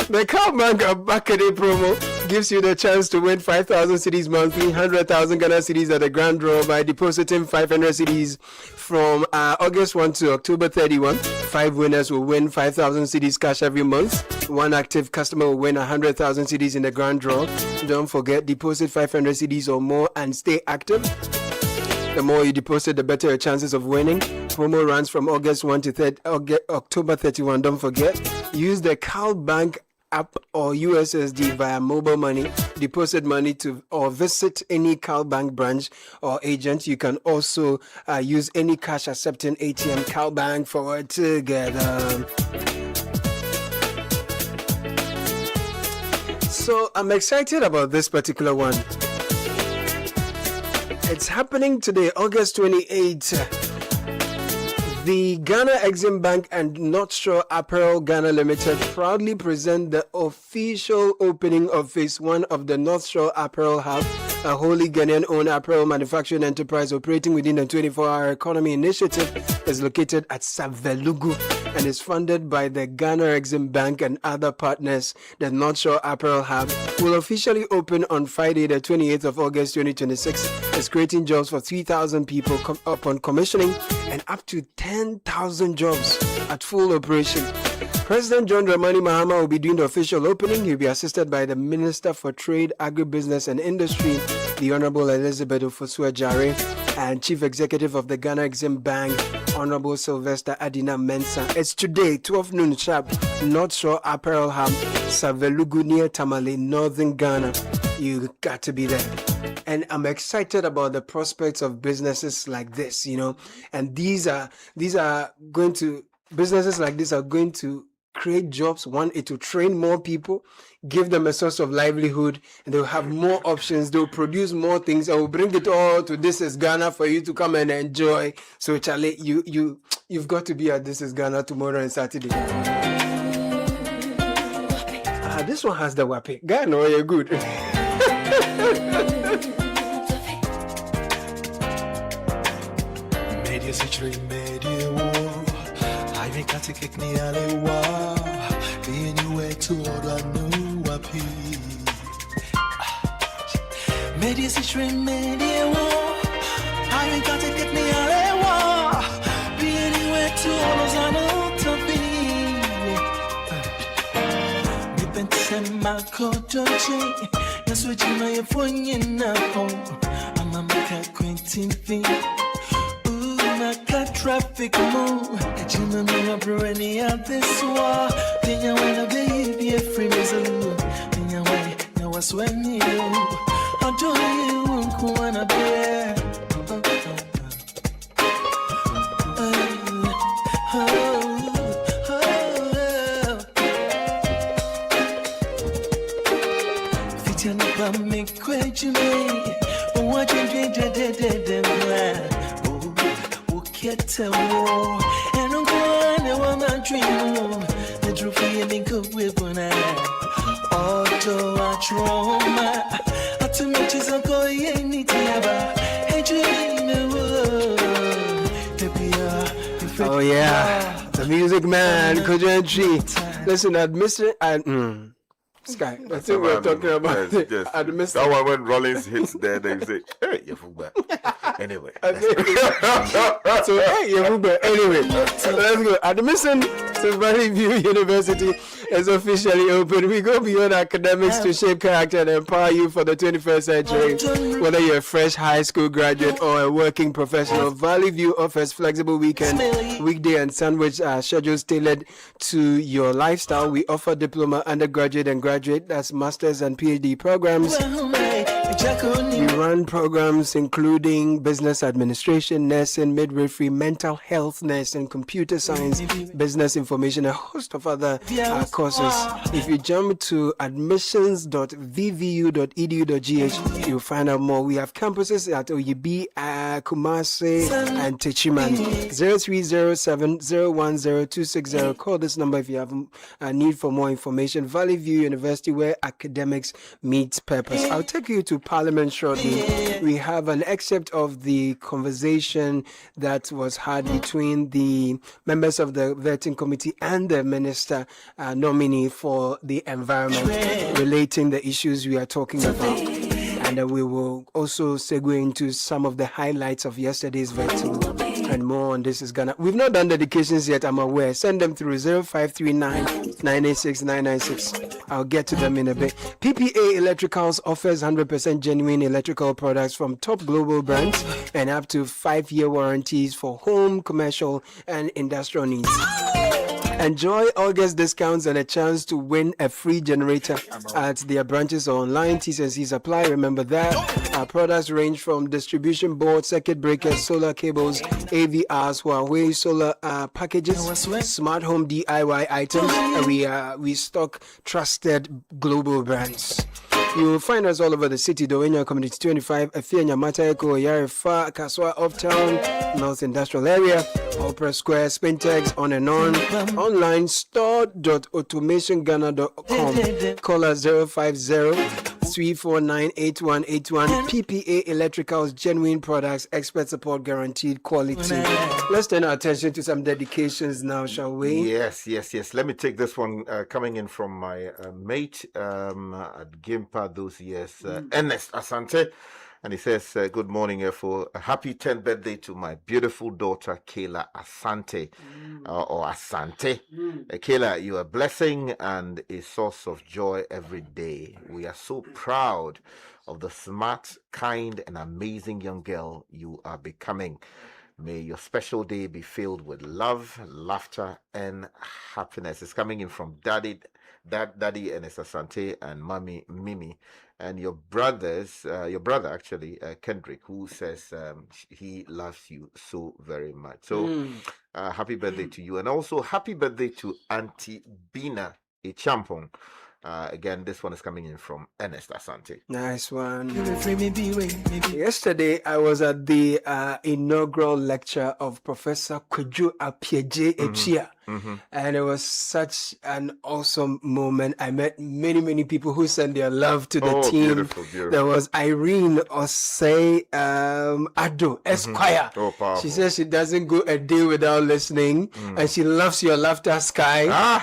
The Calbank Bakade promo gives you the chance to win 5,000 cedis monthly, 100,000 Ghana cedis at the grand draw by depositing 500 cedis from August 1 to October 31. 5 winners will win 5,000 cedis cash every month. 1 active customer will win 100,000 cedis in the grand draw. Don't forget, deposit 500 cedis or more and stay active. The more you deposit, the better your chances of winning. Promo runs from August 1 to October 31. Don't forget, use the Calbank app or USSD via mobile money, deposit money to or visit any Calbank branch or agent. You can also use any cash accepting ATM. Calbank, forward together. So I'm excited about this particular one. It's happening today, August 28th. The Ghana Exim Bank and North Shore Apparel Ghana Limited proudly present the official opening of Phase 1 of the North Shore Apparel Hub, a wholly Ghanaian-owned apparel manufacturing enterprise operating within the 24-hour economy initiative. Is located at Savelugu and is funded by the Ghana Exim Bank and other partners. The North Shore Apparel Hub will officially open on Friday, the 28th of August 2026. It's creating jobs for 3,000 people upon commissioning and up to 10,000 jobs at full operation. President John Dramani Mahama will be doing the official opening. He'll be assisted by the Minister for Trade, Agribusiness and Industry, the Honorable Elizabeth Ofosua-Jare, and Chief Executive of the Ghana Exim Bank, Honorable Sylvester Adina-Mensah. It's today, 12 noon sharp, North Shore Apparel Hub, Savelugu near Tamale, Northern Ghana. You got to be there. And I'm excited about the prospects of businesses like this, and businesses like this are going to create jobs. One, it will train more people, give them a source of livelihood, and they'll have more options. They'll produce more things, and we'll bring it all to This Is Ghana for you to come and enjoy. So, Charlie, you've got to be at This Is Ghana tomorrow and Saturday. This one has the Wapi. Ghana, you're good. Media situation, media war. I can't take me alewa. Being you way to order new Wapi. Media situation, media war. I can't take me alewa. Being you way to order new Wapi. My coach, yes, what you know your phone in now. I'm a maca quentin thing. Ooh, maca traffic move. I don't know what any of this war. Then you wanna be a free mizzle. Then you way, now what's when you. I don't you wanna be. get to war. And I'm going to want my dream. The truth is, I'm good with one eye. Auto, I trauma. I too much is a boy, anything about. Hey, dream the world. Oh, yeah. The music man, Kojenchi. Listen, Sky, I think we're talking about yes. That one when Rollins hits there, they say, hey, you're fullback. Anyway. So, hey, you're fullback. Anyway, let's go. Admission to Valley View University is officially open. We go beyond academics to shape character and empower you for the 21st century. Whether you're a fresh high school graduate or a working professional, Valley View offers flexible weekend, weekday, and sandwich schedules tailored to your lifestyle. We offer diploma, undergraduate, and graduate, that's master's and PhD programs. We run programs including business administration, nursing, midwifery, mental health nursing, computer science, business information, a host of other courses. If you jump to admissions.vvu.edu.gh, you'll find out more. We have campuses at Oyibi, Kumasi, and Techiman. 0307-010-260. Call this number if you have a need for more information. Valley View University, where academics meets purpose. I'll take you to Parliament shortly. We have an excerpt of the conversation that was had between the members of the vetting committee and the minister nominee for the environment, relating the issues we are talking about. And we will also segue into some of the highlights of yesterday's vetting and more on This Is Ghana. We've not done dedications yet, I'm aware. Send them through 0539-986-996. I'll get to them in a bit. PPA Electricals offers 100% genuine electrical products from top global brands and up to 5-year warranties for home, commercial, and industrial needs. Enjoy August discounts and a chance to win a free generator at their branches or online. T&Cs apply. Remember that. Our products range from distribution boards, circuit breakers, solar cables, AVRs, Huawei solar packages, smart home DIY items. And we stock trusted global brands. You will find us all over the city, Dowenya Community 25, Afia Mataeko, Yarefa, Kaswa, Uptown, North Industrial Area, Opera Square, Spintex, on and on. Online, store.automationgana.com. Call us 050-349-8181. PPA Electricals, genuine products, expert support, guaranteed quality. Let's turn our attention to some dedications now, shall we? Yes. Let me take this one coming in from my mate at Gimpa those years, Ernest Asante. And he says, good morning, for a happy 10th birthday to my beautiful daughter, Kayla Asante, or Asante. Kayla, you are a blessing and a source of joy every day. We are so proud of the smart, kind, and amazing young girl you are becoming. May your special day be filled with love, laughter, and happiness. It's coming in from Daddy Ernest Asante and Mommy Mimi. And your brother actually, Kendrick, who says he loves you so very much. So happy birthday to you. And also happy birthday to Auntie Bina Echampong. Again, this one is coming in from Ernest Asante. Nice one. Yesterday, I was at the inaugural lecture of Professor Kweju Apieje Echia. And it was such an awesome moment. I met many people who sent their love to the team. Beautiful. There was Irene Osei Ado Esquire. She says she doesn't go a day without listening, and she loves your laughter, Sky. Now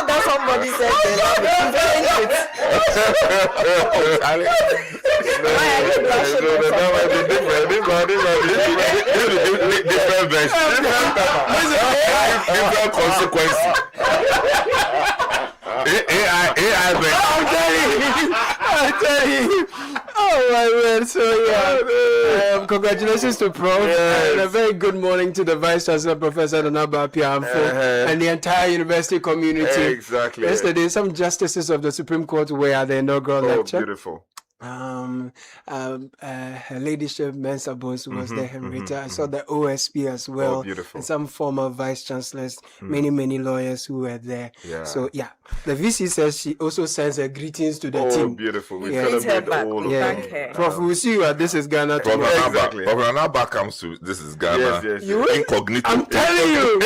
that somebody said they love different consequences. I'm telling you. Oh my word. So yeah, congratulations to Prof. And a very good morning to the Vice Chancellor, Professor Donaba Piamfo, and the entire university community. Exactly. Yesterday, some justices of the Supreme Court were at the inaugural lecture. Beautiful. Her Ladyship Mensa Bonsu was there, Henrietta. I saw the OSP as well. Oh, beautiful. And some former vice chancellors, many lawyers who were there. Yeah. So, yeah. The VC says she also sends her greetings to the team. Oh, beautiful. We celebrate all of them. Prof, we'll see you at This Is Ghana tomorrow. Exactly. Prof Anaba comes to This Is Ghana. Yes. Incognito. I'm telling you.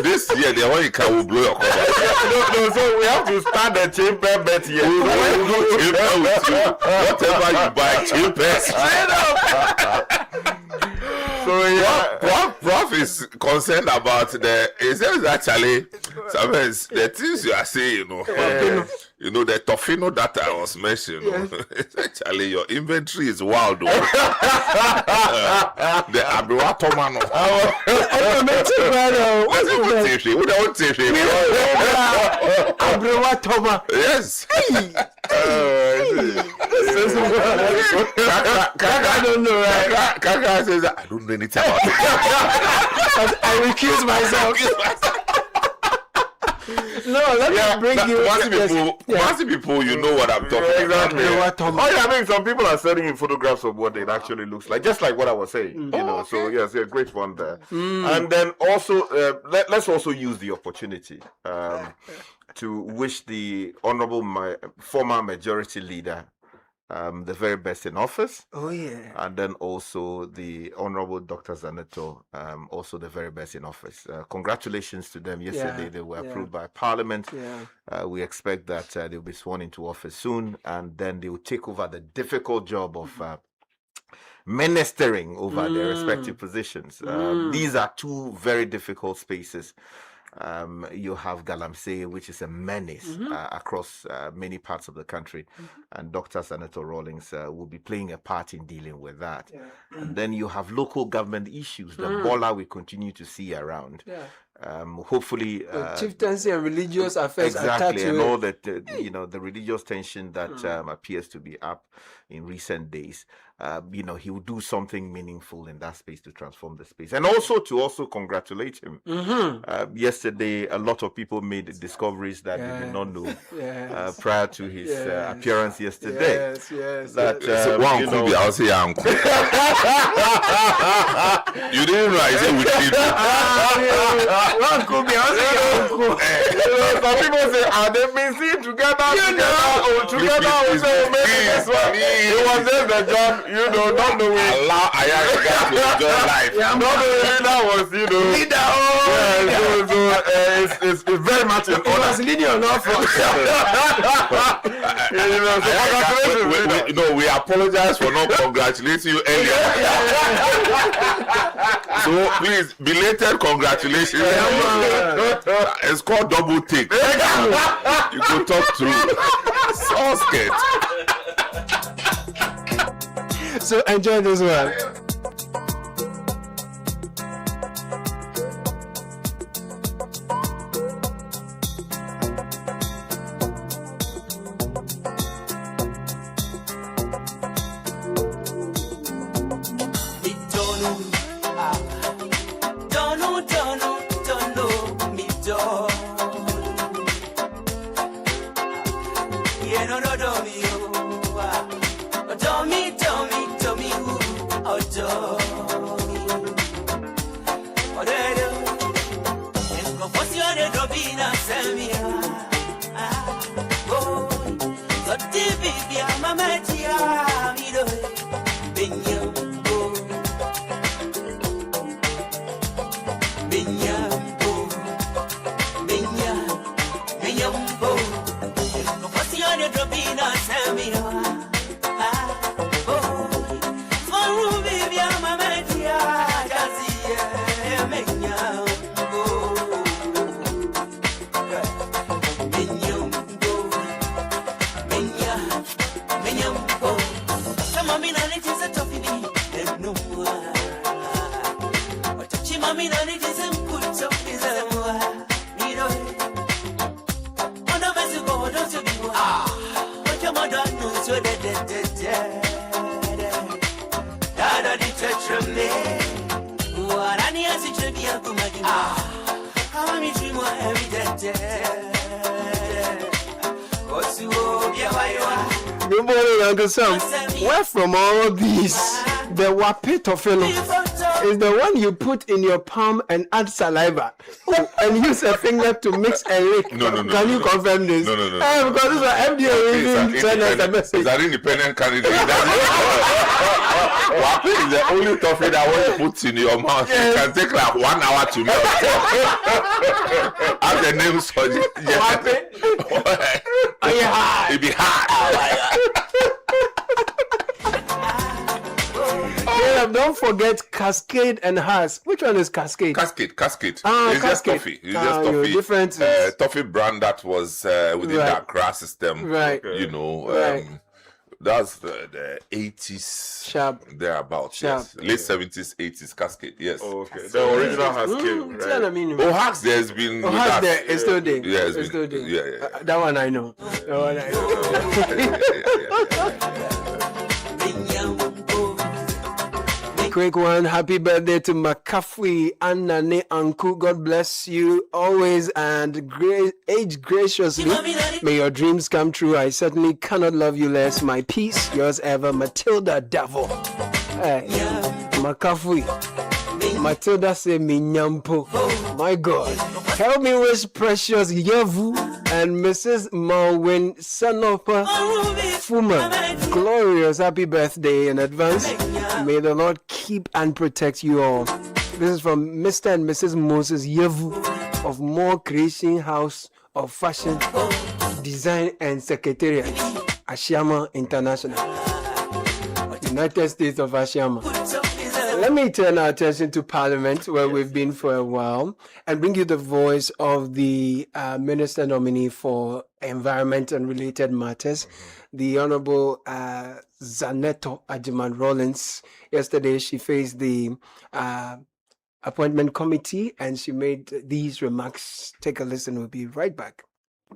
This year, the one you can will blow your cover. No, so we have to start the chamber bet here. We will go chamber with you. Whatever you buy, chamber. Straight up. So Prof is concerned about it says actually, sometimes the things you are saying, you know, the Tofino that I was mentioning, actually your inventory is wild. The Abrewa Tomano. Abrewa Toma. Yes. I don't know, right? Kaka says, I don't know anything about it. I recuse myself. No, let me bring you. Once people, you know what I'm talking about. Exactly. I mean, some people are sending in photographs of what it actually looks like, just like what I was saying. You know, so yes, great fun there. And then also, let's also use the opportunity to wish the honorable former majority leader the very best in office. Oh, yeah. And then also the Honorable Dr. Zaneto, also the very best in office. Congratulations to them. Yesterday they were approved by Parliament. We expect that they'll be sworn into office soon, and then they will take over the difficult job of ministering over their respective positions. These are two very difficult spaces. You have Galamsey, which is a menace across many parts of the country, and Dr. Senator Rawlings will be playing a part in dealing with that. And then you have local government issues, the Bola we continue to see around. Hopefully, chieftaincy and religious affairs exactly, and all that the religious tension that appears to be up in recent days. He will do something meaningful in that space to transform the space, and also to congratulate him. Yesterday, a lot of people made discoveries that they did not know prior to his appearance yesterday. That one could be also your uncle. You didn't know I said we did. One could be also your uncle. Some people say, they've been seen together. Together. Maybe this one. It was just the job. Not knowing. Allow Aya to enjoy life. Not knowing that was, leader. It's very much an honor. Was leader enough for we apologize for not congratulating you earlier. So please, belated congratulations. It's called double take. You could talk through. So scared. So enjoy this one. Drop in a Good morning, Uncle Sam. Where from all these? The wapitofilo is the one you put in your palm and add saliva and use a finger to mix and lick. No. Can you confirm this? No. Because this is what FDA even sent us a message. It's an independent candidate. Wapi is the only toffee that when you put in your mouth, it can take like 1 hour to melt. As the name suggests. Wapi? Are you hard? It be hard. Don't forget Cascade and Haas. Which one is Cascade? Cascade. Ah, it's Cascade. just toffee. It's just toffee. Different. Toffee brand that was within that grass system. Right. You know. That's the 80s. Sharp. Thereabouts. Sharp. Yes. Late 70s, 80s Cascade. Yes. Oh, okay. The original Cascade. Right? Oh, Hacks there's been. Hacks there. It's still there. Yeah, it's still there. Yeah. That one I know. Quick one, happy birthday to Makafui Anane Anku. God bless you always and age graciously. May your dreams come true. I certainly cannot love you less. My peace, yours ever, Matilda Davo. Hey, Makafui. Matilda say Minyampo. My God. Help me wish precious Yavu and Mrs. Malwin Sanopa Fuma glorious happy birthday in advance. May the Lord keep and protect you all. This is from Mr. and Mrs. Moses Yavu of More Creation House of Fashion, Design and Secretariat, Ashama International, United States of Ashama. Let me turn our attention to Parliament, where we've been for a while, and bring you the voice of the Minister nominee for Environment and Related Matters, the Honorable Zaneto Ajiman Rollins. Yesterday, she faced the appointment committee, and she made these remarks. Take a listen. We'll be right back.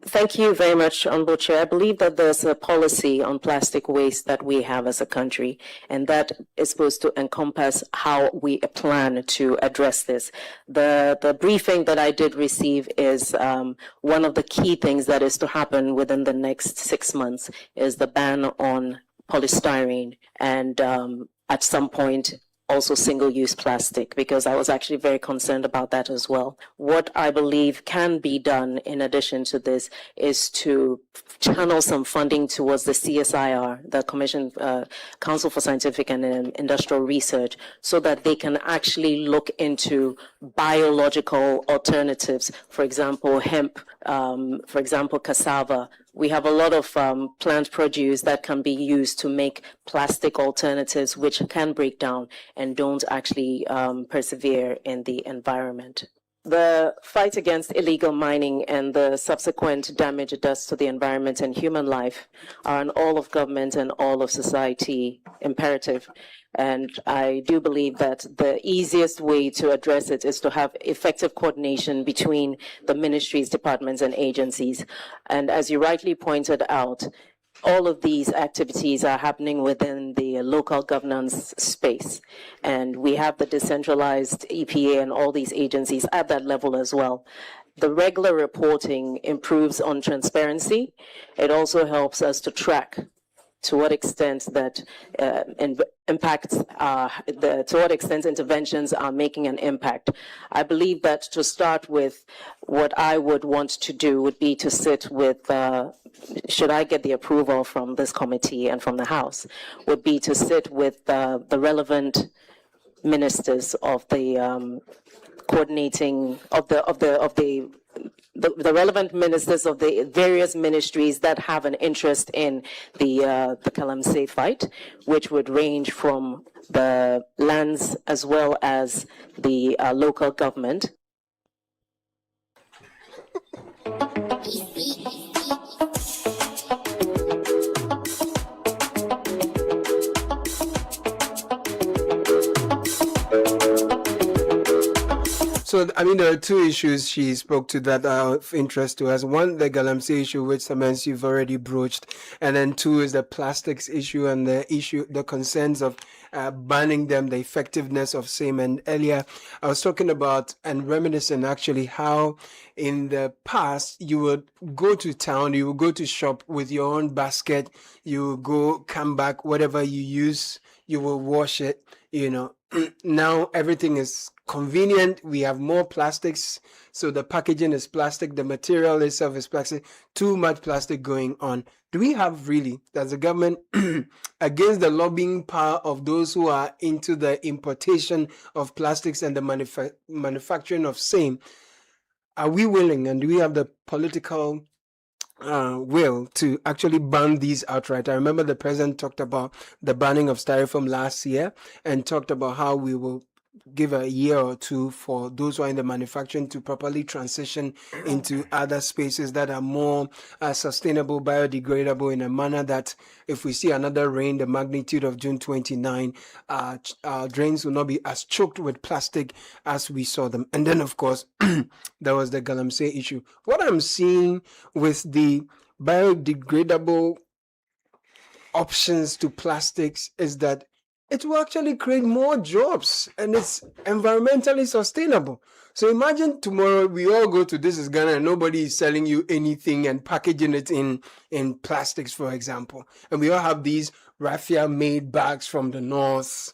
Thank you very much, Honorable Chair. I believe that there's a policy on plastic waste that we have as a country, and that is supposed to encompass how we plan to address this. The briefing that I did receive is one of the key things that is to happen within the next 6 months is the ban on polystyrene and at some point also single-use plastic, because I was actually very concerned about that as well. What I believe can be done in addition to this is to channel some funding towards the CSIR, the Commission, Council for Scientific and Industrial Research, so that they can actually look into biological alternatives, for example, hemp, for example, cassava. We have a lot of plant produce that can be used to make plastic alternatives which can break down and don't actually persevere in the environment. The fight against illegal mining and the subsequent damage it does to the environment and human life are an all of government and all of society imperative. And I do believe that the easiest way to address it is to have effective coordination between the ministries, departments, and agencies. And as you rightly pointed out, all of these activities are happening within the local governance space. And we have the decentralized EPA and all these agencies at that level as well. The regular reporting improves on transparency. It also helps us to track to what extent that to what extent interventions are making an impact. I believe that to start with, what I would want to do would be to sit with, should I get the approval from this committee and from the House, would be to sit with the relevant ministers of the coordinating of the relevant ministers of the various ministries that have an interest in the Galamsey fight, which would range from the lands as well as the local government. So, I mean, there are two issues she spoke to that are of interest to us. One, the Galamsey issue, which Samens you've already broached. And then two is the plastics issue and the concerns of banning them, the effectiveness of same. And earlier, I was talking about and reminiscing actually how in the past you would go to town, you would go to shop with your own basket, you would go, come back, whatever you use, you will wash it, Now everything is convenient. We have more plastics, so the packaging is plastic, the material itself is plastic, too much plastic going on. Do we have really, as a government, against the lobbying power of those who are into the importation of plastics and the manufacturing of same, are we willing and do we have the political will to actually ban these outright? I remember the president talked about the banning of styrofoam last year and talked about how we will give a year or two for those who are in the manufacturing to properly transition into other spaces that are more sustainable, biodegradable, in a manner that if we see another rain, the magnitude of June 29, our drains will not be as choked with plastic as we saw them. And then, of course, there was the Galamsey issue. What I'm seeing with the biodegradable options to plastics is that it will actually create more jobs and it's environmentally sustainable. So imagine tomorrow we all go to This Is Ghana and nobody is selling you anything and packaging it in plastics, for example. And we all have these raffia-made bags from the north.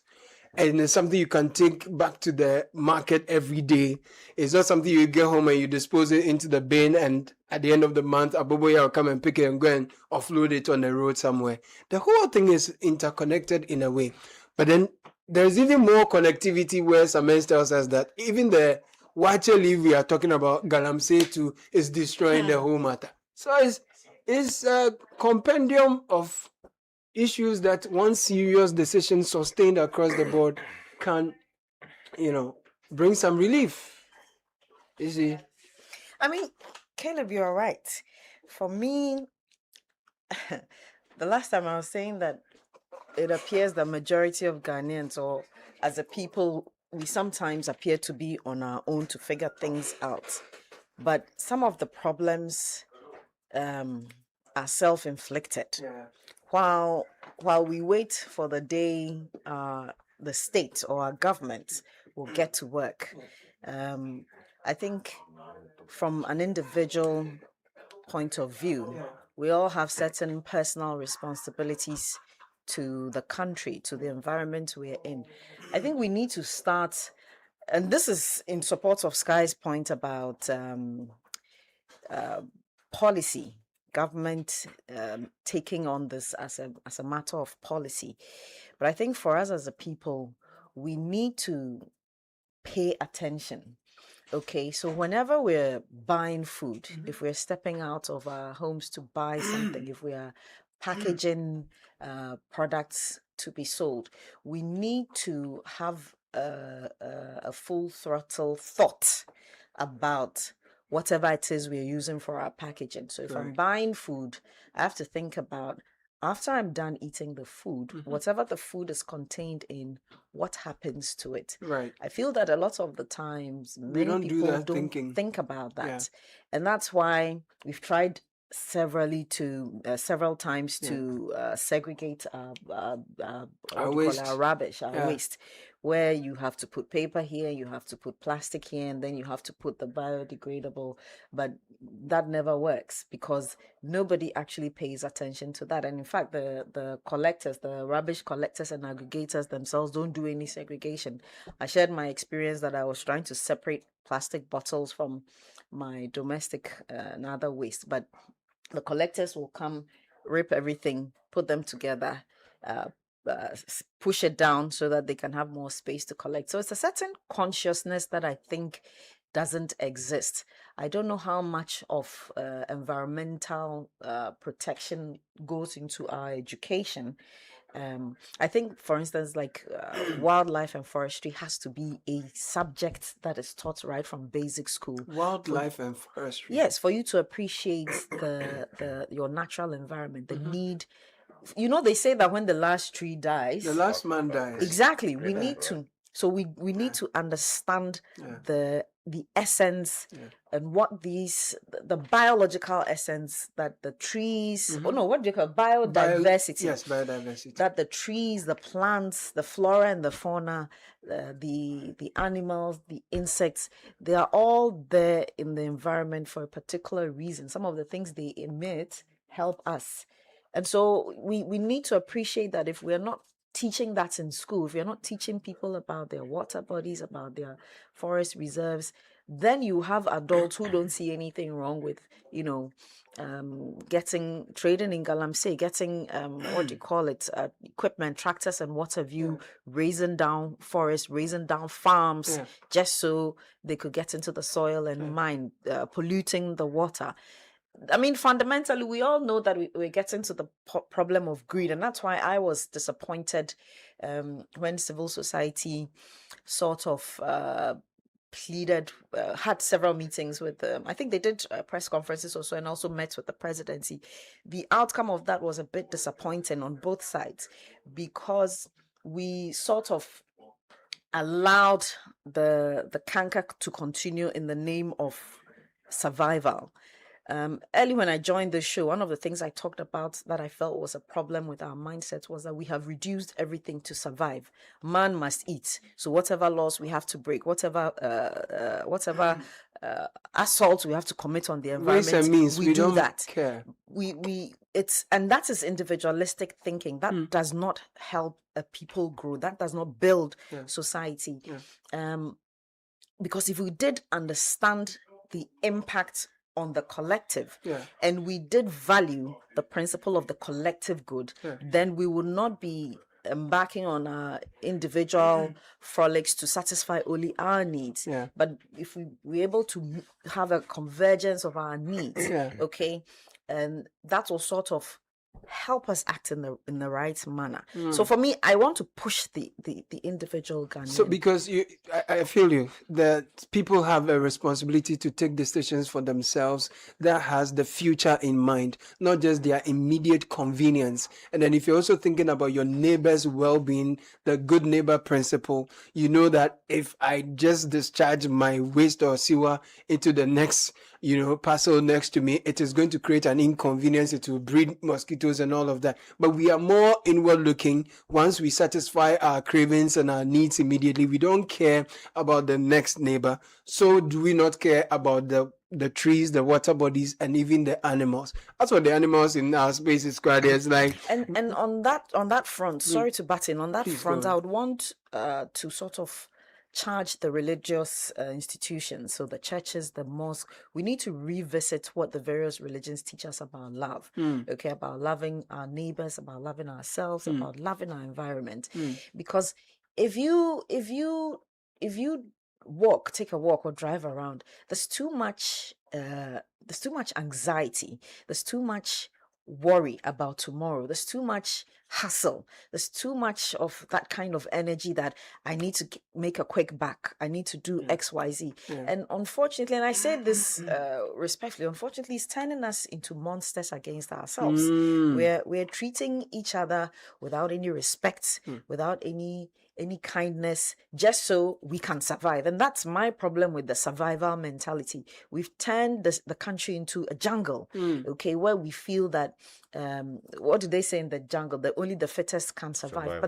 And it's something you can take back to the market every day. It's not something you get home and you dispose it into the bin and at the end of the month, Aboboya will come and pick it and go and offload it on the road somewhere. The whole thing is interconnected in a way. But then there's even more connectivity where Samens tells us that even the watcher leaf we are talking about, Galamsey too, is destroying the whole matter. So it's a compendium of issues that one serious decision sustained across the board can, bring some relief. You see? I mean, Caleb, you're right. For me, the last time I was saying that it appears the majority of Ghanaians, or as a people, we sometimes appear to be on our own to figure things out. But some of the problems are self-inflicted. Yeah. While we wait for the day the state or our government will get to work, I think from an individual point of view, we all have certain personal responsibilities to the country, to the environment we're in. I think we need to start, and this is in support of Sky's point about policy, government taking on this as a matter of policy. But I think for us as a people, we need to pay attention. Okay, so whenever we're buying food, if we're stepping out of our homes to buy something, if we are packaging products to be sold, we need to have a full throttle thought about whatever it is we're using for our packaging. So if I'm buying food, I have to think about, after I'm done eating the food, whatever the food is contained in, what happens to it? Right. I feel that a lot of the times, many people don't think about that. Yeah. And that's why we've tried several times to segregate our rubbish, our waste, where you have to put paper here, you have to put plastic here, and then you have to put the biodegradable. But that never works because nobody actually pays attention to that. And in fact, the collectors, the rubbish collectors and aggregators themselves don't do any segregation. I shared my experience that I was trying to separate plastic bottles from my domestic and other waste, but the collectors will come, rip everything, put them together, push it down so that they can have more space to collect. So it's a certain consciousness that I think doesn't exist. I don't know how much of environmental protection goes into our education. I think, for instance, like wildlife and forestry has to be a subject that is taught right from basic school. Wildlife and forestry. Yes, for you to appreciate your natural environment, the need. You know, they say that when the last tree dies, the last man dies. Exactly. We need to. So we need to understand the the essence and what the biological essence that the trees, what do you call it? Biodiversity? Yes, biodiversity. That the trees, the plants, the flora and the fauna, the animals, the insects, they are all there in the environment for a particular reason. Some of the things they emit help us. And so we need to appreciate that if we're not teaching that in school, if you're not teaching people about their water bodies, about their forest reserves, then you have adults who don't see anything wrong with, trading in Galamsey, getting, equipment, tractors and what have you, raising down forests, raising down farms, just so they could get into the soil and mine, polluting the water. I mean, fundamentally, we all know that we're getting to the problem of greed. And that's why I was disappointed when civil society sort of pleaded, had several meetings with I think they did press conferences also, and also met with the presidency. The outcome of that was a bit disappointing on both sides, because we sort of allowed the canker to continue in the name of survival. Early when I joined the show, one of the things I talked about that I felt was a problem with our mindset was that we have reduced everything to survive. Man must eat. So whatever laws we have to break, whatever assaults we have to commit on the environment, we do that. Care. And that is individualistic thinking. That does not help a people grow. That does not build society. Because if we did understand the impact on the collective, and we did value the principle of the collective good, then we would not be embarking on our individual frolics to satisfy only our needs. But if we were able to have a convergence of our needs, and that will sort of help us act in the right manner. So for me, I want to push the individual Ghanaian. So because I feel you that people have a responsibility to take decisions for themselves that has the future in mind, not just their immediate convenience. And then if you're also thinking about your neighbor's well-being, the good neighbor principle, you know that if I just discharge my waste or sewer into the next parcel next to me, it is going to create an inconvenience. It will breed mosquitoes and all of that. But we are more inward looking. Once we satisfy our cravings and our needs immediately, we don't care about the next neighbor. So do we not care about the trees, the water bodies, and even the animals? That's what the animals in our space is quite. It's like and on that front, sorry to butt in, on that front, I would want to sort of charge the religious institutions, so the churches, the mosque. We need to revisit what the various religions teach us about love. About loving our neighbors, about loving ourselves, about loving our environment. Because if you take a walk or drive around, there's too much anxiety, there's too much worry about tomorrow, there's too much hustle, there's too much of that kind of energy that I need to make a quick buck, I need to do XYZ. And unfortunately, and I say this respectfully, unfortunately, it's turning us into monsters against ourselves. We're treating each other without any respect, without any kindness, just so we can survive. And that's my problem with the survival mentality. We've turned the country into a jungle, where we feel that, what do they say in the jungle? That only the fittest can survive.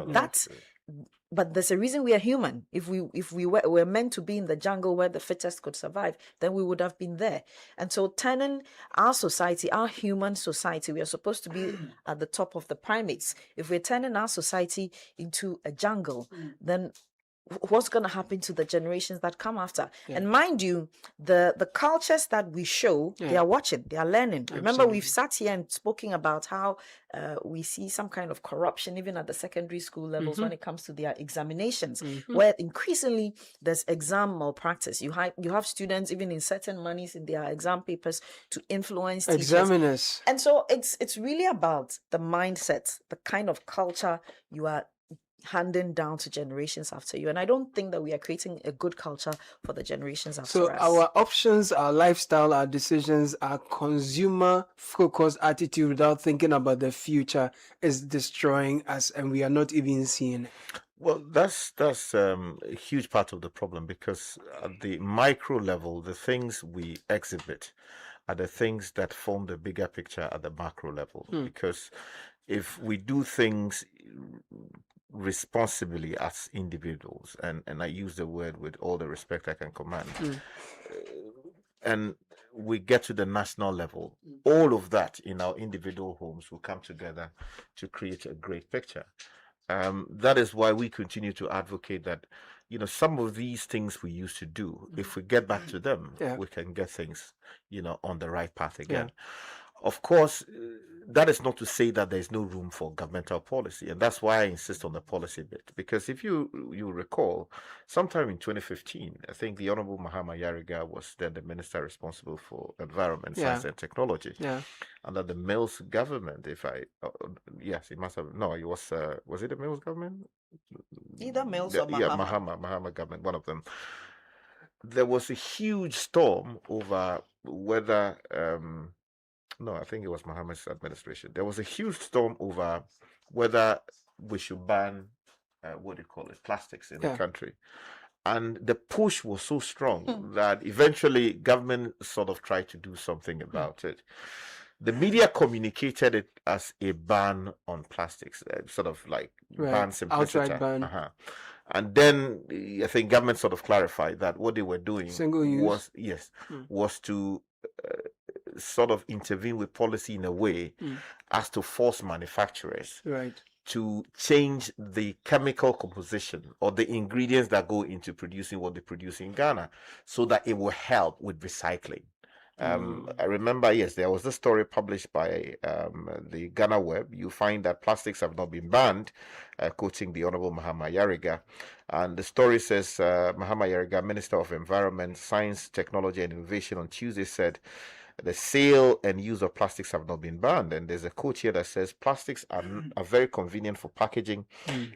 But there's a reason we are human. If we were meant to be in the jungle where the fittest could survive, then we would have been there. And so turning our society, our human society, we are supposed to be at the top of the primates. If we're turning our society into a jungle, then what's going to happen to the generations that come after? And mind you, the cultures that we show, they are watching, they are learning. Remember, we've sat here and spoken about how we see some kind of corruption even at the secondary school levels when it comes to their examinations, where increasingly there's exam malpractice. You have students even inserting monies in their exam papers to influence examiners. And so it's really about the mindset, the kind of culture you are handing down to generations after you. And I don't think that we are creating a good culture for the generations after us. So our options, our lifestyle, our decisions, our consumer-focused attitude without thinking about the future is destroying us, and we are not even seeing it. Well, that's a huge part of the problem, because at the micro level, the things we exhibit are the things that form the bigger picture at the macro level. Because if we do things responsibly as individuals, and I use the word with all the respect I can command, and we get to the national level, all of that in our individual homes will come together to create a great picture. That is why we continue to advocate that, some of these things we used to do, if we get back to them, we can get things, on the right path again. Of course, that is not to say that there's no room for governmental policy, and that's why I insist on the policy bit. Because if you recall, sometime in 2015, I think the Honorable Mahama Yariga was then the minister responsible for environment, science, and technology. Under the Mills government, yes, it must have. No, it was it the Mills government? Either Mills or Mahama. Mahama government, one of them. There was a huge storm over whether. No, I think it was Mahama's administration. There was a huge storm over whether we should ban, plastics in the country. And the push was so strong that eventually government sort of tried to do something about it. The media communicated it as a ban on plastics, sort of like ban simplicity. Outright ban. And then I think government sort of clarified that what they were doing was to sort of intervene with policy in a way as to force manufacturers to change the chemical composition or the ingredients that go into producing what they produce in Ghana, so that it will help with recycling. I remember, there was this story published by the Ghana Web. You find that plastics have not been banned, quoting the Honorable Mahama Yariga. And the story says Mahama Yariga, Minister of Environment, Science, Technology and Innovation, on Tuesday said the sale and use of plastics have not been banned. And there's a quote here that says plastics are very convenient for packaging,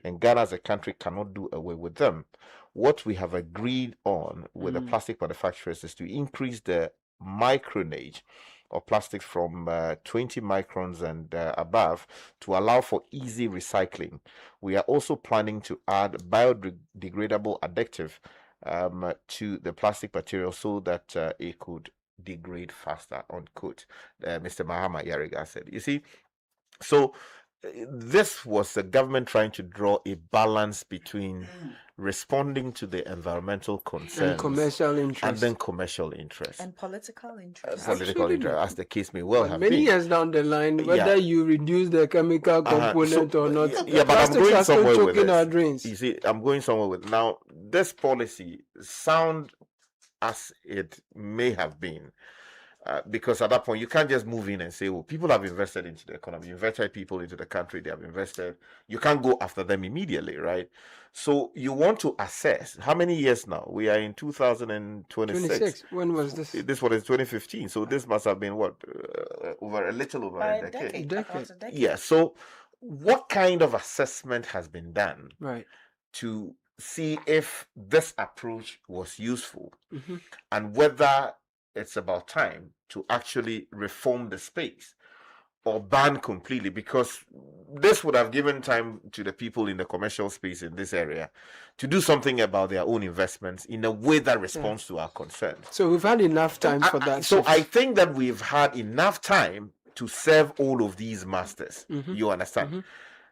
and Ghana as a country cannot do away with them. What we have agreed on with the plastic manufacturers is to increase the micronage of plastic from 20 microns and above to allow for easy recycling. We are also planning to add biodegradable additive to the plastic material so that it could degrade faster, unquote, Mr. Mahama Yariga said. You see, so this was the government trying to draw a balance between responding to the environmental concerns and commercial interest, and then commercial interest and political interest. Political interest, as the case may well have many been. years down the line, whether you reduce the chemical component or not, but I'm going somewhere with this. Our drains. You see, I'm going somewhere with now. This policy sound as it may have been. Because at that point, you can't just move in and say, well, people have invested into the economy, invited people into the country, they have invested. You can't go after them immediately, right? So you want to assess how many years now? We are in 2026. When was this? This one is 2015. So this must have been what? A little over a decade. Yeah. So what kind of assessment has been done to see if this approach was useful and whether it's about time to actually reform the space or ban completely, because this would have given time to the people in the commercial space in this area to do something about their own investments in a way that responds to our concerns. So we've had enough time for that. So I think that we've had enough time to serve all of these masters. You understand?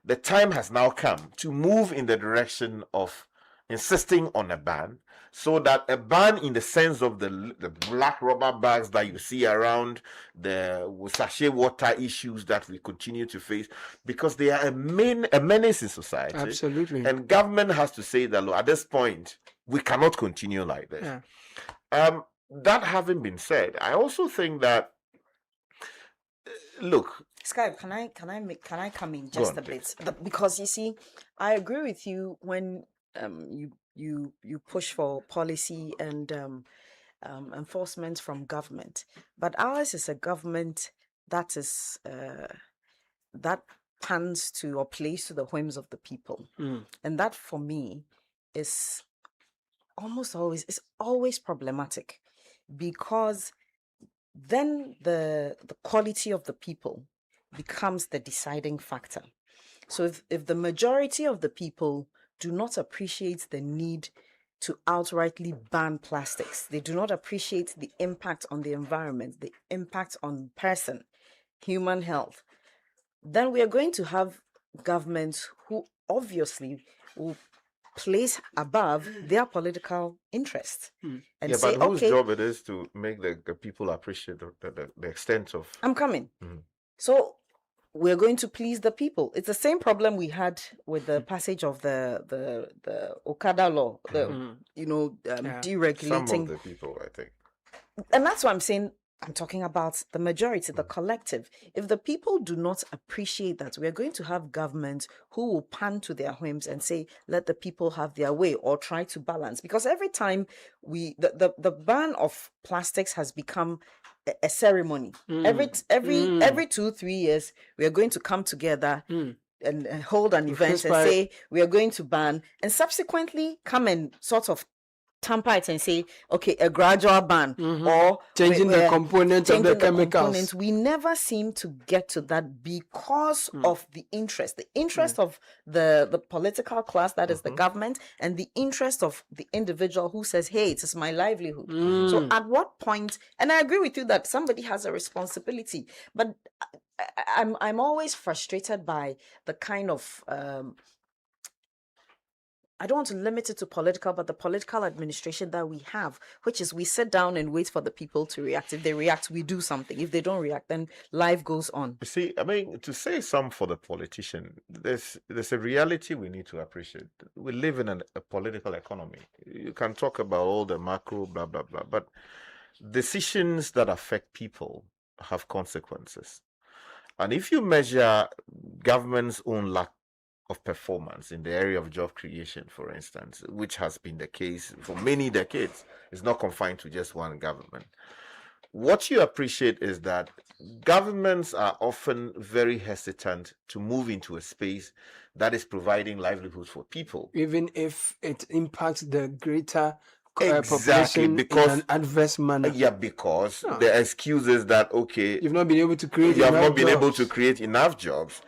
The time has now come to move in the direction of insisting on a ban, so that a ban in the sense of the black rubber bags that you see around, the sachet water issues that we continue to face, because they are a menace in society. Absolutely. And government has to say that, look, at this point, we cannot continue like this. That having been said, I also think that, look, Skype, can I come in just a bit? Because you see, I agree with you when you push for policy and enforcement from government, but ours is a government that is that pans to or plays to the whims of the people, and that for me is always problematic, because then the quality of the people becomes the deciding factor. So if the majority of the people do not appreciate the need to outrightly ban plastics. They do not appreciate the impact on the environment, the impact on person, human health. Then we are going to have governments who obviously will place above their political interests. And say, but whose okay, job it is to make the people appreciate the extent of... I'm coming. So we're going to please the people. It's the same problem we had with the passage of the Okada law, deregulating. Some of the people, I think. And that's why I'm saying, I'm talking about the majority, the collective. If the people do not appreciate that, we are going to have governments who will pan to their whims and say, let the people have their way, or try to balance. Because every time the ban of plastics has become a ceremony. Every 2-3 years, we are going to come together and hold an event and say, we are going to ban, and subsequently come and sort of tamper it and say, okay, a gradual ban, or changing the components of the chemicals. We never seem to get to that because of the interest of the political class, that is the government, and the interest of the individual who says, hey, it is my livelihood. So at what point, and I agree with you that somebody has a responsibility, but I'm always frustrated by the kind of I don't want to limit it to political, but the political administration that we have, which is we sit down and wait for the people to react. If they react, we do something. If they don't react, then life goes on. You see, I mean, to say some for the politician, there's a reality we need to appreciate. We live in a political economy. You can talk about all the macro, blah, blah, blah, but decisions that affect people have consequences. And if you measure government's own lack of performance in the area of job creation, for instance, which has been the case for many decades, it's not confined to just one government. What you appreciate is that governments are often very hesitant to move into a space that is providing livelihoods for people, even if it impacts the greater exactly, because in an adverse manner. Yeah, because the excuse is that, okay, you've not been able to create. You have not been able to create enough jobs.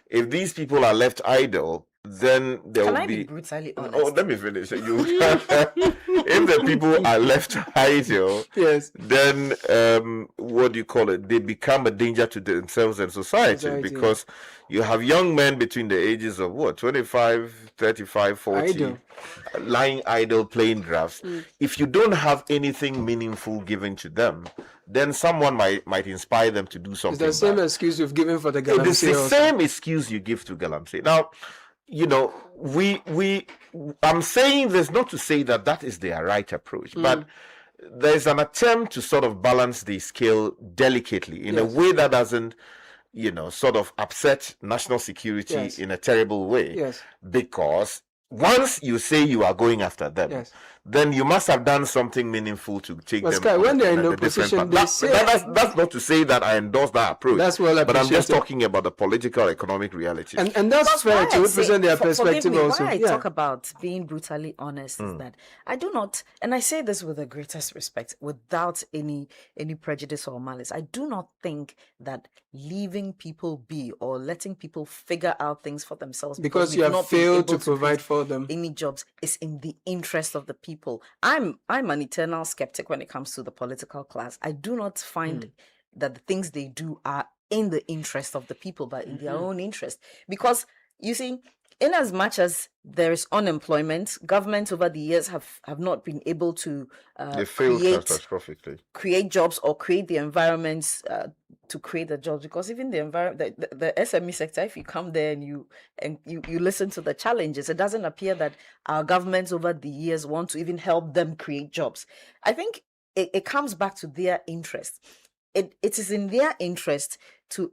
If these people are left idle, then there will be. Can I be brutally honest? Oh, let me finish. If the people are left idle, yes, then what do you call it? They become a danger to themselves and society, because you have young men between the ages of 25, 35, 40, idle. Lying idle, playing drafts. If you don't have anything meaningful given to them, then someone might inspire them to do something. It's the same excuse you've given for the Galamsey. It's the same excuse you give to Galamsey. Now, you know, I'm saying this not to say that is their right approach, but there's an attempt to sort of balance the scale delicately in a way that doesn't, sort of upset national security in a terrible way. Yes. Because once you say you are going after them, then you must have done something meaningful to take them. Sky, when they're in opposition, that's not to say that I endorse that approach. That's well but I'm just talking about the political, economic reality. And that's fair to represent their perspective also. Why I talk about being brutally honest is that I do not, and I say this with the greatest respect, without any prejudice or malice, I do not think that leaving people be or letting people figure out things for themselves because you have failed to provide for them any jobs is in the interest of the people. I'm an eternal skeptic when it comes to the political class. I do not find that the things they do are in the interest of the people, but in their own interest. Because you see, in as much as there is unemployment, governments over the years have not been able to they failed catastrophically create jobs or create the environments to create the jobs. Because even the environment, the SME sector, if you come there and you listen to the challenges, it doesn't appear that our governments over the years want to even help them create jobs. I think it comes back to their interest. It is in their interest to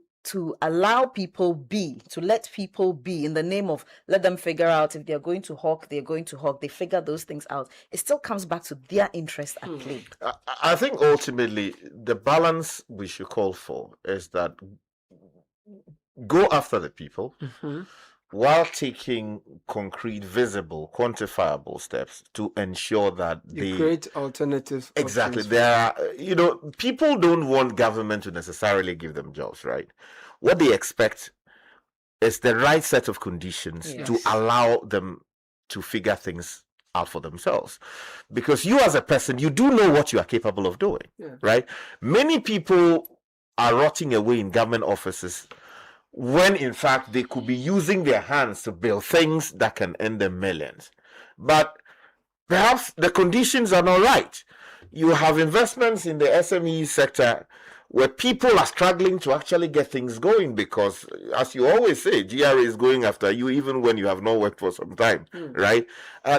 allow people be, to let people be in the name of let them figure out if they're going to hawk, they're going to hawk. They figure those things out. It still comes back to their interest at play. I think ultimately the balance we should call for is that go after the people while taking concrete, visible, quantifiable steps to ensure that they create alternatives. Exactly. There are, people don't want government to necessarily give them jobs, right? What they expect is the right set of conditions to allow them to figure things out for themselves. Because you as a person, you do know what you are capable of doing, right? Many people are rotting away in government offices when in fact they could be using their hands to build things that can earn them millions. But perhaps the conditions are not right. You have investments in the SME sector where people are struggling to actually get things going because, as you always say, GRA is going after you even when you have not worked for some time, right?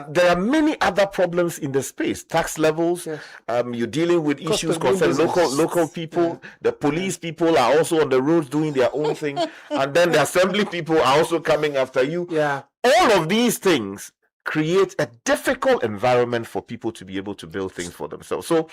There are many other problems in the space. Tax levels, you're dealing with issues concerning local people. The police people are also on the roads doing their own thing. And then the assembly people are also coming after you. All of these things create a difficult environment for people to be able to build things for themselves. So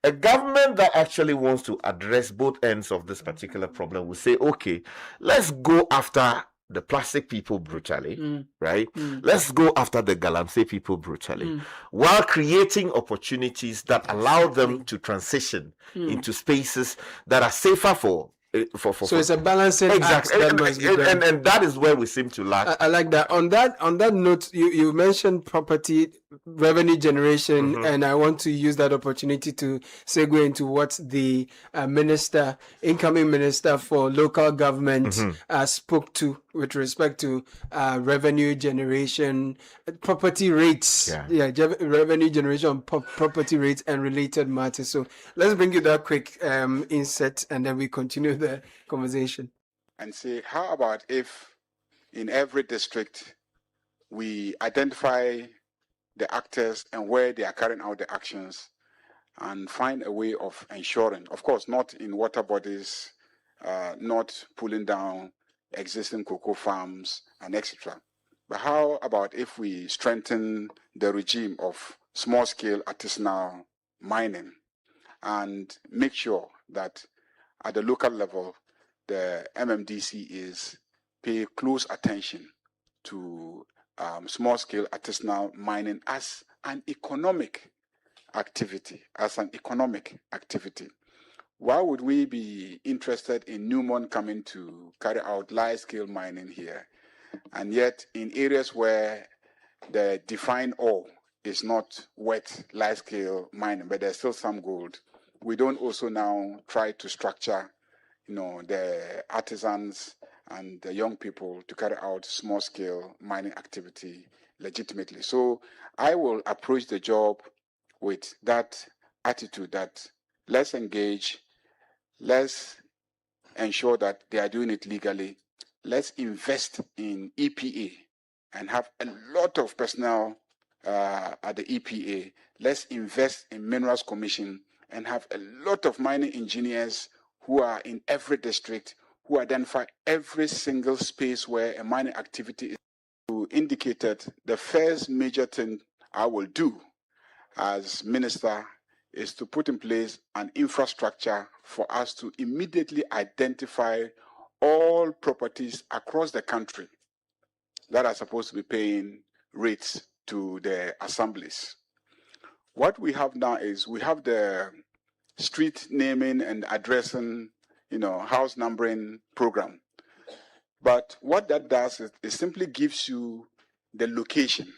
a government that actually wants to address both ends of this particular problem will say, okay, let's go after the plastic people brutally, right? Let's go after the Galamsey people brutally, while creating opportunities that allow them to transition into spaces that are safer for so it's a balancing act that must be done. And that is where we seem to lack. I like that. On that note, you mentioned property revenue generation, and I want to use that opportunity to segue into what the incoming minister for local government spoke to with respect to revenue generation, property rates, revenue generation on property rates and related matters. So let's bring you that quick inset, and then we continue the conversation. And say, how about if in every district we identify the actors and where they are carrying out the actions and find a way of ensuring, of course, not in water bodies, not pulling down existing cocoa farms and etc. But how about if we strengthen the regime of small-scale artisanal mining and make sure that at the local level, the MMDC pay close attention to small-scale artisanal mining as an economic activity, Why would we be interested in Newmont coming to carry out large-scale mining here, and yet in areas where the defined ore is not worth large-scale mining, but there's still some gold, we don't also now try to structure, the artisans and the young people to carry out small-scale mining activity legitimately. So I will approach the job with that attitude that let's engage, let's ensure that they are doing it legally, let's invest in EPA and have a lot of personnel at the EPA, let's invest in Minerals Commission and have a lot of mining engineers who are in every district, who identify every single space where a mining activity is. You indicated the first major thing I will do as minister is to put in place an infrastructure for us to immediately identify all properties across the country that are supposed to be paying rates to the assemblies. What we have now is we have the street naming and addressing, house numbering program. But what that does is it simply gives you the location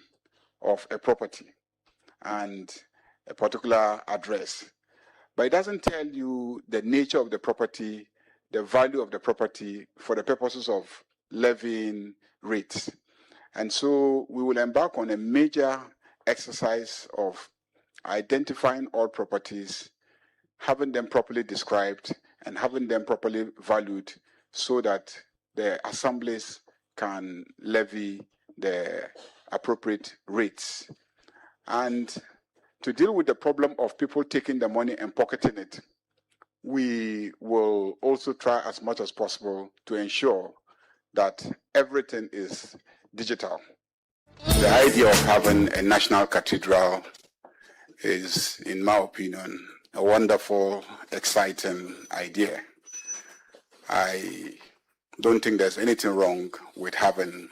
of a property and a particular address. But it doesn't tell you the nature of the property, the value of the property for the purposes of levying rates. And so we will embark on a major exercise of identifying all properties, having them properly described and having them properly valued so that the assemblies can levy the appropriate rates. And to deal with the problem of people taking the money and pocketing it, we will also try as much as possible to ensure that everything is digital. The idea of having a national cathedral is, in my opinion, a wonderful, exciting idea. I don't think there's anything wrong with having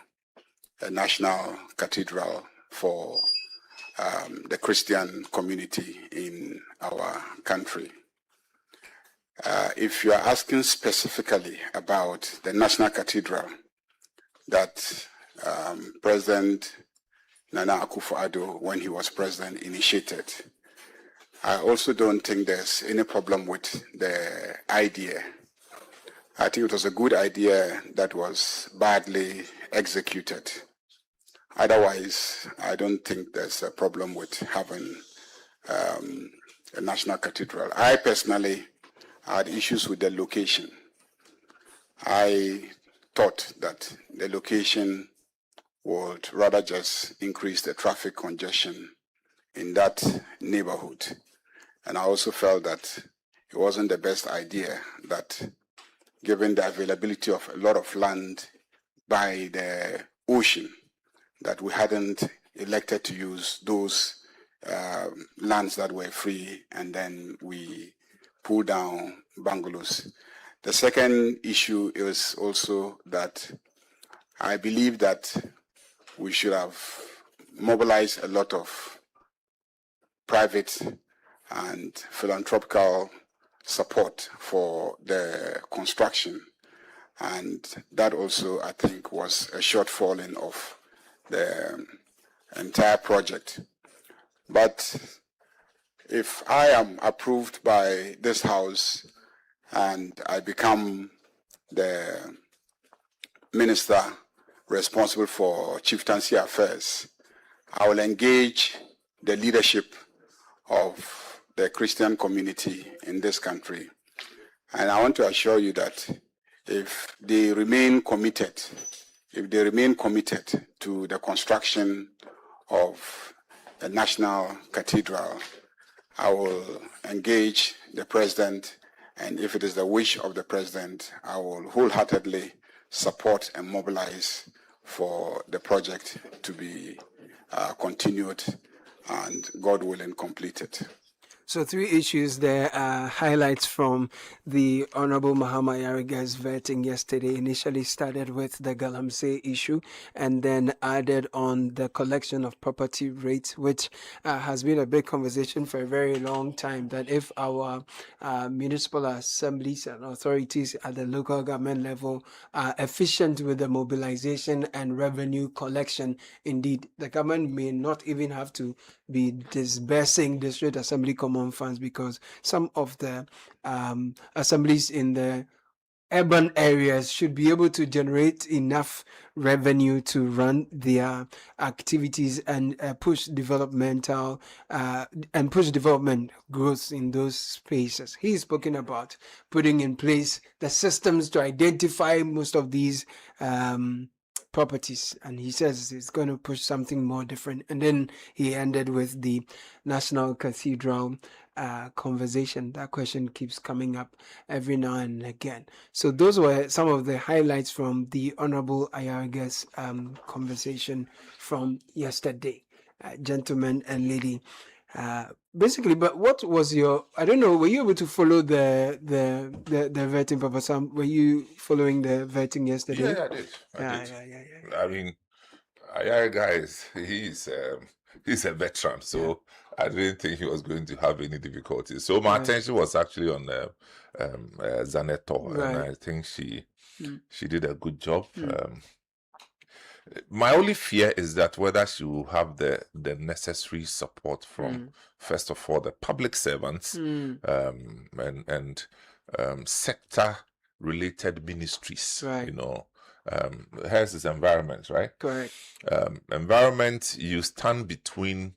a national cathedral for the Christian community in our country. If you are asking specifically about the national cathedral that President Nana Akufo-Addo, when he was president, initiated. I also don't think there's any problem with the idea. I think it was a good idea that was badly executed. Otherwise, I don't think there's a problem with having a national cathedral. I personally had issues with the location. I thought that the location would rather just increase the traffic congestion in that neighborhood. And I also felt that it wasn't the best idea that, given the availability of a lot of land by the ocean, that we hadn't elected to use those lands that were free, and then we pull down bungalows. The second issue is also that I believe that we should have mobilized a lot of private and philanthropical support for the construction. And that also, I think, was a shortfalling of the entire project. But if I am approved by this House and I become the minister responsible for chieftaincy affairs, I will engage the leadership of the Christian community in this country. And I want to assure you that if they remain committed to the construction of a national cathedral, I will engage the president, and if it is the wish of the president, I will wholeheartedly support and mobilize for the project to be continued and, God willing, completed. So 3 issues there are highlights from the Honorable Mahama Yariga's vetting yesterday. Initially started with the Galamsey issue and then added on the collection of property rates, which has been a big conversation for a very long time, that if our municipal assemblies and authorities at the local government level are efficient with the mobilization and revenue collection, indeed, the government may not even have to be disbursing district assembly common funds, because some of the assemblies in the urban areas should be able to generate enough revenue to run their activities and push development growth in those spaces. He's spoken about putting in place the systems to identify most of these properties, and he says it's going to push something more different. And then he ended with the National Cathedral conversation. That question keeps coming up every now and again. So those were some of the highlights from the Honorable Ayariga's conversation from yesterday. Gentlemen and lady, basically, but what was your, I don't know, were you able to follow the vetting, Papa Sam? Were you following the vetting yesterday? Yeah, I did. I mean, Ayariga he's a veteran, so I didn't think he was going to have any difficulties. So my attention was actually on Zaneto, and I think she did a good job. My only fear is that whether she will have the necessary support from, first of all, the public servants and sector-related ministries. Right. You know, hers is environment, right? Correct. Environment, you stand between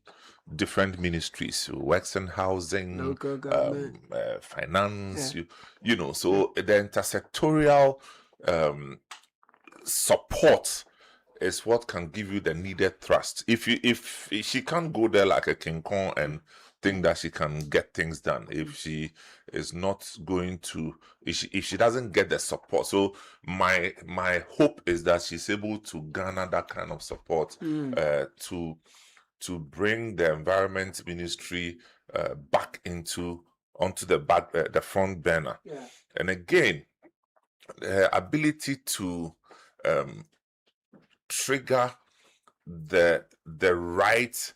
different ministries, works and housing, local government, finance. You know, so the intersectorial support is what can give you the needed thrust. If she can't go there like a King Kong and think that she can get things done, if she is not going to, if she doesn't get the support, so my hope is that she's able to garner that kind of support to bring the environment ministry back onto the front burner. And again, her ability to trigger the right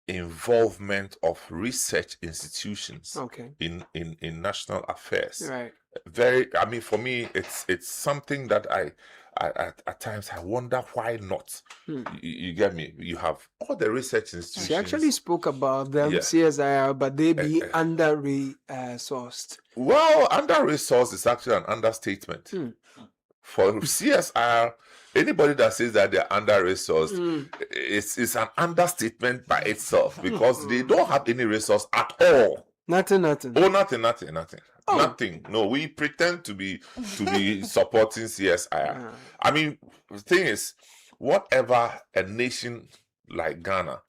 involvement of research institutions in national affairs. Right. For me, it's something that I at times I wonder why not. You get me? You have all the research institutions. She actually spoke about them, CSIR, but they be under-resourced. Well, under-resourced is actually an understatement. For CSIR, anybody that says that they're under-resourced, it's an understatement by itself, because they don't have any resource at all. Nothing. Oh, nothing. Nothing. No, we pretend to be supporting CSIR. I mean, the thing is, whatever a nation like Ghana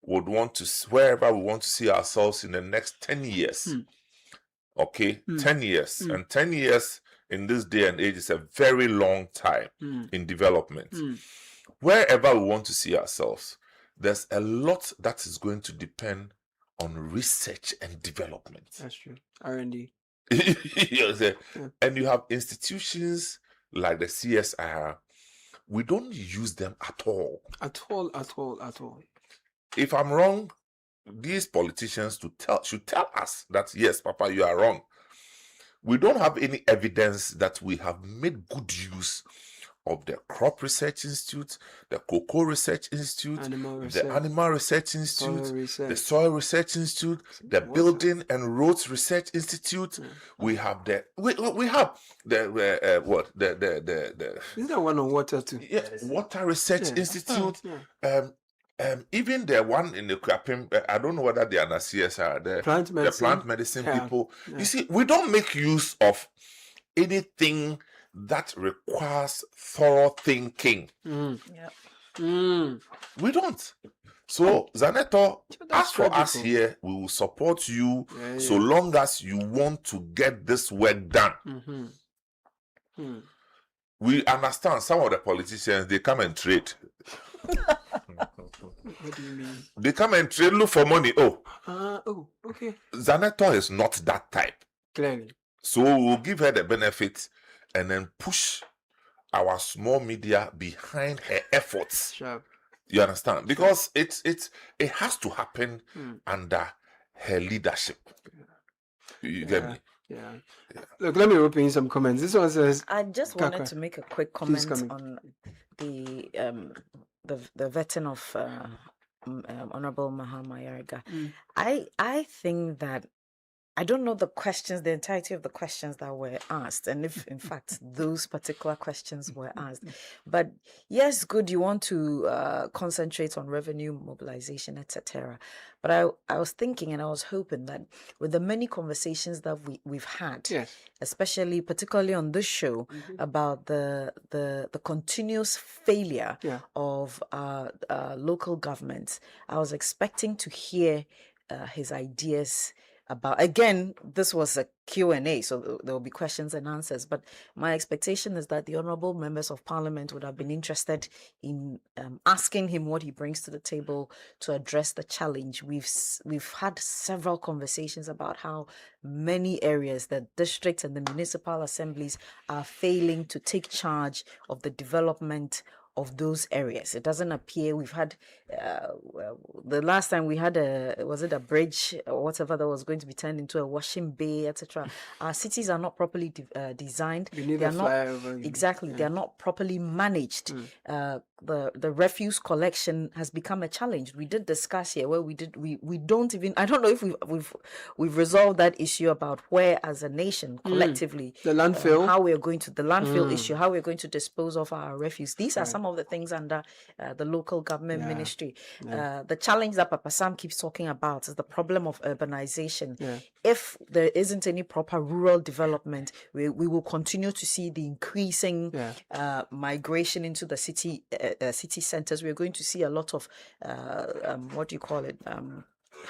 would want to, wherever we want to see ourselves in the next 10 years, 10 years, and 10 years in this day and age is a very long time in development. Wherever we want to see ourselves, there's a lot that is going to depend on research and development. That's true. R&D. And you have institutions like the CSIR. We don't use them at all. At all. If I'm wrong, these politicians should tell us that, yes, Papa, you are wrong. We don't have any evidence that we have made good use of the Crop Research Institute, the Cocoa Research Institute, the Animal Research Institute, the Soil Research Institute, the Building and Roads Research Institute. We have the Is that one on water too? Yes, Water Research Institute. Even the one in the Krapim, I don't know whether they are the CSR, the plant medicine people. You see, we don't make use of anything that requires thorough thinking. We don't. So, Zaneto, as for us here, we will support you so long as you want to get this work done. We understand some of the politicians, they come and trade. What do you mean? They come and trade, look for money. Okay. Zaneto is not that type. Clearly. So we'll give her the benefit and then push our small media behind her efforts. Sure. You understand? Because it has to happen under her leadership. You get me? Yeah. Look, let me open some comments. This one says, I just wanted to make a quick comment on the vetting of Honorable Mahama Yarega. I think that I don't know the entirety of the questions that were asked, and if in fact those particular questions were asked. But yes, good, you want to concentrate on revenue mobilization, etc. But I was thinking and I was hoping that with the many conversations that we've had, especially particularly on this show, about the continuous failure of local governments, I was expecting to hear his ideas about, again, this was a Q&A, so there will be questions and answers, but my expectation is that the honorable members of parliament would have been interested in asking him what he brings to the table to address the challenge. We've had several conversations about how many areas, the districts and the municipal assemblies, are failing to take charge of the development of those areas. It doesn't appear we've had the last time we had was it a bridge or whatever that was going to be turned into a washing bay, etc. Our cities are not properly designed. They are not exactly. They are not properly managed. The refuse collection has become a challenge. We did discuss here where we don't even, I don't know if we've resolved that issue about where as a nation collectively the landfill, how we're going to the landfill issue, how we're going to dispose of our refuse. These are some of the things under the local government ministry. The challenge that Papa Sam keeps talking about is the problem of urbanization. If there isn't any proper rural development, we will continue to see the increasing migration into the city centers. We're going to see a lot of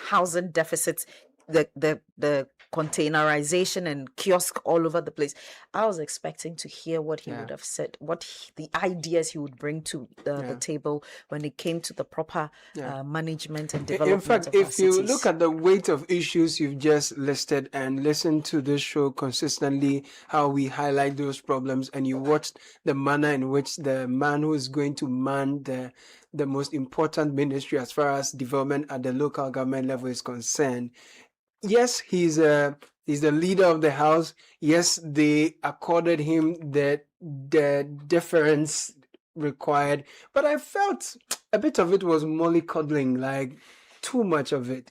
housing deficits, the containerization and kiosk all over the place. I was expecting to hear what he would have said, the ideas he would bring to the table when it came to the proper management and development. In fact, of our if you cities. look at the weight of issues you've just listed and listen to this show consistently, how we highlight those problems, and you watched the manner in which the man who is going to man the most important ministry as far as development at the local government level is concerned, yes, he's the leader of the house. Yes, they accorded him the deference required, but I felt a bit of it was mollycoddling, like too much of it.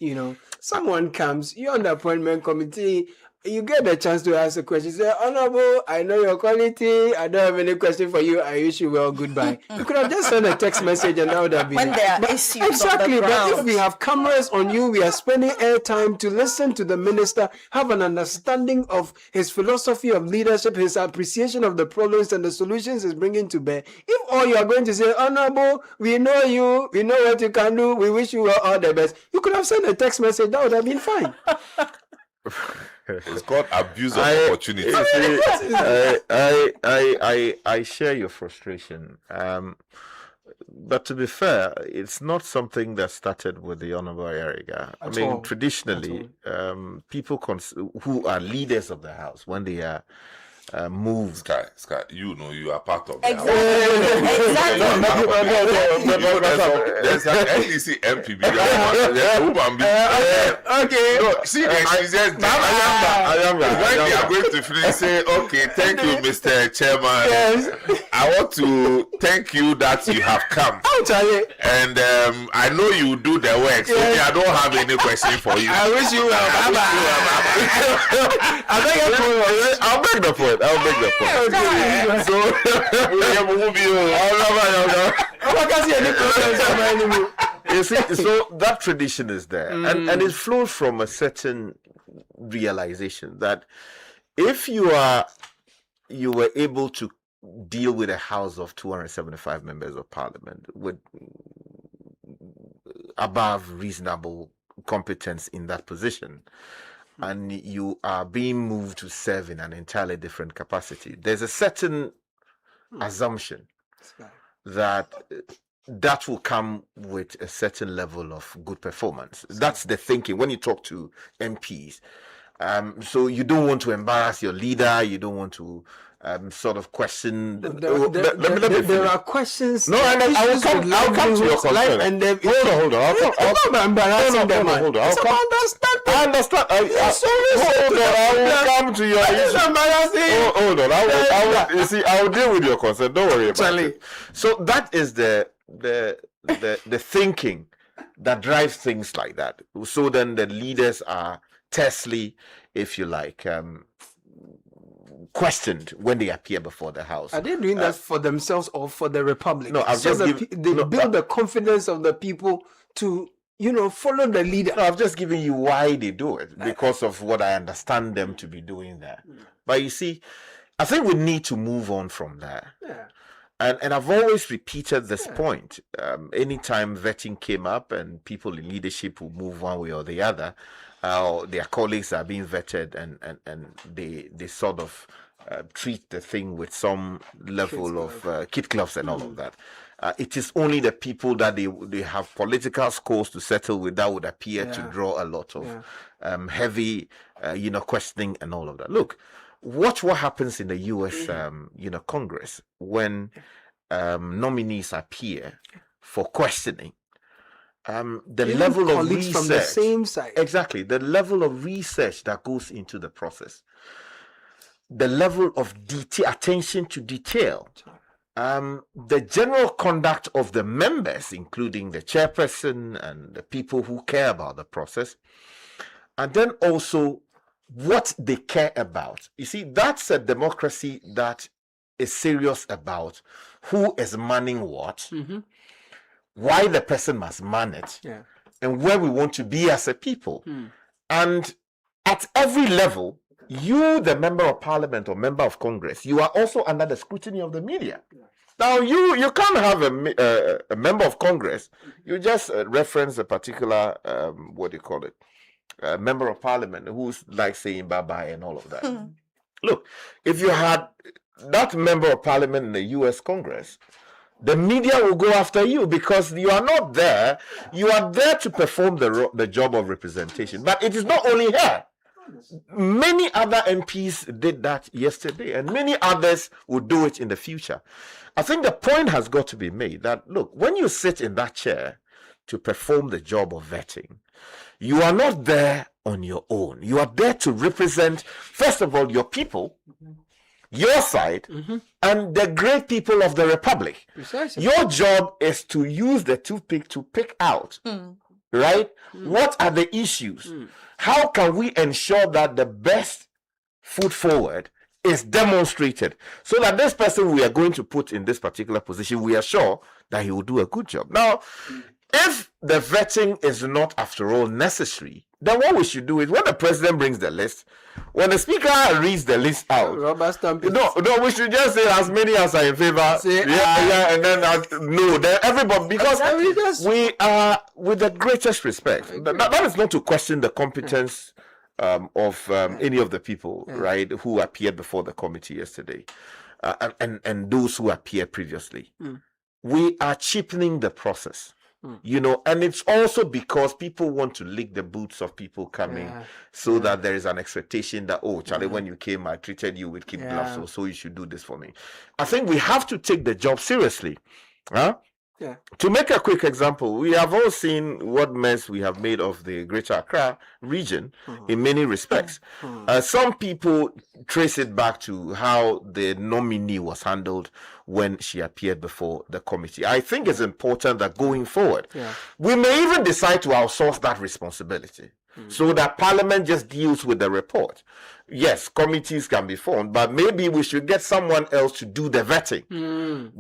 Someone comes, you're on the appointment committee. You get the chance to ask a question. Say, Honorable, I know your quality. I don't have any question for you. I wish you well. Goodbye. You could have just sent a text message and that would have been when there are issues exactly. On the ground. But if we have cameras on you, we are spending airtime to listen to the minister, have an understanding of his philosophy of leadership, his appreciation of the problems and the solutions he's bringing to bear. If all you are going to say, Honorable, we know you, we know what you can do, we wish you well all the best, you could have sent a text message. That would have been fine. It's called abuse of opportunity. I share your frustration. But to be fair, it's not something that started with the Honorable Eriga. I mean, traditionally, people who are leaders of the house, when they are moved. Sky, you are part of exactly. There's an NDC MPB. Okay. No, see, she's just when they are going to finish, say, okay, thank you, Mr. Chairman. Yes. I want to thank you that you have come. And I know you do the work, so I don't have any question for you. I wish you well. I'll make the point. So, you see, so that tradition is there, and it flows from a certain realization that if you were able to deal with a house of 275 members of parliament with above reasonable competence in that position, and you are being moved to serve in an entirely different capacity, there's a certain assumption that will come with a certain level of good performance. That's the thinking when you talk to MPs. So you don't want to embarrass your leader, you don't want to sort of question. There are questions. No, and I'll come to your concern. And hold on. I'll come to your issue. Hold on. You see, I'll deal with your concern. Don't worry about it. So that is the thinking that drives things like that. So then the leaders are tersely, if you like, questioned when they appear before the house. Are they doing that for themselves or for the republic? No, I've just build the confidence of the people to follow the leader. No, I've just given you why they do it, because of what I understand them to be doing there. But you see, I think we need to move on from there. And I've always repeated this point. Anytime vetting came up and people in leadership will move one way or the other, their colleagues are being vetted and they sort of treat the thing with some level of kid gloves and all of that. It is only the people that they have political scores to settle with that would appear to draw a lot of heavy, questioning and all of that. Look, watch what happens in the U.S. Congress when nominees appear for questioning. The level of research from the same side. Exactly, the level of research that goes into the process, the level of attention to detail, the general conduct of the members, including the chairperson and the people who care about the process, and then also what they care about. You see, that's a democracy that is serious about who is manning what, why the person must man it, and where we want to be as a people. And at every level, you, the member of parliament or member of Congress, you are also under the scrutiny of the media. Now, you can't have a member of Congress, you just reference a particular, member of parliament who's like saying bye-bye and all of that. Look, if you had that member of parliament in the U.S. Congress, the media will go after you because you are not there. You are there to perform the job of representation. But it is not only her. Many other MPs did that yesterday, and many others will do it in the future. I think the point has got to be made that, look, when you sit in that chair to perform the job of vetting, you are not there on your own. You are there to represent, first of all, your people, your side, and the great people of the Republic. Precisely. Your job is to use the toothpick to pick out, right? What are the issues? How can we ensure that the best foot forward is demonstrated so that this person we are going to put in this particular position, we are sure that he will do a good job. Now, if the vetting is not, after all, necessary, then what we should do is when the president brings the list, when the speaker reads the list out, no, we should just say as many as are in favor, and then then everybody, because we are, with the greatest respect, that is not to question the competence of any of the people, right, who appeared before the committee yesterday, and those who appeared previously. We are cheapening the process. And it's also because people want to lick the boots of people coming, so that there is an expectation that, oh, Charlie, when you came, I treated you with kid gloves, so you should do this for me. I think we have to take the job seriously. To make a quick example, we have all seen what mess we have made of the Greater Accra region in many respects. Some people trace it back to how the nominee was handled when she appeared before the committee. I think it's important that going forward, we may even decide to outsource that responsibility so that Parliament just deals with the report. Yes, committees can be formed, but maybe we should get someone else to do the vetting.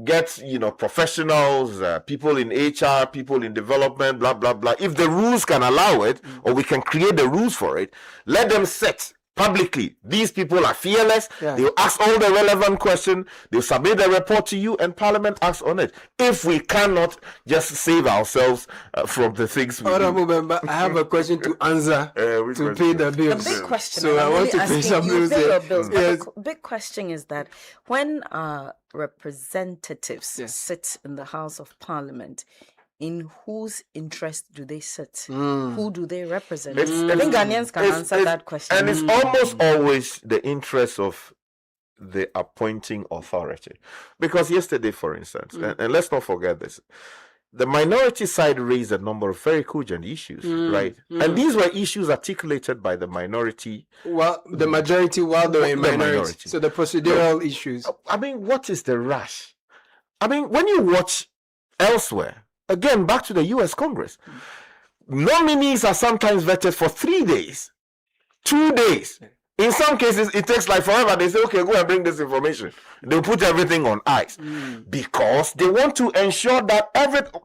Get, professionals, people in HR, people in development, blah, blah, blah. If the rules can allow it, or we can create the rules for it, let them set publicly. These people are fearless. They'll ask all the relevant questions. They'll submit the report to you, and Parliament acts on it. If we cannot just save ourselves from the things we do. I have a question to answer to pay the bills. The big question. So I want to pay some bills. Yes. The big question is that when our representatives sit in the House of Parliament, in whose interest do they sit? Who do they represent? I think Ghanaians can answer that question. And it's almost always the interest of the appointing authority. Because yesterday, for instance, and let's not forget this, the minority side raised a number of very cogent issues, right? And these were issues articulated by the minority. Well, the majority while they were in minority. So the procedural issues. I mean, what is the rush? I mean, when you watch elsewhere, again, back to the U.S. Congress, nominees are sometimes vetted for 3 days, 2 days. In some cases, it takes like forever. They say, okay, go and bring this information. They'll put everything on ice because they want to ensure that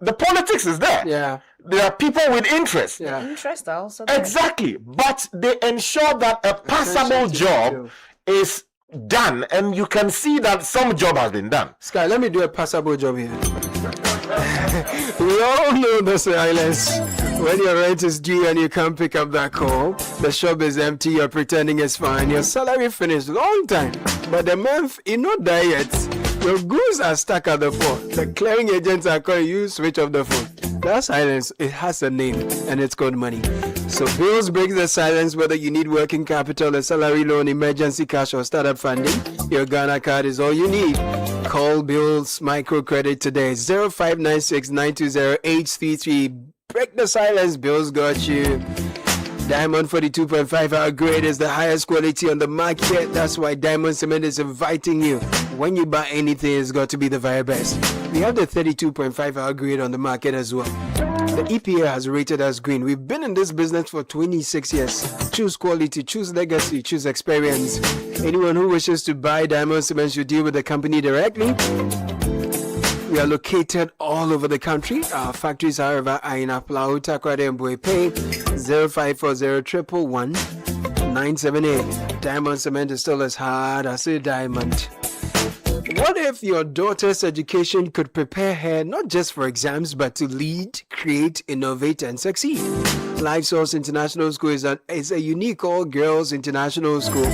the politics is there. There are people with interest. Interest are also there. Exactly. But they ensure that a passable job is done, and you can see that some job has been done. Sky, let me do a passable job here. We all know the silence. When your rent is due and you can't pick up that call, the shop is empty, you're pretending it's fine, your salary finished long time, but the month is not there yet. Your goods are stuck at the port. The clearing agents are calling you, switch off the phone. That silence, it has a name, and it's called money. So bills break the silence whether you need working capital, a salary loan, emergency cash, or startup funding. Your Ghana card is all you need. Call Bills Microcredit today, 0596 920 833. Break the silence, Bills got you. Diamond 42.5 hour grade is the highest quality on the market. That's why Diamond Cement is inviting you. When you buy anything, it's got to be the very best. We have the 32.5 hour grade on the market as well. The EPA has rated us green. We've been in this business for 26 years. Choose quality, choose legacy, choose experience. Anyone who wishes to buy Diamond Cement should deal with the company directly. We are located all over the country. Our factories, however, are in Aplau, Takoradi, and Buepe. 0540 111 978. Diamond Cement is still as hard as a diamond. What if your daughter's education could prepare her not just for exams, but to lead, create, innovate, and succeed? Life Source International School is a unique all-girls international school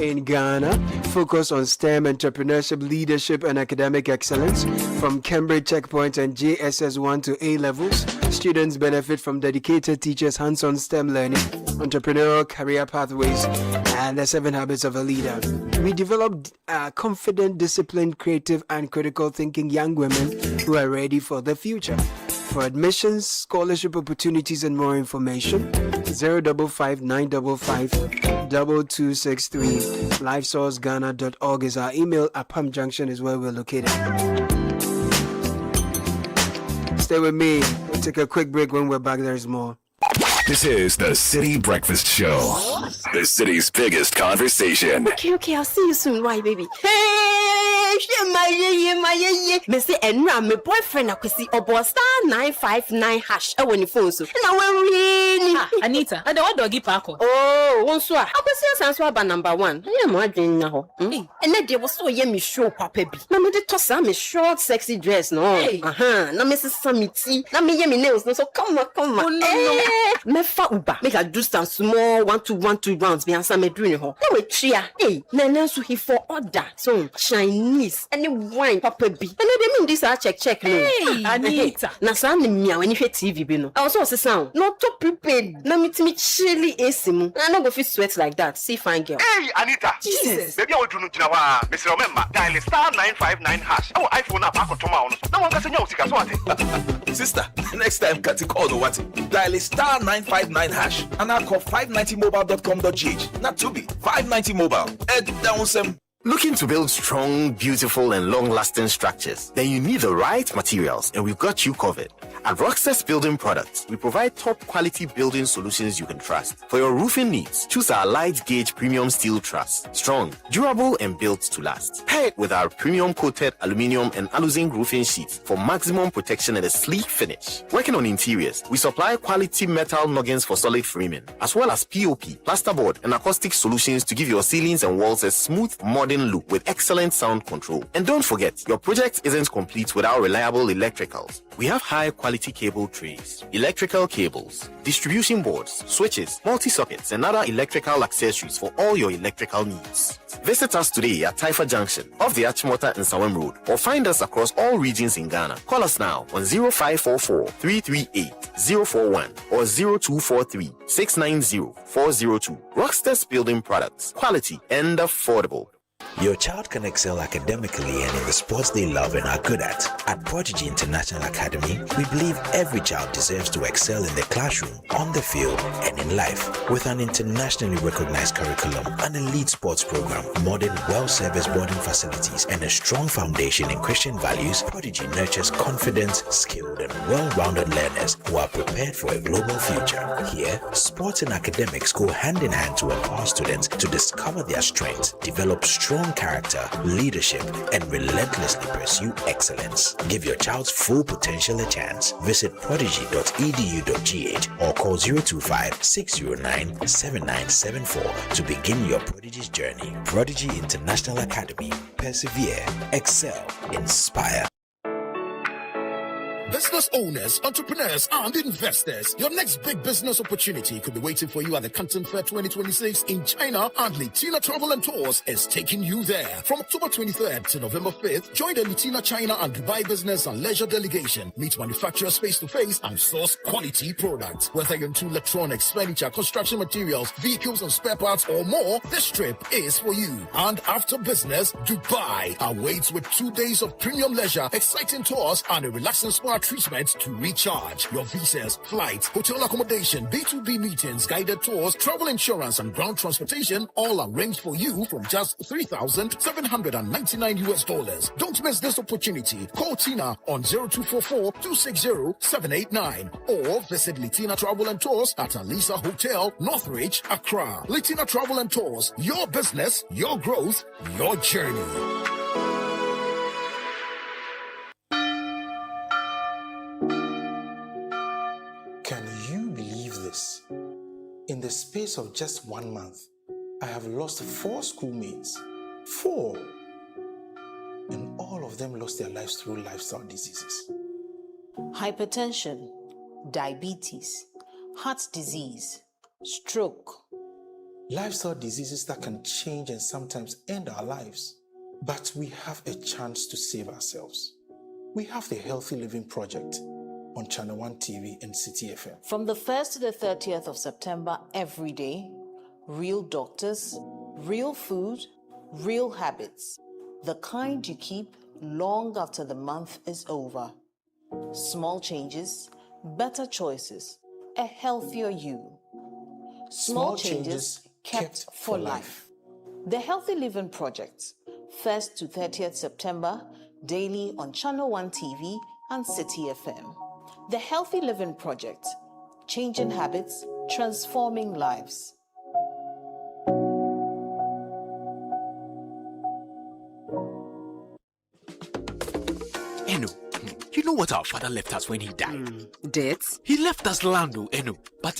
in Ghana, focused on STEM, entrepreneurship, leadership, and academic excellence. From Cambridge Checkpoint and JSS 1 to A levels, students benefit from dedicated teachers, hands-on STEM learning, entrepreneurial career pathways, and the 7 habits of a leader. We develop confident, disciplined, creative, and critical thinking young women who are ready for the future. For admissions, scholarship opportunities, and more information, 055 955 2263. LiveSourceGhana.org is our email. Apam Junction is where we're located. Stay with me. We'll take a quick break. When we're back, there's more. This is the City Breakfast Show, the city's biggest conversation. Okay, I'll see you soon. Why, baby? Hey, my Missy and Ram, my boyfriend, I could see a boy star 959 hash. I want your phone so. Now, Anita, I don't doggy parko. Oh, one swap. I could see a answer by number one. I am wondering now. And then there was so yummy show, Papa. Now, me toss some short, sexy dress. No, now, Mrs. Samiti. Now, me yummy nails. No, so come on. Oh, no. Me fa uba. Make a do some small 1-2 rounds. Me answer me doing ho. Now we tria. Hey, Nana so he for order. So Chinese. Any wine, Papa B. And they mean this check. No. Hey, Anita. Na sa ni mia when you hear TV be no. I also say sound. Not to prepared. Na me chilly esimu. I no go fit sweat like that. See fine girl. Hey, Anita. Jesus. Baby, I will do no jinawa. Mr. Remember, dial star 959 hash. Oh, iPhone na back to my no one can say usika so what? Sister, next time cut it call what? Dial star 959 hash and I call 590mobile.com.gh. Not to be 590 mobile. Head down some. Looking to build strong, beautiful, and long-lasting structures? Then you need the right materials, and we've got you covered. At Rockstead's Building Products, we provide top-quality building solutions you can trust. For your roofing needs, choose our light-gauge premium steel truss. Strong, durable, and built to last. Pair it with our premium-coated aluminium and alu-zinc roofing sheets for maximum protection and a sleek finish. Working on interiors, we supply quality metal noggins for solid framing, as well as POP, plasterboard, and acoustic solutions to give your ceilings and walls a smooth, modern look with excellent sound control. And don't forget, your project isn't complete without reliable electricals. We have high-quality cable trays, electrical cables, distribution boards, switches, multi-sockets, and other electrical accessories for all your electrical needs. Visit us today at Taifa Junction, off the Achimota and Sawam Road, or find us across all regions in Ghana. Call us now on 0544-338-041 or 0243-690-402. Rockstead's Building Products, quality and affordable. Your child can excel academically and in the sports they love and are good at. At Prodigy International Academy, we believe every child deserves to excel in the classroom, on the field, and in life. With an internationally recognized curriculum, an elite sports program, modern, well-serviced boarding facilities, and a strong foundation in Christian values, Prodigy nurtures confident, skilled, and well-rounded learners who are prepared for a global future. Here, sports and academics go hand in hand to empower students to discover their strengths, develop strong character, leadership, and relentlessly pursue excellence. Give your child's full potential a chance. Visit prodigy.edu.gh or call 025-609-7974 to begin your Prodigy's journey. Prodigy International Academy. Persevere, excel, inspire. Business owners, entrepreneurs, and investors, your next big business opportunity could be waiting for you at the Canton Fair 2026 in China, and Litina Travel and Tours is taking you there. From October 23rd to November 5th, join the Litina China and Dubai Business and Leisure Delegation. Meet manufacturers face-to-face and source quality products. Whether you're into electronics, furniture, construction materials, vehicles and spare parts, or more, this trip is for you. And after business, Dubai awaits with 2 days of premium leisure, exciting tours, and a relaxing spa treatment to recharge. Your visas, flights, hotel accommodation, B2B meetings, guided tours, travel insurance, and ground transportation all arranged for you from just $3,799 US. Don't miss this opportunity. Call Tina on 0244-260-789 or visit Litina Travel and Tours at Alisa Hotel, Northridge, Accra. Litina Travel and Tours, your business, your growth, your journey. Can you believe this? In the space of just 1 month, I have lost 4 schoolmates. 4! And all of them lost their lives through lifestyle diseases. Hypertension, diabetes, heart disease, stroke. Lifestyle diseases that can change and sometimes end our lives. But we have a chance to save ourselves. We have the Healthy Living Project on Channel 1 TV and Citi FM. From the 1st to the 30th of September, every day, real doctors, real food, real habits. The kind you keep long after the month is over. Small changes, better choices, a healthier you. Small changes kept for life. The Healthy Living Project, 1st to 30th September, daily on Channel 1 TV and Citi FM. The Healthy Living Project, changing habits, transforming lives. Eno, you know what our father left us when he died? Debts? He left us land, Eno. But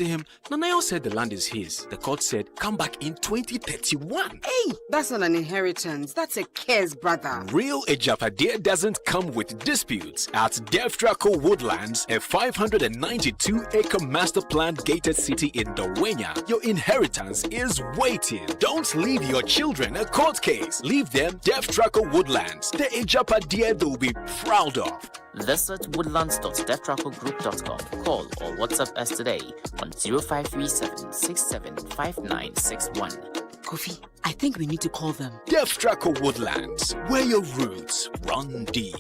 Nanayo said the land is his. The court said, come back in 2031. Hey, that's not an inheritance. That's a curse, brother. Real Ejapade doesn't come with disputes. At Deftraco Woodlands, a 592-acre master planned gated city in Dawenya, your inheritance is waiting. Don't leave your children a court case. Leave them Deftraco Woodlands, the Ejapade they'll be proud of. Visit woodlands.deftracogroup.com. Call or WhatsApp us today on 0537 675961. Kofi, I think we need to call them. Deftraco Woodlands, where your roots run deep.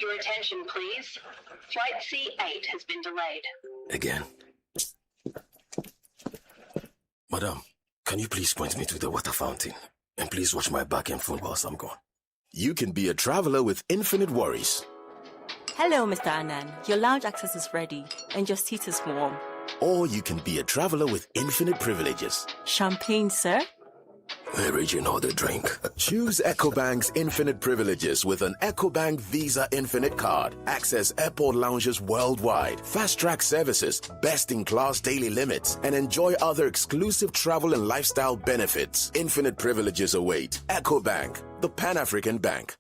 Your attention, please. Flight C8 has been delayed. Again. Madam, can you please point me to the water fountain? And please watch my back and phone whilst I'm gone. You can be a traveler with infinite worries. Hello, Mr. Anand. Your lounge access is ready and your seat is warm. Or you can be a traveler with infinite privileges. Champagne, sir? We're raging all the drink. Choose EcoBank's infinite privileges with an EcoBank Visa Infinite card. Access airport lounges worldwide, fast-track services, best-in-class daily limits, and enjoy other exclusive travel and lifestyle benefits. Infinite privileges await. EcoBank, the Pan-African Bank.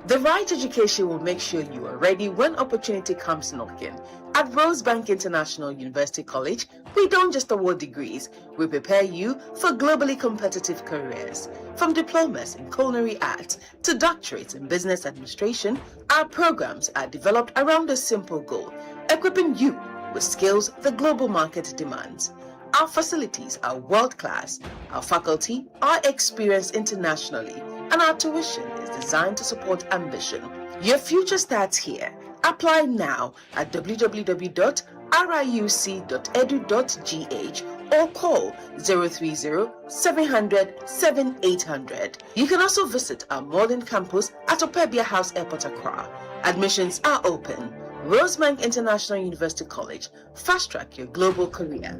The right education will make sure you are ready when opportunity comes knocking. At Rosebank International University College, we don't just award degrees, we prepare you for globally competitive careers. From diplomas in culinary arts to doctorates in business administration, our programs are developed around a simple goal, equipping you with skills the global market demands. Our facilities are world-class, our faculty are experienced internationally, and our tuition is designed to support ambition. Your future starts here. Apply now at www.riuc.edu.gh or call 030-700-7800. You can also visit our modern campus at Opebia House Airport, Accra. Admissions are open. Rosebank International University College. Fast track your global career.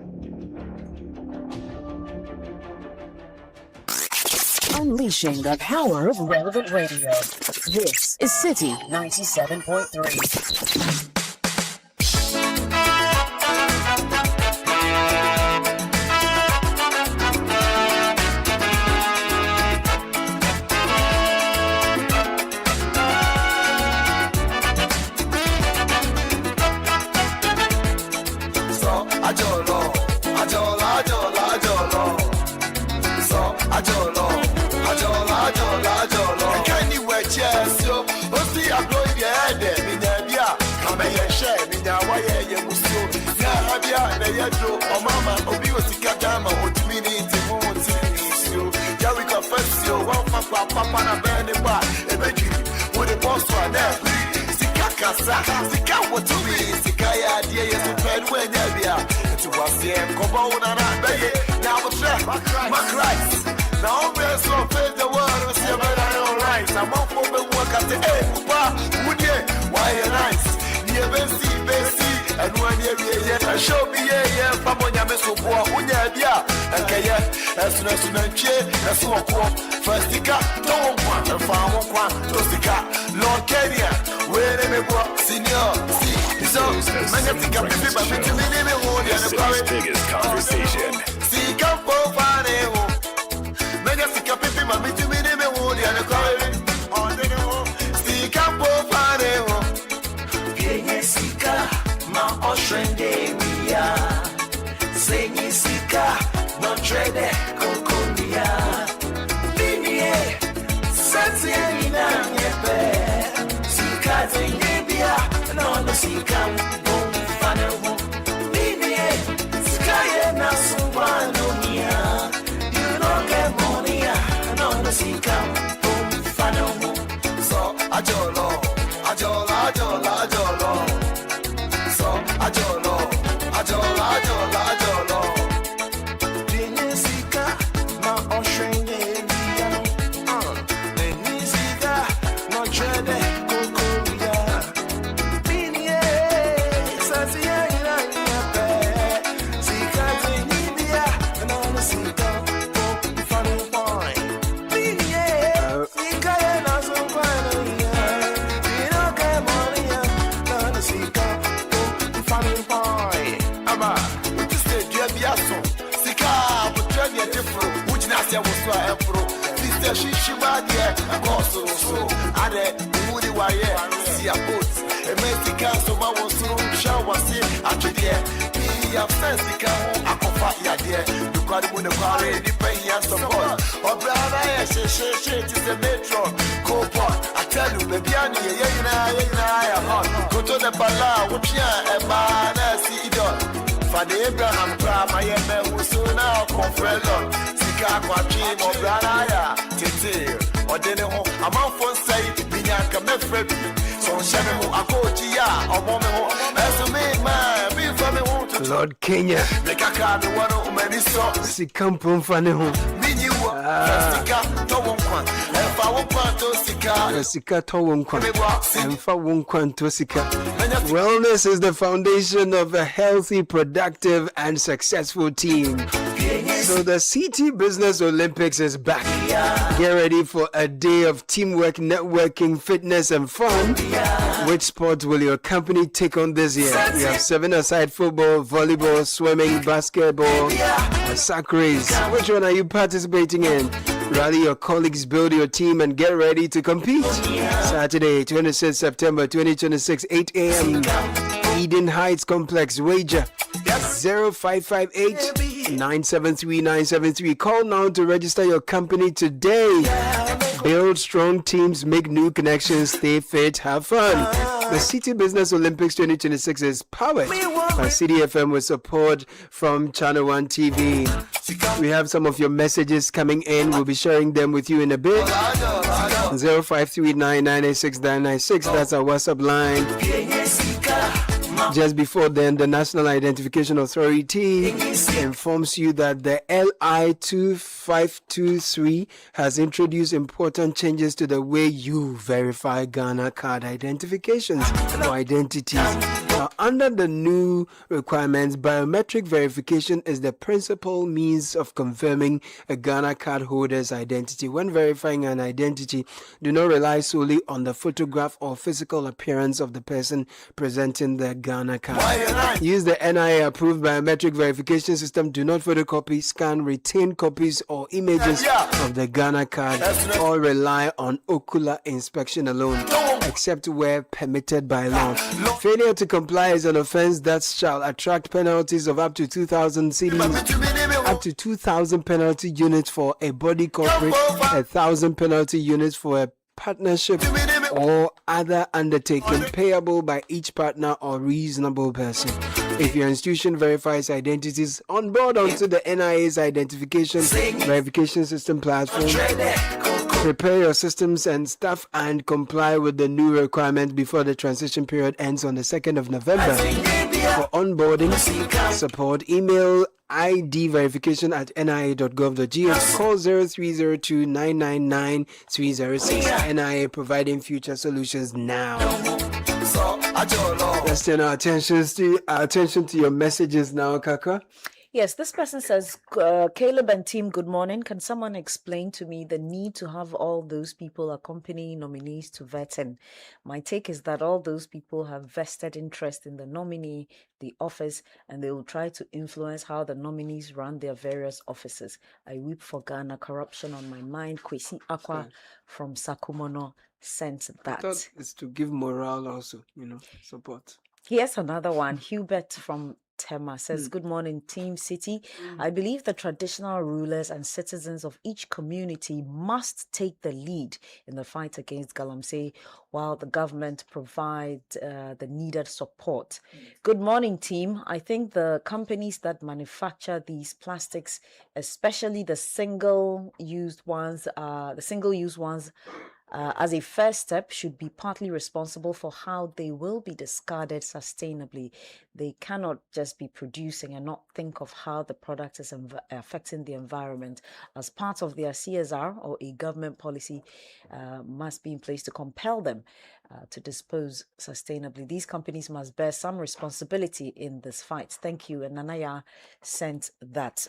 Unleashing the power of relevant radio. This is Citi 97.3. Show me yeah, Pamonia Meso Boa, Unia Bia, and Kaya, as soon as you mention, that's what first Tika, no one, and found one, Tostika, Lord Kenya, where they may go, senior, see, so, Magnetica, people, This is the biggest conversation. See, come for Faneo, Magnetica, people, and the calling on the see, come for Faneo, Sika, my Oshende. Sengi sika, no trade, kokunia. Linie, sati anina nyepe. Sika zengebia, no sika bom fanehu. Linie, sika ye na sumbanonia. Asia was so emperor. Sister Shishimadi, a course so. Ade, Moody Wire, see a boat. A Mexican, so I was so shower, see, actually. Your friends become a coffee idea. You got it with the car, the pay and support. Or brother, it's a metro. Co-pot. I tell you, baby, I go to the Pala, which and man, see it on. For the Abraham Graham, I am a so now, Confrelon. Sika, Quachim, or Brana, Tete, or Deno, a month for say, Bianca Mefred. So, Shamu, a coachia, or Momo, as a maid man, be from the home. Lord Kenya. Sikampum fane ho. Sika towon kwan. Emfa won kwan to sika. Wellness is the foundation of a healthy, productive, and successful team. So the Citi Business Olympics is back. Get ready for a day of teamwork, networking, fitness, and fun. Which sports will your company take on this year? We have 7-a-side football, volleyball, swimming, basketball, sack race. Which one are you participating in? Rally your colleagues, build your team, and get ready to compete. Saturday, 26 September 2026, 8 a.m. Eden Heights Complex. Wager 0558 973 973. Call now to register your company today. Build strong teams, make new connections, stay fit, have fun. The Citi Business Olympics 2026 is powered by Citi FM with support from Channel 1 TV. We have some of your messages coming in. We'll be sharing them with you in a bit. 0539986996. That's our WhatsApp line. Just before then, the National Identification Authority informs you that the LI 2523 has introduced important changes to the way you verify Ghana card identifications or identities. Now, under the new requirements, biometric verification is the principal means of confirming a Ghana card holder's identity. When verifying an identity, do not rely solely on the photograph or physical appearance of the person presenting the Ghana card. Use the NIA approved biometric verification system. Do not photocopy, scan, retain copies or images of the Ghana card, or rely on ocular inspection alone, except where permitted by law. Failure to comply is an offense that shall attract penalties of up to 2,000 cedis, up to 2,000 penalty units for a body corporate, 1,000 penalty units for a partnership or other undertaking, payable by each partner or reasonable person. If your institution verifies identities on board onto the NIA's identification verification system platform, prepare your systems and staff and comply with the new requirements before the transition period ends on the 2nd of November. For onboarding support, email ID verification at nia.gov.gh. Call 0302 999 306. NIA, providing future solutions now. Let's turn our attention to your messages now, Kaka. Yes, this person says, Caleb and team, good morning. Can someone explain to me the need to have all those people accompanying nominees to vetting? My take is that all those people have vested interest in the nominee, the office, and they will try to influence how the nominees run their various offices. I weep for Ghana, corruption on my mind. Kwesi Akwa from Sakumono sent that. I thought it's to give morale also, support. Here's another one. Hubert from Tema says, good morning, Team Citi. I believe the traditional rulers and citizens of each community must take the lead in the fight against galamsey, while the government provide the needed support. Good morning, team. I think the companies that manufacture these plastics, especially the single-use ones, as a first step, should be partly responsible for how they will be discarded sustainably. They cannot just be producing and not think of how the product is affecting the environment. As part of their CSR or a government policy must be in place to compel them to dispose sustainably. These companies must bear some responsibility in this fight. Thank you. And Nanaya sent that.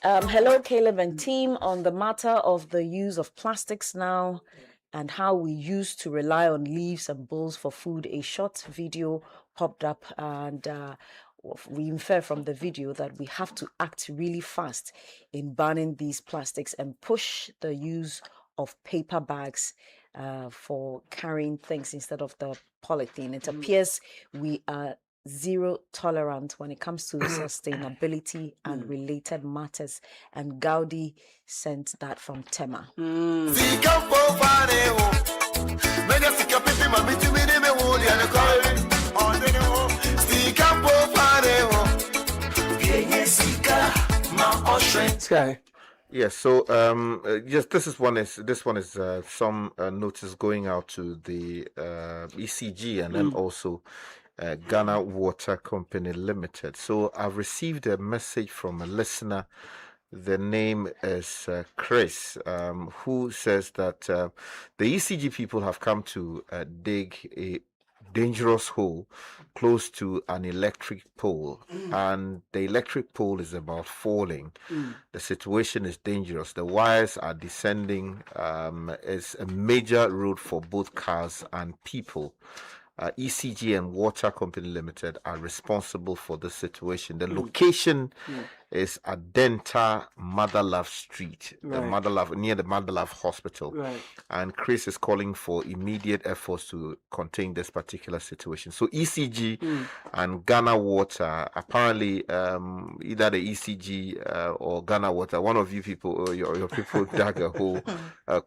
Hello, Caleb and team. On the matter of the use of plastics now and how we used to rely on leaves and bowls for food, a short video popped up and we infer from the video that we have to act really fast in banning these plastics and push the use of paper bags for carrying things instead of the polythene. It appears we are zero tolerant when it comes to sustainability and related matters. And Gaudi sent that from Tema. Sky. Yes, so yes, this one is some notice going out to the ECG and then also Ghana Water Company Limited. So I've received a message from a listener. The name is Chris, who says that the ECG people have come to dig a dangerous hole close to an electric pole, and the electric pole is about falling. The situation is dangerous. The wires are descending. It's a major road for both cars and people. ECG and Water Company Limited are responsible for the situation. The location is Adenta Motherlove Street, the Motherlove, near the Motherlove Hospital. And Chris is calling for immediate efforts to contain this particular situation. So ECG and Ghana Water, apparently either the ECG or Ghana Water, one of you people, or your people dug a hole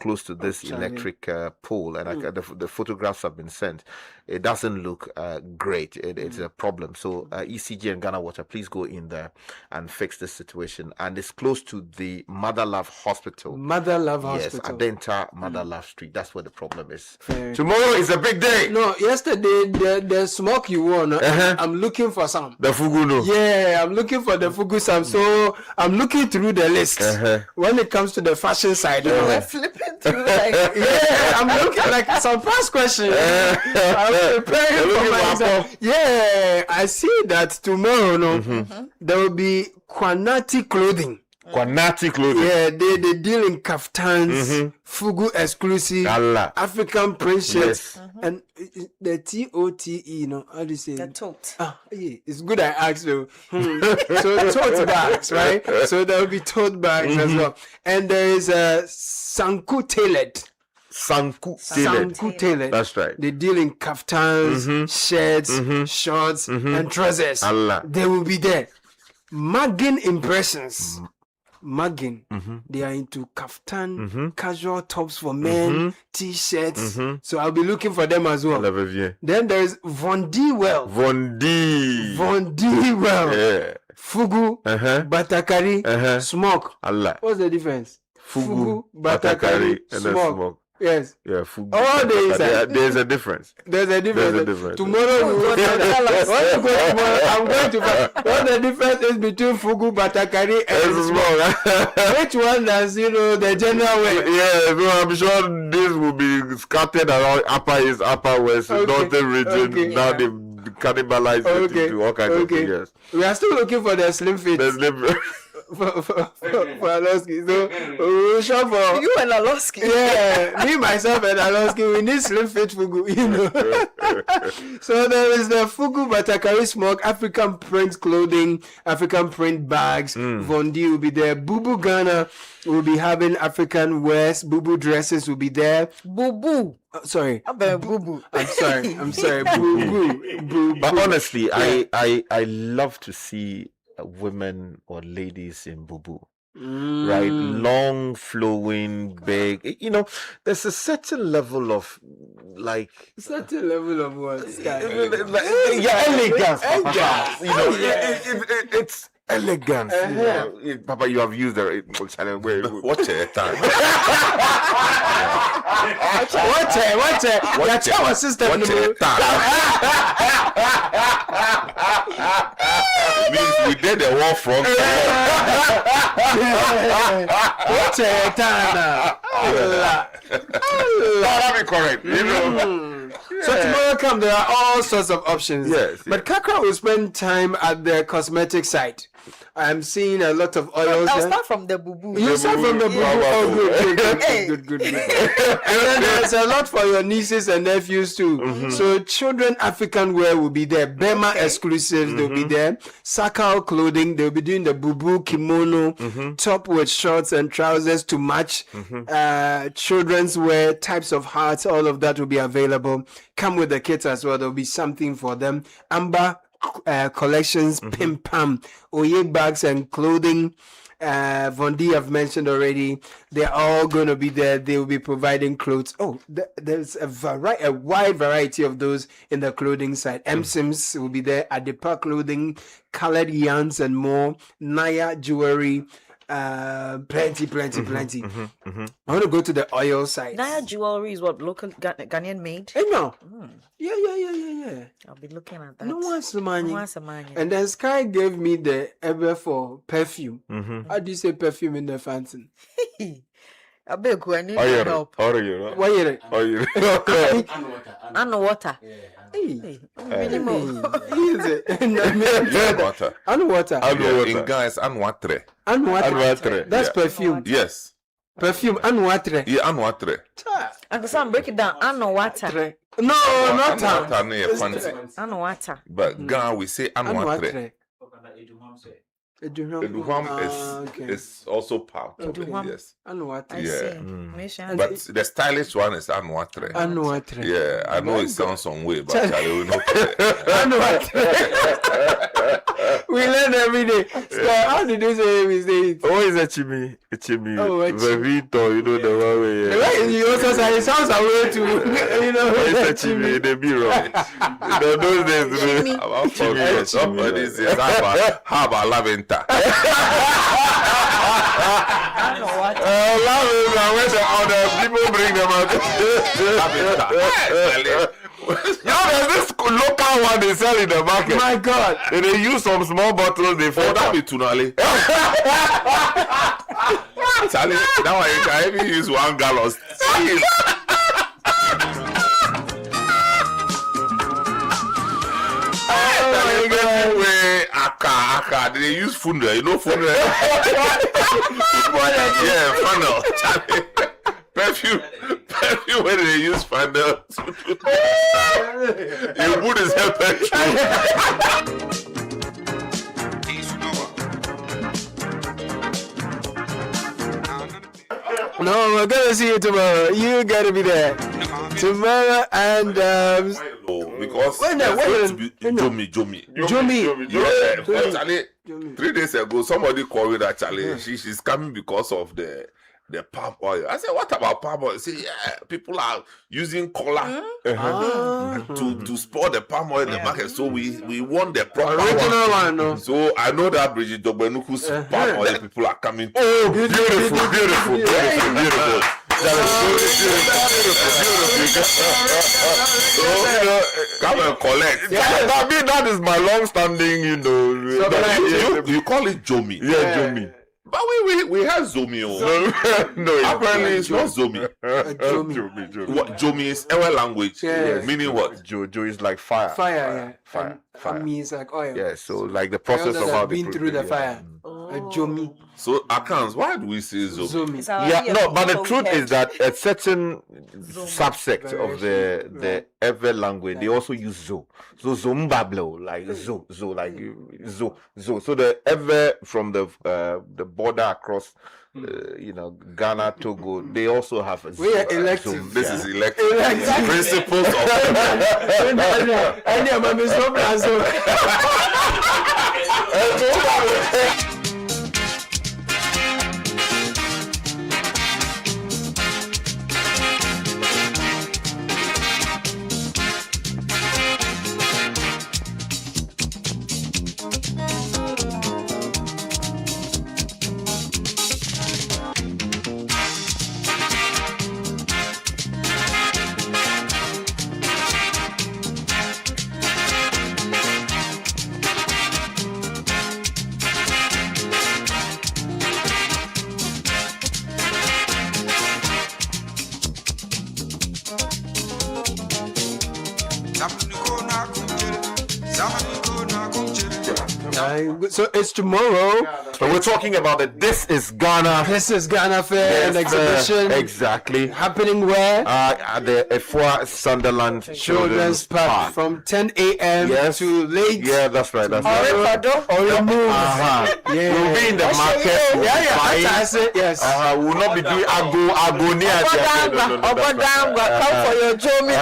close to this electric pole, and the photographs have been sent. It doesn't look great. It's a problem. So ECG and Ghana Water, please go in there and fix this situation. And it's close to the Motherlove Hospital. Motherlove Yes, Hospital. Adenta Motherlove Street. That's where the problem is. Tomorrow is a big day. No, yesterday the smoke you won. I'm looking for some. The fugu no. Yeah, I'm looking for the fugu some. So I'm looking through the list. When it comes to the fashion side, We're flipping through like yeah, I'm looking like some past questions. I'm preparing for myself. Yeah, I see that tomorrow. There will be Kwanati clothing. Kwanati clothing. Yeah, they deal in kaftans, fugu exclusive, African print shirts, and the TOTE, you know, how do you say? The tote. Yeah, it's good I asked you. So tote bags, right? So there will be tote bags as well. And there is a Sanku tailored. Sanku tailored. That's right. They deal in kaftans, shirts, shorts, and trousers. They will be there. Maggin Impressions. Maggin. They are into kaftan, casual tops for men, t-shirts. So I'll be looking for them as well. Then there is Von D Well. Von D Well. Yeah. Fugu, Batakari, Smoke. What's the difference? Fugu, Batakari, and then smoke. Yes. Yeah, fugu. All days. There's a difference. There's a difference. Tomorrow we will tell us. When you go tomorrow, I'm going to find what the difference is between fugu, batakari, and smoke. Which one does the general way? Yeah, so I'm sure this will be scattered around upper east, upper west, northern region. Now they cannibalize it into all kinds of things. Yes. We are still looking for the slim fit. The slim fit. For Aloski. So we'll shop for you and Aloski. Yeah, me, myself, and Aloski. We need slim fit fugu, So there is the fugu batakari smoke, African print clothing, African print bags. Vondi will be there. Bubu Ghana will be having African wears. Bubu dresses will be there. Bubu. Sorry. Bubu. I'm sorry. Bubu. But honestly, I love to see women or ladies in bubu, right? Long, flowing, big. There's a certain level of what? elegance. It's elegance. Papa, you have used the watch it. That's our system. Means we did the war front. That'll be correct. So tomorrow there are all sorts of options. Yes. But Kakra will spend time at the cosmetic site. I'm seeing a lot of oils. I'll start from the bubu. You start from the bubu. Oh, good. And then there's a lot for your nieces and nephews too. So children African wear will be there. Bema exclusives, they'll be there. Sakal clothing, they'll be doing the bubu kimono, top with shorts and trousers to match. Children's wear, types of hats, all of that will be available. Come with the kids as well. There'll be something for them. Amber collections, Pim Pam, Oye bags and clothing. Vondi I've mentioned already. They're all going to be there. They will be providing clothes. Oh, there's a wide variety of those in the clothing side. M-Sims will be there. Adepa clothing, colored yarns and more. Naya jewelry. Plenty. I want to go to the oil side. Naya jewelry is what local Ghanaian made. No. Yeah. I'll be looking at that. No one's money. And then Sky gave me the ever for perfume. How do you say perfume in the fountain? I beg you, I need help. Water. And water. Water. In guys, and water. That's perfume. Yes. Perfume and water. Yeah, and water. And some break it down. And water. No, not and water. But Ghana we say and water. Eduham is also part of it. Yes. And water. But the stylish one is and water. Yeah, I know it sounds some way, but I will not. We learn every day. So how did you say we say it? Oh, it's a chimney. Vevito, you know the one way. You also say it sounds away too. You know, it's a chimney. The bureau. Those days, somebody says, "How about lavender?" People bring them out. There's this local one they sell in the market. My God. They use some small bottles, they fall down with tunale. Charlie, now I can even use 1 gallon. Aka. They use funde. You know funde? Yeah, funnel. Perfume when they use funnel. You put his head perfume. No, we're gonna see you tomorrow. You gotta be there tomorrow, and because Jomi. Yeah, Charlie, 3 days ago, somebody called me that Charlie, she's coming because of the palm oil. I said, what about palm oil? He said, yeah, people are using cola to spoil the palm oil in the market. So we want the proper original one. No. So I know that Bridget Dobenuku's palm oil people are coming. Oh, beautiful. So, come and collect. That is my long-standing, you call it Jomi. Yeah, Jomi. But we have Zomi. No, apparently it's not Zomi. Jomi is our language. Meaning what? Jo is like fire. Fire. Means like oil. Yeah, so like the process of how they been through the fire. Jomi. So accounts, why do we say Zomi? Yeah, no, but the truth is that a certain subsect of the Avle language, they also use Zo. So Zombablo, like Zo, like Zo. So the Avle from the border across Ghana, Togo, they also have a Zo. We are elective. This is elective. Principles of So it's tomorrow. So we're talking about the This is Ghana. This is Ghana Fair and exhibition. Exactly. Happening where? At the Efua Sunderland Children's Park. From 10 a.m. to late. Yeah, that's right. That's right. We'll be in the market. Yes. We will not be doing agonia. Come for your jomi.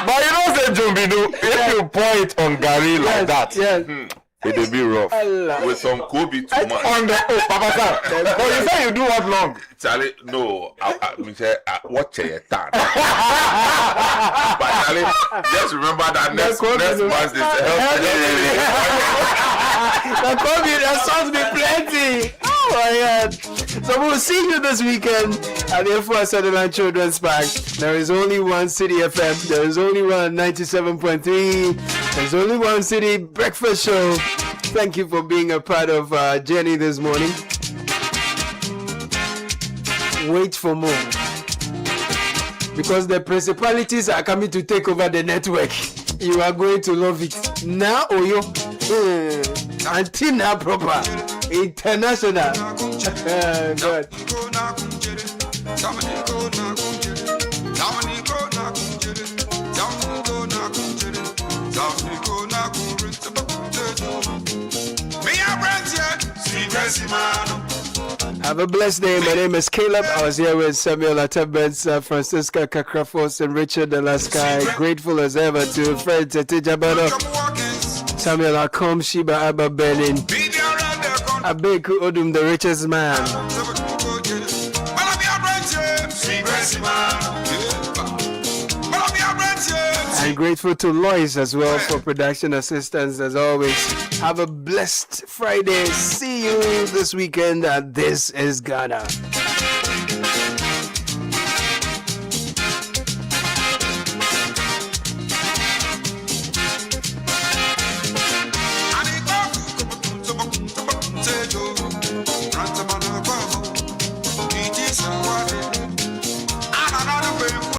But you don't say Jumbi, if you pour it on Gary like that, it'll be rough. With some Kobe too much. Papa Sam, but you say you do what long? Charlie, no, I watch your time. But Charlie, just remember that next month is the COVID has supposed to be plenty. Oh my God. So we'll see you this weekend at the Efua Sunderland Children's Park. There is only one Citi FM. There is only one 97.3. There's only one Citi Breakfast Show. Thank you for being a part of our journey this morning. Wait for more. Because the principalities are coming to take over the network. You are going to love it. Now or you? Until now proper. International. God. Have a blessed day. My name is Caleb. I was here with Samuel Attah-Mensah, Francisca Kakrafos, and Richard Delaskai. Grateful as ever to Fred Tetejabano, Samuel Akom, Shiba Abba Benin, Abeku Odum, the richest man. And grateful to Lois as well for production assistance as always. Have a blessed Friday. See you this weekend at This is Ghana.